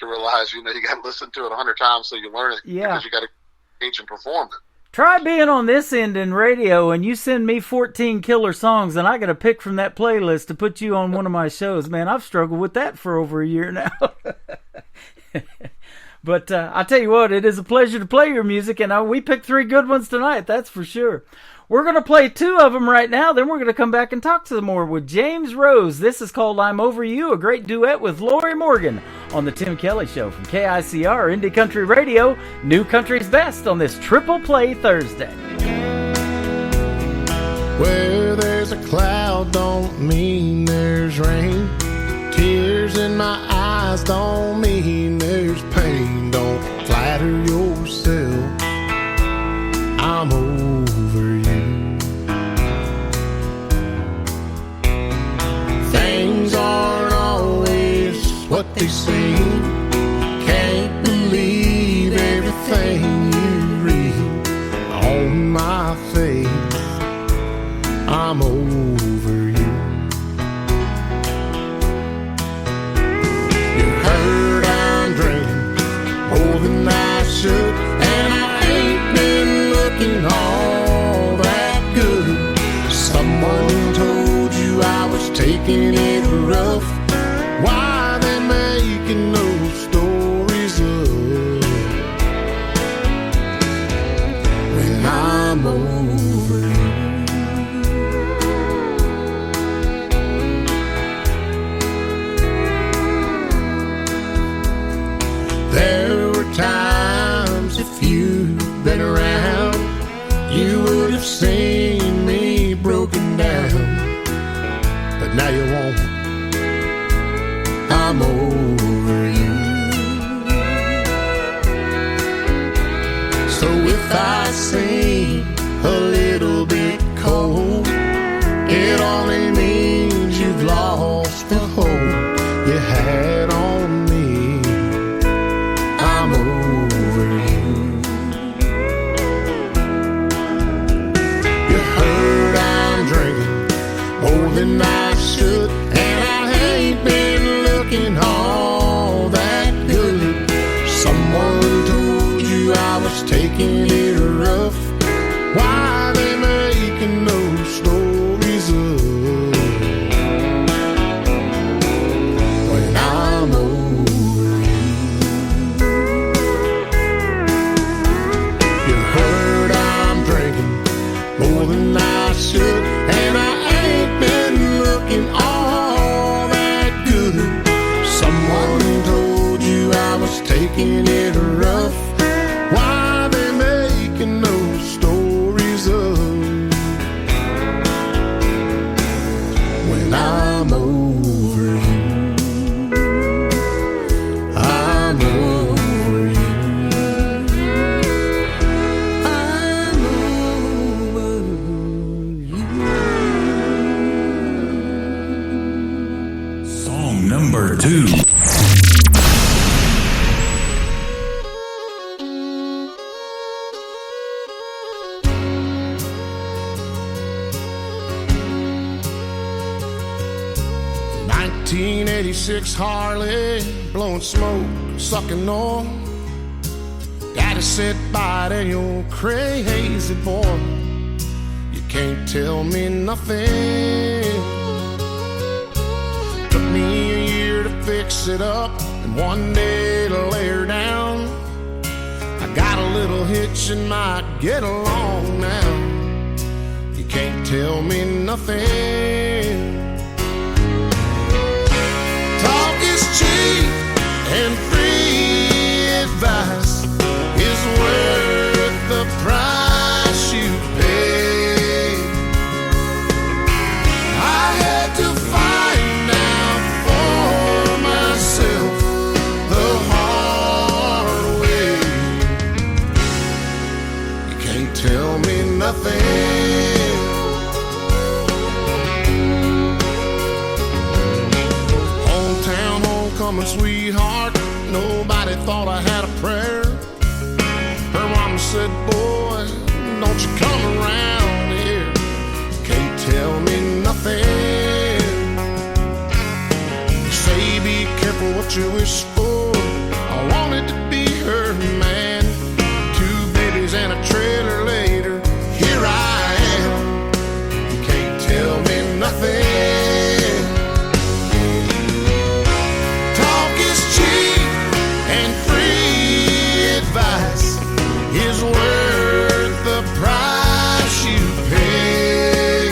realize, you got to listen to it 100 times so you learn it. Yeah. Because you got to teach and perform it. Try being on this end in radio, and you send me 14 killer songs, and I got to pick from that playlist to put you on one of my shows. Man, I've struggled with that for over a year now. But I tell you what, it is a pleasure to play your music, and we picked 3 good ones tonight, that's for sure. We're going to play 2 of them right now, then we're going to come back and talk some more with James Rose. This is called I'm Over You, a great duet with Lori Morgan on The Tim Kelly Show from KICR Indie Country Radio, New Country's Best on this Triple Play Thursday. Where there's a cloud don't mean there's rain. Tears in my eyes don't mean there's pain. Don't flatter yourself, I'm over you. Things aren't always what they seem. Can't believe everything you read on my face. I'm over you. You're hurt, I'm drinking more than I should, and I ain't been looking all that good. Someone told you I was taking it rough. Why they making those stories up when I'm over you? There were times, if you'd been around, you would have seen me broken down. But now you won't. I'm over you. So if I seem a little bit cold, it only means you've lost the hope you had on me. I'm over you. You're hurt, I'm drinking more than I should, and I ain't been looking all that good. Someone told you I was taking it rough. Why they making those stories up when I'm over you? You're hurt, I'm drinking more than I should, and I ain't been looking all that good. Someone told you I was taking it rough. Why they making those stories up when I'm over you? I'm over you. I'm over Song number 2. 86 Harley, blowing smoke, sucking on. Daddy said, bye to your crazy boy. You can't tell me nothing. Took me a year to fix it up and one day to lay her down. I got a little hitch and might get along now. You can't tell me nothing. Talk is cheap and free advice is worth the price you pay. I had to find out for myself the hard way. You can't tell me nothing. Hometown homecoming sweetheart, nobody thought I had a prayer. Her mama said, boy, don't you come around here. Can't tell me nothing. Say be careful what you wish for. I wanted to be her man. 2 babies and a trailer later, here I am. You can't tell me nothing. Talk is cheap and free advice is worth the price you pay.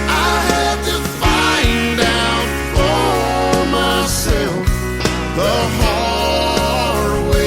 I had to find out for myself the hard way.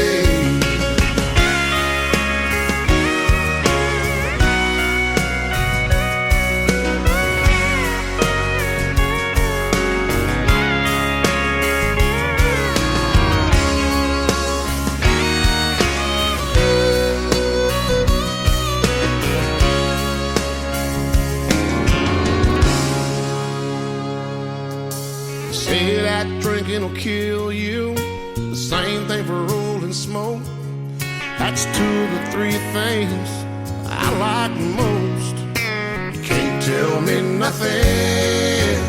Say that drinking will kill you. The same thing for rolling smoke. That's 2 of the 3 things I like most. You can't tell me nothing.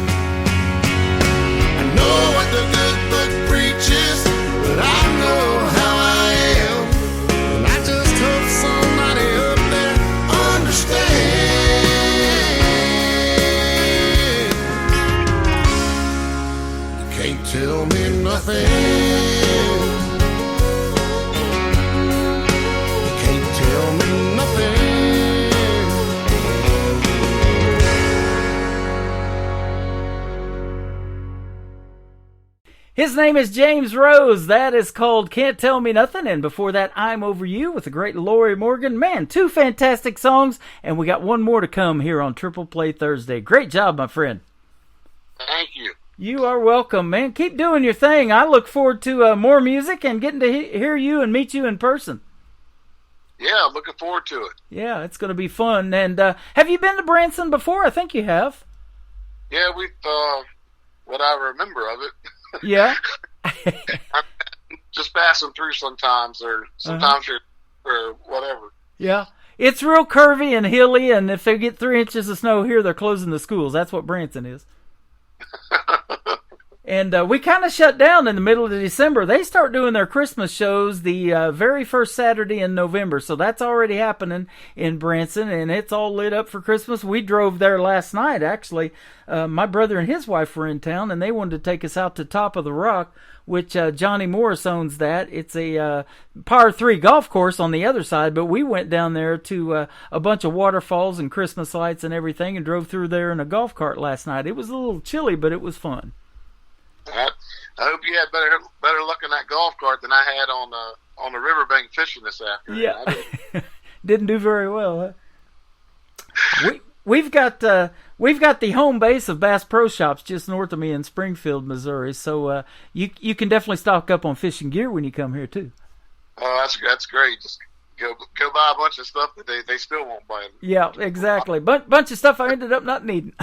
I know what the good book preaches, but I know how I am. And I just hope somebody up there understands. Can't tell me nothing. You can't tell me nothing. His name is James Rose. That is called Can't Tell Me Nothing. And before that, I'm Over You with the great Lori Morgan. Man, 2 fantastic songs. And we got one more to come here on Triple Play Thursday. Great job, my friend. Thank you. You are welcome, man. Keep doing your thing. I look forward to more music and getting to hear you and meet you in person. Yeah, looking forward to it. Yeah, it's going to be fun. And have you been to Branson before? I think you have. Yeah, we've, what I remember of it. Yeah. I'm just passing through sometimes, or sometimes or whatever. Yeah. It's real curvy and hilly, and if they get 3 inches of snow here, they're closing the schools. That's what Branson is. And we kind of shut down in the middle of December. They start doing their Christmas shows the very first Saturday in November. So that's already happening in Branson, and it's all lit up for Christmas. We drove there last night, actually. My brother and his wife were in town, and they wanted to take us out to Top of the Rock, which Johnny Morris owns that. It's a par 3 golf course on the other side, but we went down there to a bunch of waterfalls and Christmas lights and everything and drove through there in a golf cart last night. It was a little chilly, but it was fun. I hope you had better luck in that golf cart than I had on the riverbank fishing this afternoon. Yeah, didn't do very well. Huh? We've got the home base of Bass Pro Shops just north of me in Springfield, Missouri. So you can definitely stock up on fishing gear when you come here too. Oh, that's great. Just go buy a bunch of stuff that they still won't buy. Yeah, exactly. Bunch of stuff I ended up not needing.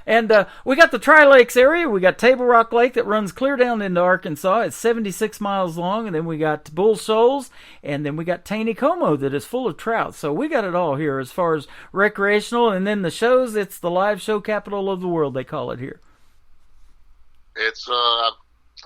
And we got the Tri-Lakes area. We got Table Rock Lake that runs clear down into Arkansas. It's 76 miles long. And then we got Bull Shoals. And then we got Taneycomo that is full of trout. So we got it all here as far as recreational. And then the shows, it's the live show capital of the world, they call it here. it's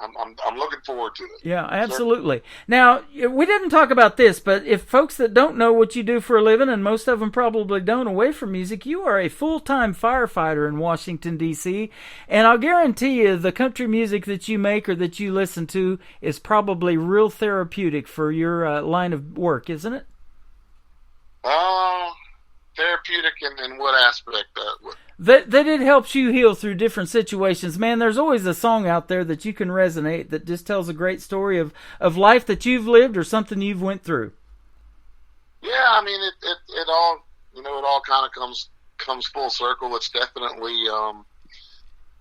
I'm looking forward to it. Yeah, absolutely. Now, we didn't talk about this, but if folks that don't know what you do for a living, and most of them probably don't away from music, you are a full-time firefighter in Washington, D.C., and I'll guarantee you the country music that you make or that you listen to is probably real therapeutic for your line of work, isn't it? Therapeutic in what aspect? That it helps you heal through different situations. Man, there's always a song out there that you can resonate that just tells a great story of life that you've lived or something you've went through. Yeah, I mean, it all, it all kind of comes full circle. It's definitely,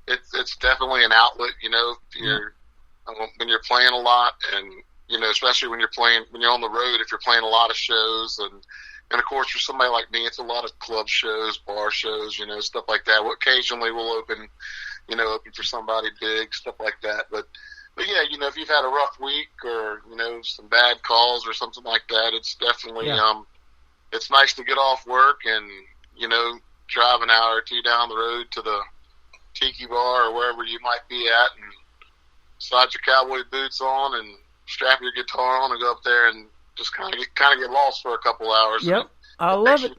it's definitely an outlet, when you're playing a lot and, especially when you're on the road, if you're playing a lot of shows and of course, for somebody like me, it's a lot of club shows, bar shows, stuff like that. Occasionally we'll open for somebody big, stuff like that. But yeah, if you've had a rough week or, some bad calls or something like that, it's definitely, it's nice to get off work and, drive an hour or two down the road to the tiki bar or wherever you might be at and slide your cowboy boots on and strap your guitar on and go up there and just kind of get lost for a couple hours. Yep, I love it.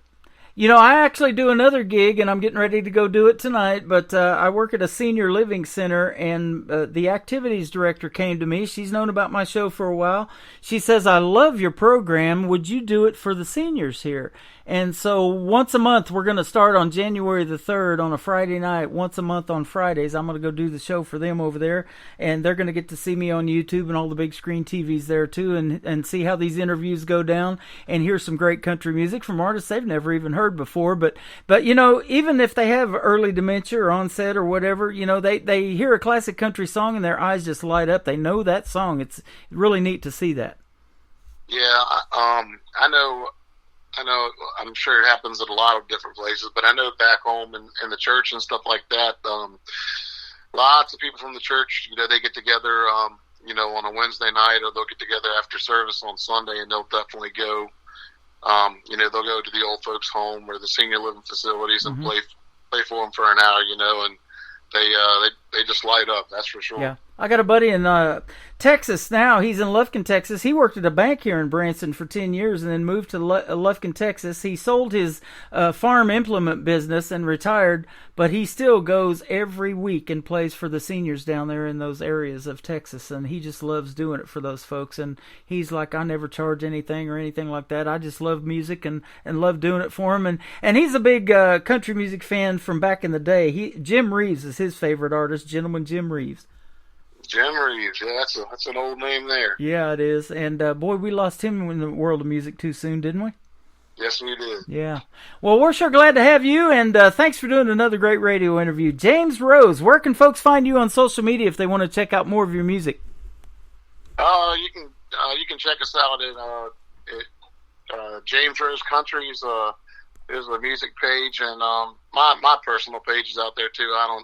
I actually do another gig, and I'm getting ready to go do it tonight, but I work at a senior living center, and the activities director came to me. She's known about my show for a while. She says, I love your program. Would you do it for the seniors here? And so once a month, we're going to start on January the 3rd on a Friday night. Once a month on Fridays, I'm going to go do the show for them over there. And they're going to get to see me on YouTube and all the big screen TVs there too and see how these interviews go down and hear some great country music from artists they've never even heard before. But even if they have early dementia or onset or whatever, they hear a classic country song and their eyes just light up. They know that song. It's really neat to see that. Yeah, I know, I'm sure it happens at a lot of different places, but I know back home in the church and stuff like that, lots of people from the church, they get together, on a Wednesday night, or they'll get together after service on Sunday, and they'll definitely go, they'll go to the old folks' home or the senior living facilities and play for them for an hour, and they just light up, that's for sure. Yeah. I got a buddy in Texas now. He's in Lufkin, Texas. He worked at a bank here in Branson for 10 years and then moved to Lufkin, Texas. He sold his farm implement business and retired, but he still goes every week and plays for the seniors down there in those areas of Texas, and he just loves doing it for those folks. And he's like, I never charge anything or anything like that. I just love music and love doing it for him. And he's a big country music fan from back in the day. Jim Reeves is his favorite artist, Gentleman Jim Reeves. Jim Reeves, yeah, that's an old name there. Yeah, it is. And, boy, we lost him in the world of music too soon, didn't we? Yes, we did. Yeah. Well, we're sure glad to have you, and thanks for doing another great radio interview. James Rose, where can folks find you on social media if they want to check out more of your music? You can check us out at James Rose Country is a music page, and my personal page is out there too. I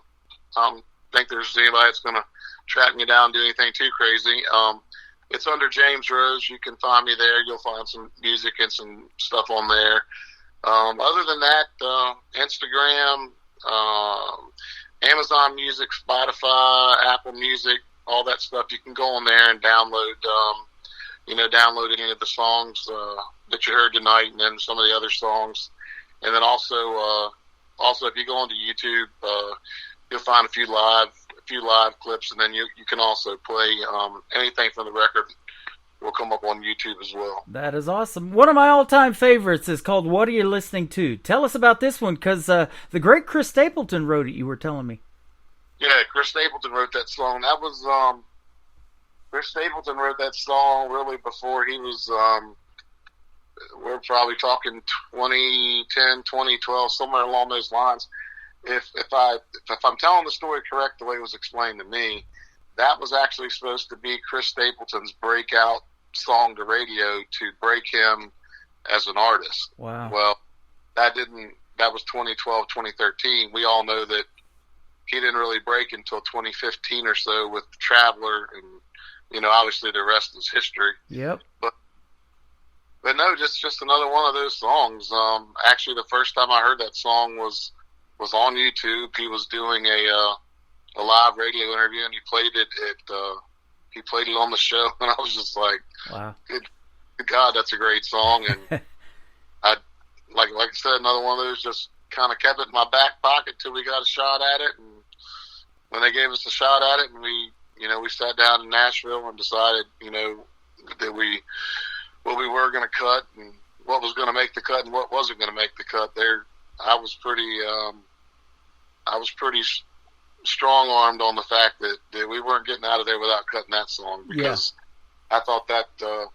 don't think there's anybody that's going to track me down and do anything too crazy. It's under James Rose. You can find me there. You'll find some music and some stuff on there. Other than that, Instagram, Amazon Music, Spotify, Apple Music, all that stuff. You can go on there and download any of the songs that you heard tonight, and then some of the other songs. And then also if you go onto YouTube, you'll find a few live clips, and then you can also play anything from the record will come up on YouTube as well. That is awesome. One of my all-time favorites is called What Are You Listening To? Tell us about this one, because the great Chris Stapleton wrote it, you were telling me. Yeah, Chris Stapleton wrote that song. That was Chris Stapleton wrote that song really before he was we're probably talking 2010, 2012, somewhere along those lines. If I'm telling the story correct, the way it was explained to me, that was actually supposed to be Chris Stapleton's breakout song to radio to break him as an artist. Wow. Well, that was 2012, 2013. We all know that he didn't really break until 2015 or so with Traveler, and, obviously the rest is history. Yep. But no, just another one of those songs. Actually, the first time I heard that song was on YouTube. He was doing a live radio interview, and he played it on the show, and I was just like, wow, good God, that's a great song. And I like I said, another one of those, just kind of kept it in my back pocket till we got a shot at it. And when they gave us a shot at it, and we sat down in Nashville and decided, that what we were going to cut and what was going to make the cut and what wasn't going to make the cut. There, I was pretty strong-armed on the fact that we weren't getting out of there without cutting that song, because I thought that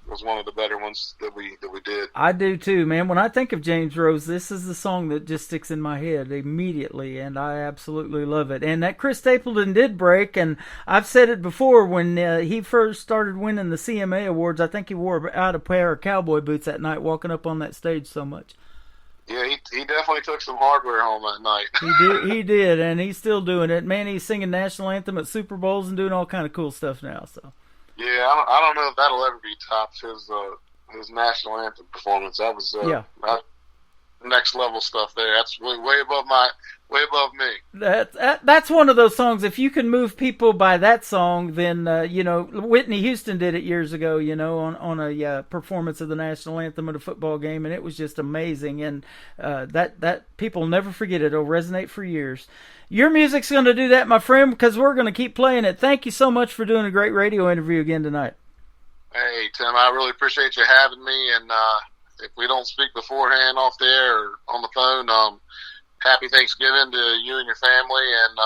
was one of the better ones that we did. I do too, man. When I think of James Rose, this is the song that just sticks in my head immediately, and I absolutely love it. And that Chris Stapleton did break, and I've said it before, when he first started winning the CMA Awards, I think he wore out a pair of cowboy boots that night walking up on that stage so much. Yeah, he definitely took some hardware home that night. He did, and he's still doing it. Man, he's singing national anthem at Super Bowls and doing all kind of cool stuff now. So. Yeah, I don't know if that'll ever be topped, his national anthem performance. That was next level stuff there. That's way above me. That's one of those songs. If you can move people by that song, then Whitney Houston did it years ago. On a performance of the national anthem at a football game, and it was just amazing. And that people never forget it. It'll resonate for years. Your music's going to do that, my friend, because we're going to keep playing it. Thank you so much for doing a great radio interview again tonight. Hey, Tim, I really appreciate you having me. And if we don't speak beforehand off the air or on the phone, happy Thanksgiving to you and your family. And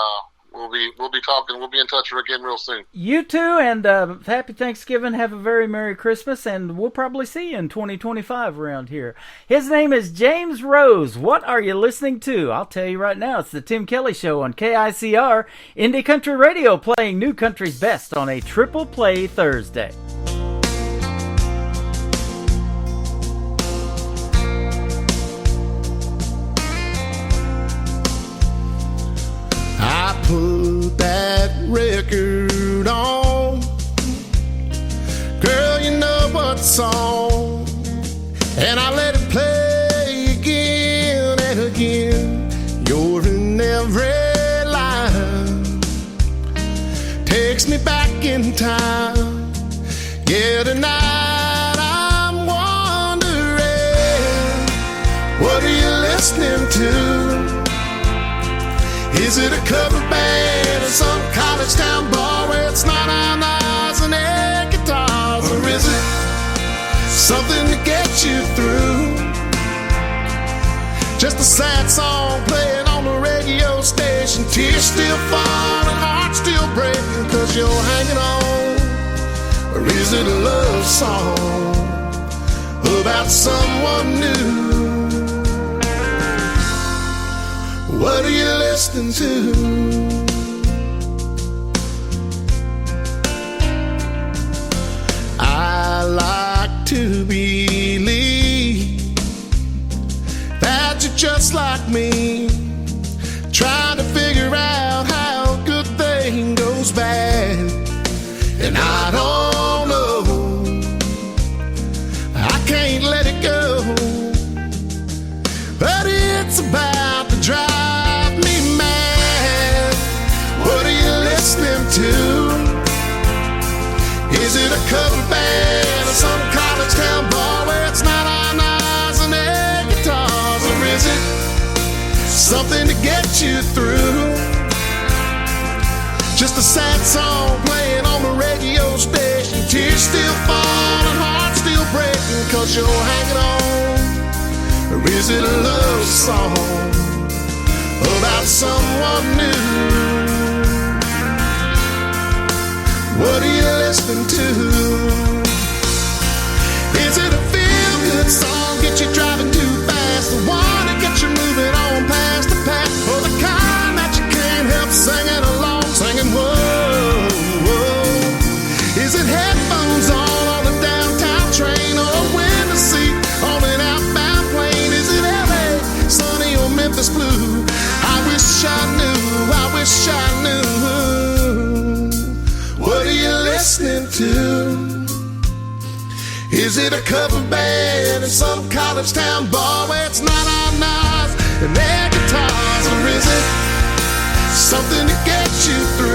we'll be talking. We'll be in touch again real soon. You too, and happy Thanksgiving. Have a very Merry Christmas, and we'll probably see you in 2025 around here. His name is James Rose. What are you listening to? I'll tell you right now. It's the Tim Kelly Show on KICR, Indie Country Radio, playing new country's best on a Triple Play Thursday. I put that record on, girl, you know what song, and I let it play again and again. You're in every line, takes me back in time. Yeah, tonight I'm wondering, what are you listening to? Is it a cover band or some college town bar where it's not on eyes and air guitars? Or is it something to get you through? Just a sad song playing on the radio station, tears still falling, heart still breaking, 'cause you're hanging on. Or is it a love song about someone new? What are you listening to? I like to believe that you're just like me, trying to figure out how a good thing goes bad. And I don't know, I can't let it go, but it's about to drive me mad. What are you listening to? Is it a cover band or some college town bar where it's not on eyes and air guitars? Or is it something to get you through? Just a sad song playing on the radio station, tears still falling, heart still breaking, 'cause you're hanging on. Or is it a love song about someone new? What are you listening to? Is it a feel-good song, get you driving too fast, the one that gets you moving on past the past, or the kind that you can't help singing along, singing whoa, whoa? Is it headphones on the downtown train, or a window seat on an outbound plane? Is it LA, sunny, or Memphis blue? I wish I knew, I wish I knew. What are you listening to? Is it a cover band in some college town bar where it's not on knives and air guitars? Or is it something to get you through?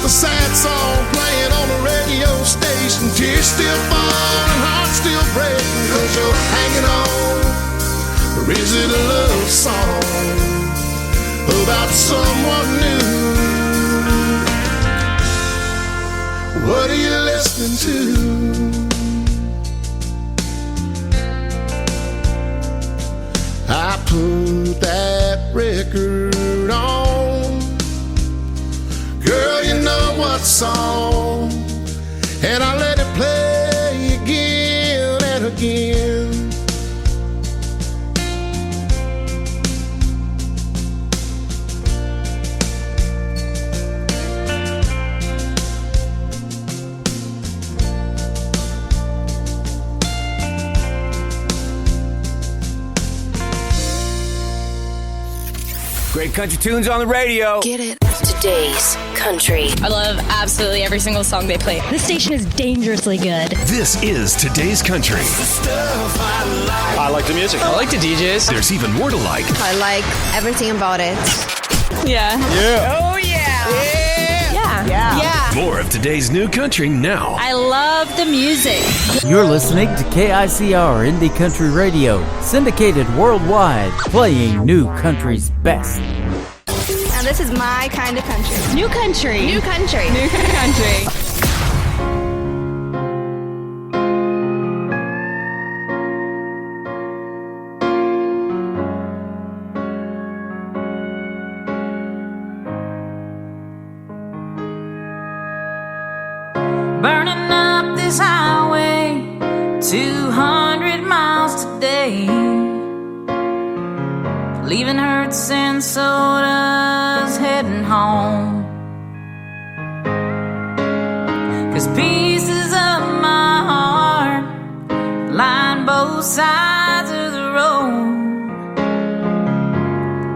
just a sad song playing on the radio station. Tears still falling, heart still breaking, 'cause you're hanging on. Or is it a love song about someone new? What are you listening to? I put that record on. Girl, you know what song, and I let it play again and again. Great country tunes on the radio. Get it. Today's country. I love absolutely every single song they play. This station is dangerously good. This is Today's Country. I like the music. I like the DJs. There's even more to like. I like everything about it. Yeah. Yeah. Oh, yeah. Yeah. More of today's new country now. I love the music. You're listening to KICR Indie Country Radio, syndicated worldwide, playing new country's best. And this is my kind of country. New country. New country. New country. Burning up this highway 200 miles today, leaving hurts and sodas, heading home. 'Cause pieces of my heart line both sides of the road.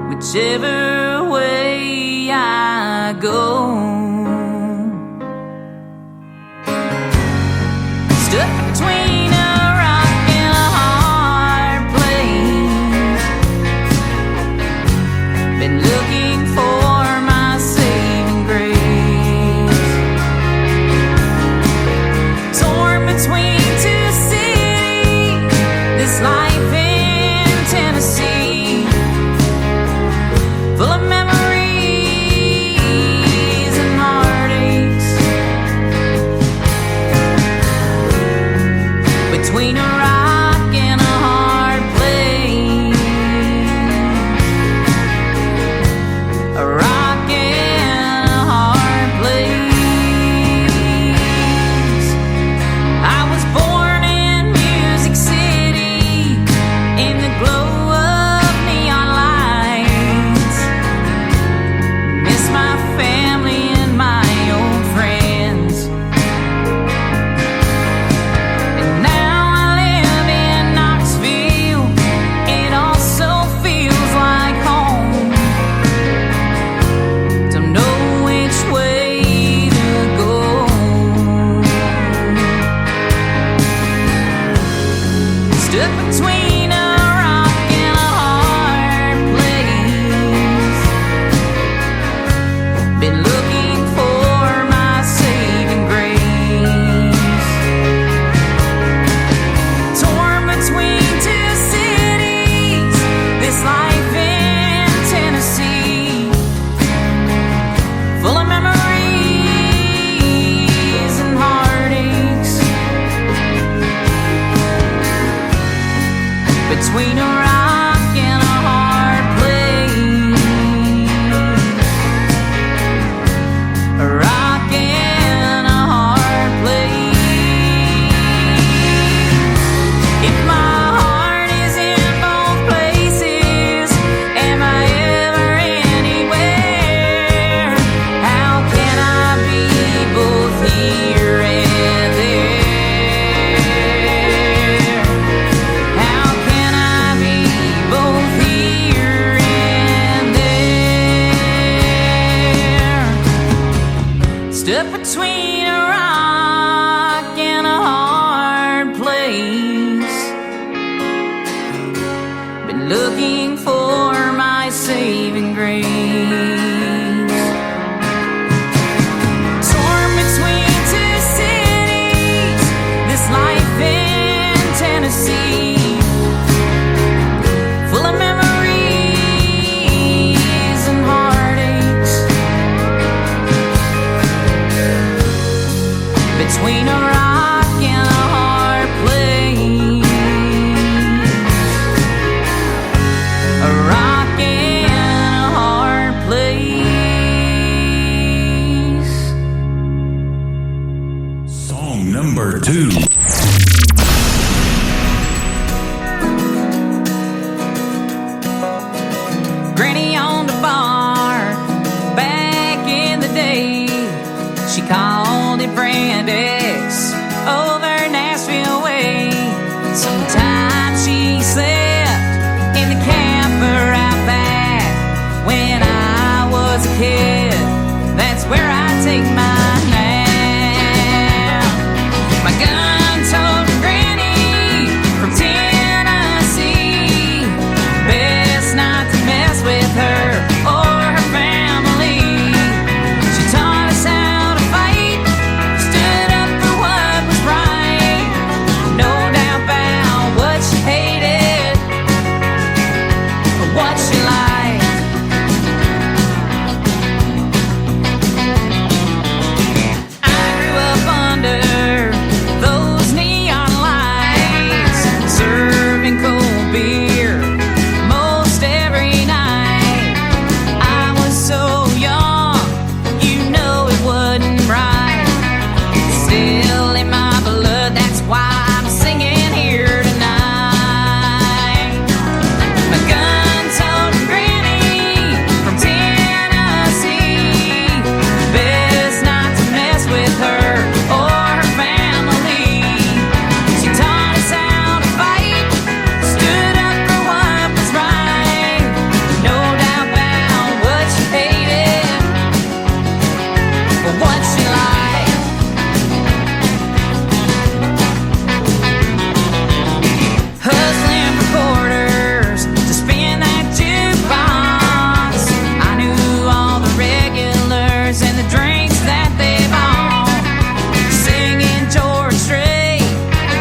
Whichever way I go, stuck between a rock and a hard place. Been looking for my saving grace. Torn between two cities, this life in Tennessee, full of memories and heartaches. Between a rock and a hard place, a rock and a hard place. I was born in Music City, in the glow of neon lights. Miss my family and my old friends. And now I live in Knoxville. It also feels like home. Don't know which way to go. Stuck between a rock and a hard place. Been looking for my saving grace. Torn between two cities, this life in Tennessee, full of memories and heartaches. Between a rock and a hard place, a rock and a hard place. If my heart is in both places, am I ever anywhere? How can I be both here and there? How can I be both here and there? Stuck between a rock and a hard place. Been looking for my saving grace. Number 2. Granny on the bar, back in the day, she called it Brand X over Nashville way. Sometimes she slept in the camper out back. When I was a kid, that's where I take my nap. My gun-toting granny from Tennessee, best not to mess with her or her family. She taught us how to fight, stood up for what was right. No doubt about what she hated or what she liked. I grew up under those neon lights, serving cold beer most every night. I was so young, you know it wasn't right. Still in my blood, that's why I'm singing here tonight. My gun-toting granny from Tennessee, best not to mess with her or her family. She taught us how to fight, stood up for what was right. No doubt about what she hated or what she liked. Hustling for quarters to spin that jukebox. I knew all the regulars and the drinks that they bought. Singing George Strait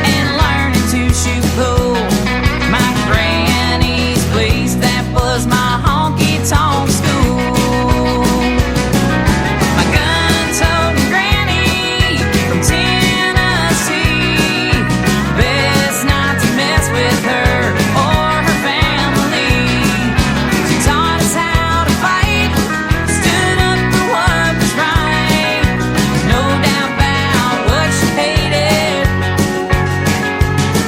and learning to shoot pool. My granny's place, that was my honky-tonk school. My gun-toting granny from Tennessee, best not to mess with her or her family. She taught us how to fight, stood up for what was right. No doubt about what she hated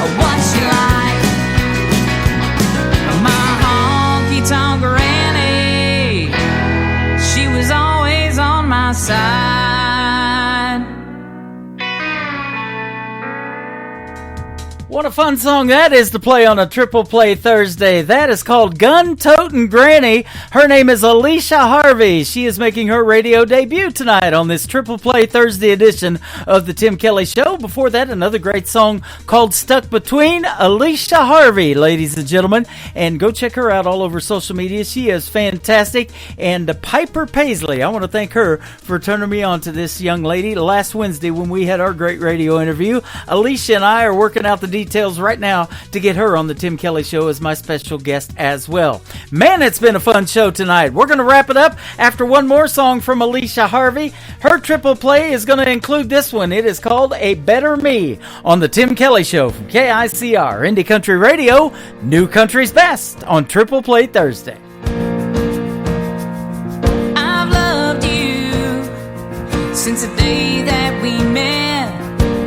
or what she liked. My honky-tonk granny, she was always on my side. What a fun song that is to play on a Triple Play Thursday. That is called Gun-Totin' Granny. Her name is Alicia Harvey. She is making her radio debut tonight on this Triple Play Thursday edition of the Tim Kelly Show. Before that, another great song called Stuck Between, Alicia Harvey, ladies and gentlemen. And go check her out all over social media. She is fantastic. And Piper Paisley, I want to thank her for turning me on to this young lady last Wednesday when we had our great radio interview. Alicia and I are working out the details right now to get her on the Tim Kelly Show as my special guest as well. Man, it's been a fun show tonight. We're going to wrap it up after one more song from Alicia Harvey. Her Triple Play is going to include this one. It is called A Better Me on the Tim Kelly Show from KICR, Indie Country Radio, New Country's Best on Triple Play Thursday. I've loved you since the day that we met.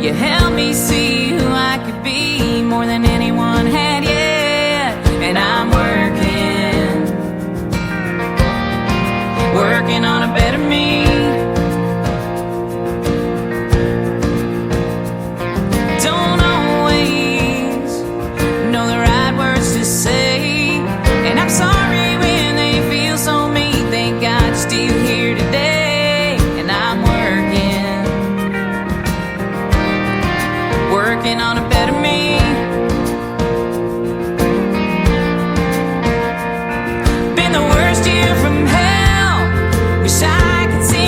You helped me see who I could be more than anyone had yet. And I'm working on a better me. Don't always know the right words to say, and I'm sorry when they feel so mean. Thank God you're still here today. And I'm working on a better me. Been the worst year from hell. Wish I could see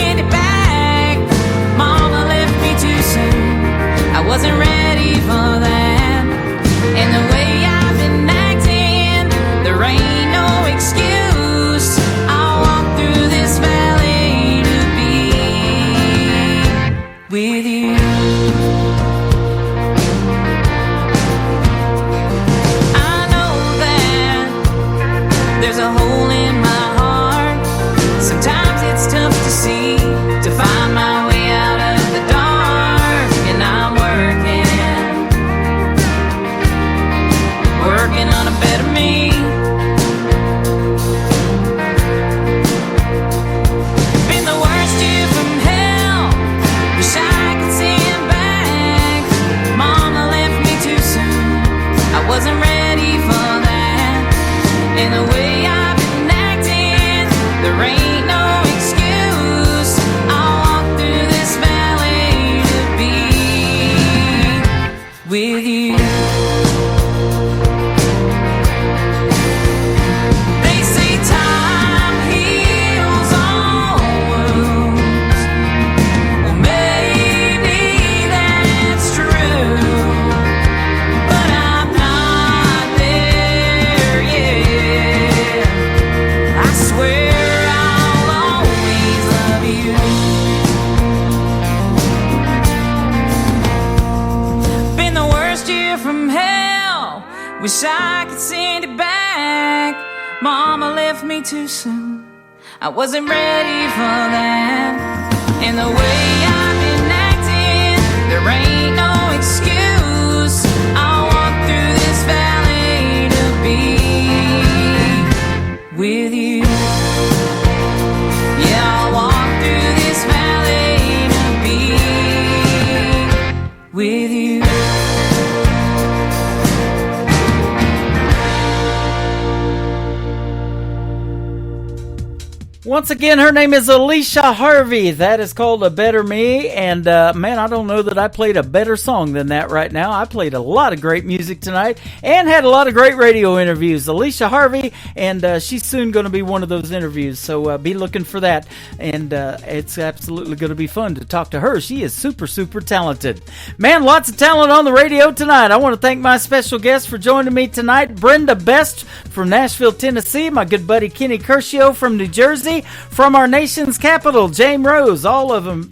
Wish I could send it back. Mama left me too soon. I wasn't ready for that. And the way I've been acting, there ain't no excuse. I'll walk through this valley to be with you. Yeah, I'll walk through this valley to be with you. Once again, her name is Alicia Harvey. That is called A Better Me. And, man, I don't know that I played a better song than that right now. I played a lot of great music tonight and had a lot of great radio interviews. Alicia Harvey, and she's soon going to be one of those interviews. So be looking for that. And it's absolutely going to be fun to talk to her. She is super, super talented. Man, lots of talent on the radio tonight. I want to thank my special guest for joining me tonight, Brenda Best from Nashville, Tennessee, my good buddy Kenny Curcio from New Jersey, from our nation's capital, James Rose, all of them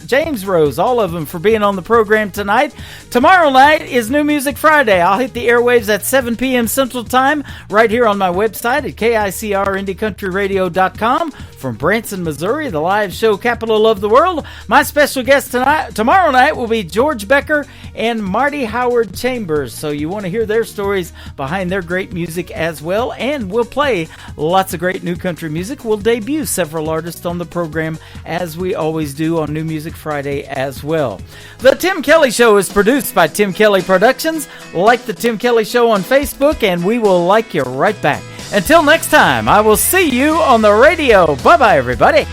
for being on the program tonight. Tomorrow night is New Music Friday. I'll hit the airwaves at 7 p.m. Central Time right here on my website at KICRIndieCountryRadio.com. From Branson, Missouri, the live show capital of the world. My special guest tomorrow night will be George Becker and Marty Howard Chambers. So you want to hear their stories behind their great music as well. And we'll play lots of great new country music. We'll debut several artists on the program as we always do on New Music Friday as well. The Tim Kelly Show is produced by Tim Kelly Productions. Like the Tim Kelly Show on Facebook and we will like you right back. Until next time, I will see you on the radio. Bye-bye, everybody.